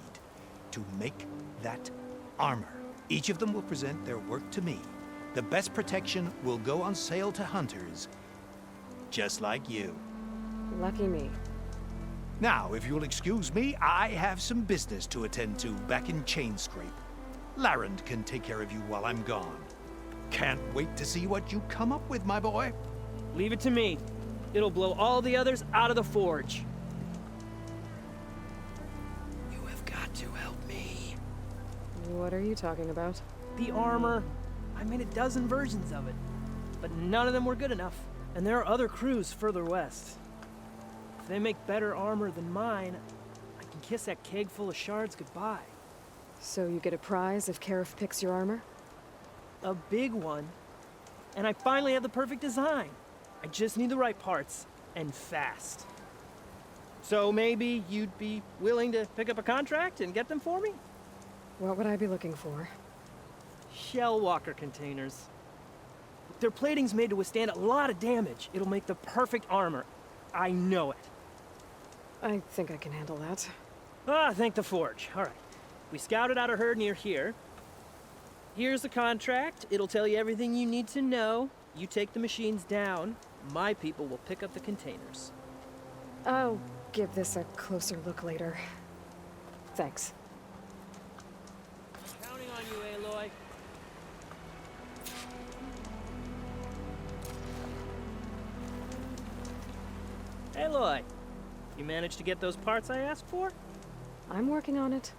Speaker 8: to make that armor. Each of them will present their work to me. The best protection will go on sale to hunters, just like you.
Speaker 5: Lucky me.
Speaker 8: Now, if you'll excuse me, I have some business to attend to back in Chainscrape. Larend can take care of you while I'm gone. Can't wait to see what you come up with, my boy.
Speaker 12: Leave it to me. It'll blow all the others out of the forge.
Speaker 17: You have got to help me.
Speaker 5: What are you talking about?
Speaker 12: The armor. I made a dozen versions of it, but none of them were good enough. And there are other crews further west. If they make better armor than mine, I can kiss that keg full of shards goodbye.
Speaker 5: So you get a prize if Karif picks your armor?
Speaker 12: A big one. And I finally have the perfect design. I just need the right parts, and fast. So maybe you'd be willing to pick up a contract and get them for me?
Speaker 5: What would I be looking for?
Speaker 12: Shell walker containers. Their plating's made to withstand a lot of damage. It'll make the perfect armor. I know it.
Speaker 5: I think I can handle that.
Speaker 12: Ah, thank the forge. All right. We scouted out a herd near here. Here's the contract. It'll tell you everything you need to know. You take the machines down. My people will pick up the containers.
Speaker 5: I'll give this a closer look later. Thanks.
Speaker 12: Counting on you, Aloy. Aloy, you managed to get those parts I asked for?
Speaker 5: I'm working on it.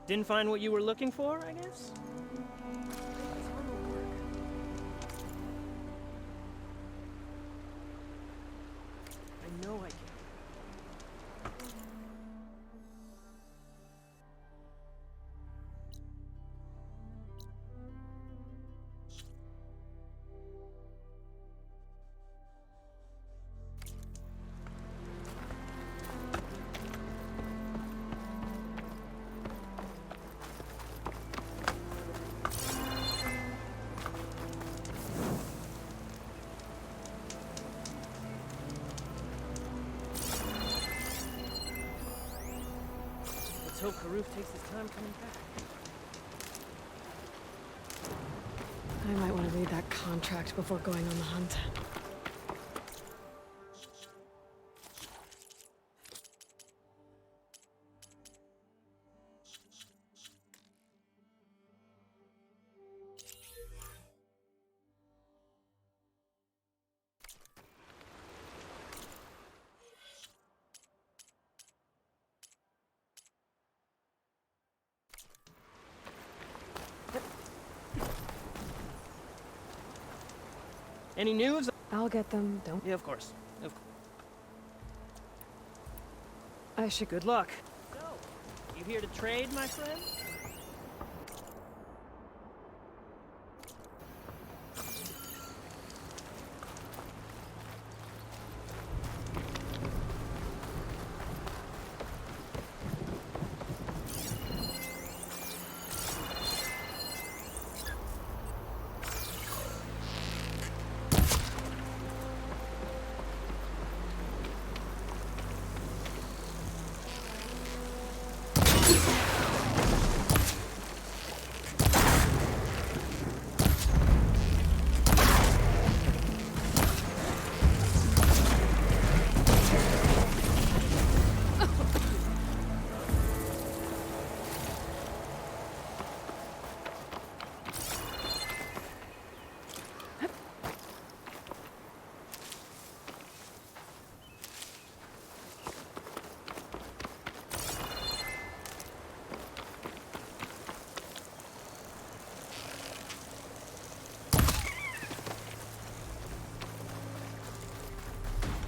Speaker 12: Didn't find what you were looking for, I guess? I know I can. Let's hope Karuf takes his time coming back.
Speaker 5: I might want to read that contract before going on the hunt.
Speaker 12: Any news?
Speaker 5: I'll get them, don't...
Speaker 12: Yeah, of course. Of course.
Speaker 5: I should...
Speaker 12: Good luck. So, you here to trade, my friend?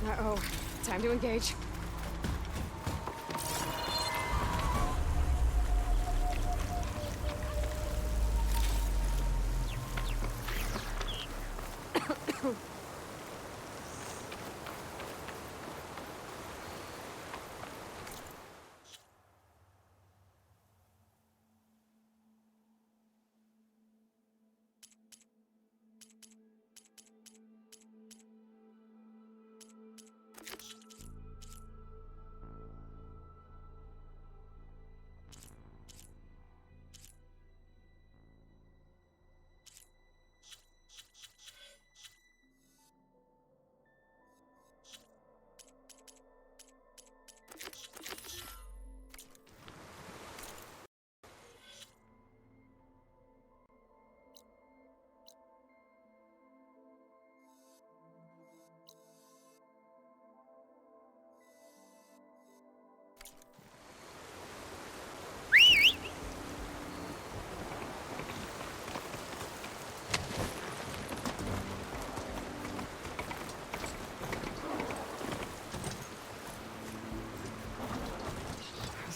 Speaker 5: Uh-oh. Time to engage.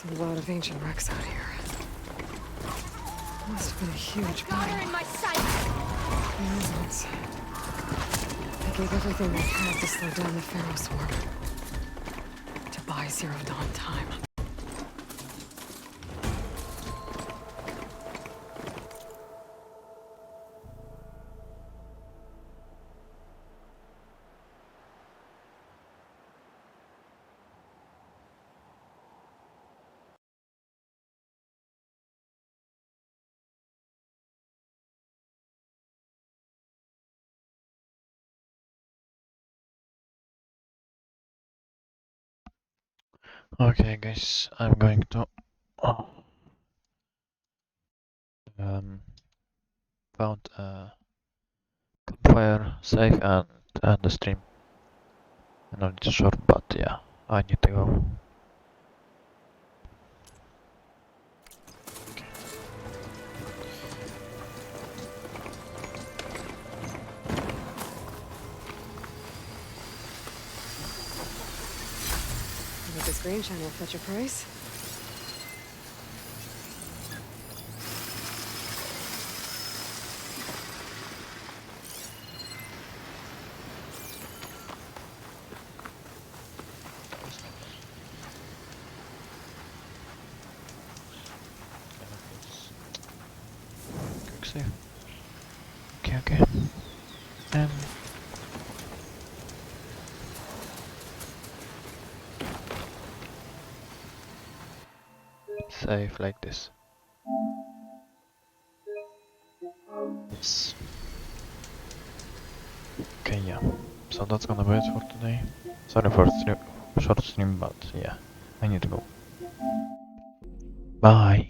Speaker 5: There's a lot of ancient wrecks out here. Must have been a huge
Speaker 6: Got her
Speaker 5: battle.
Speaker 6: in my sight!
Speaker 5: Peasants. They gave everything they had to slow down the Pharaoh swarm. To buy Zero Dawn time.
Speaker 14: Okay, guys, I'm going to found a campfire, safe, and the stream. I know it's short, but yeah, I need to go.
Speaker 5: I think this green shine will fetch a price.
Speaker 14: Quick save. Okay. Save like this. Yes. Okay, yeah. So that's gonna be it for today. Sorry for short stream, but yeah, I need to go. Bye.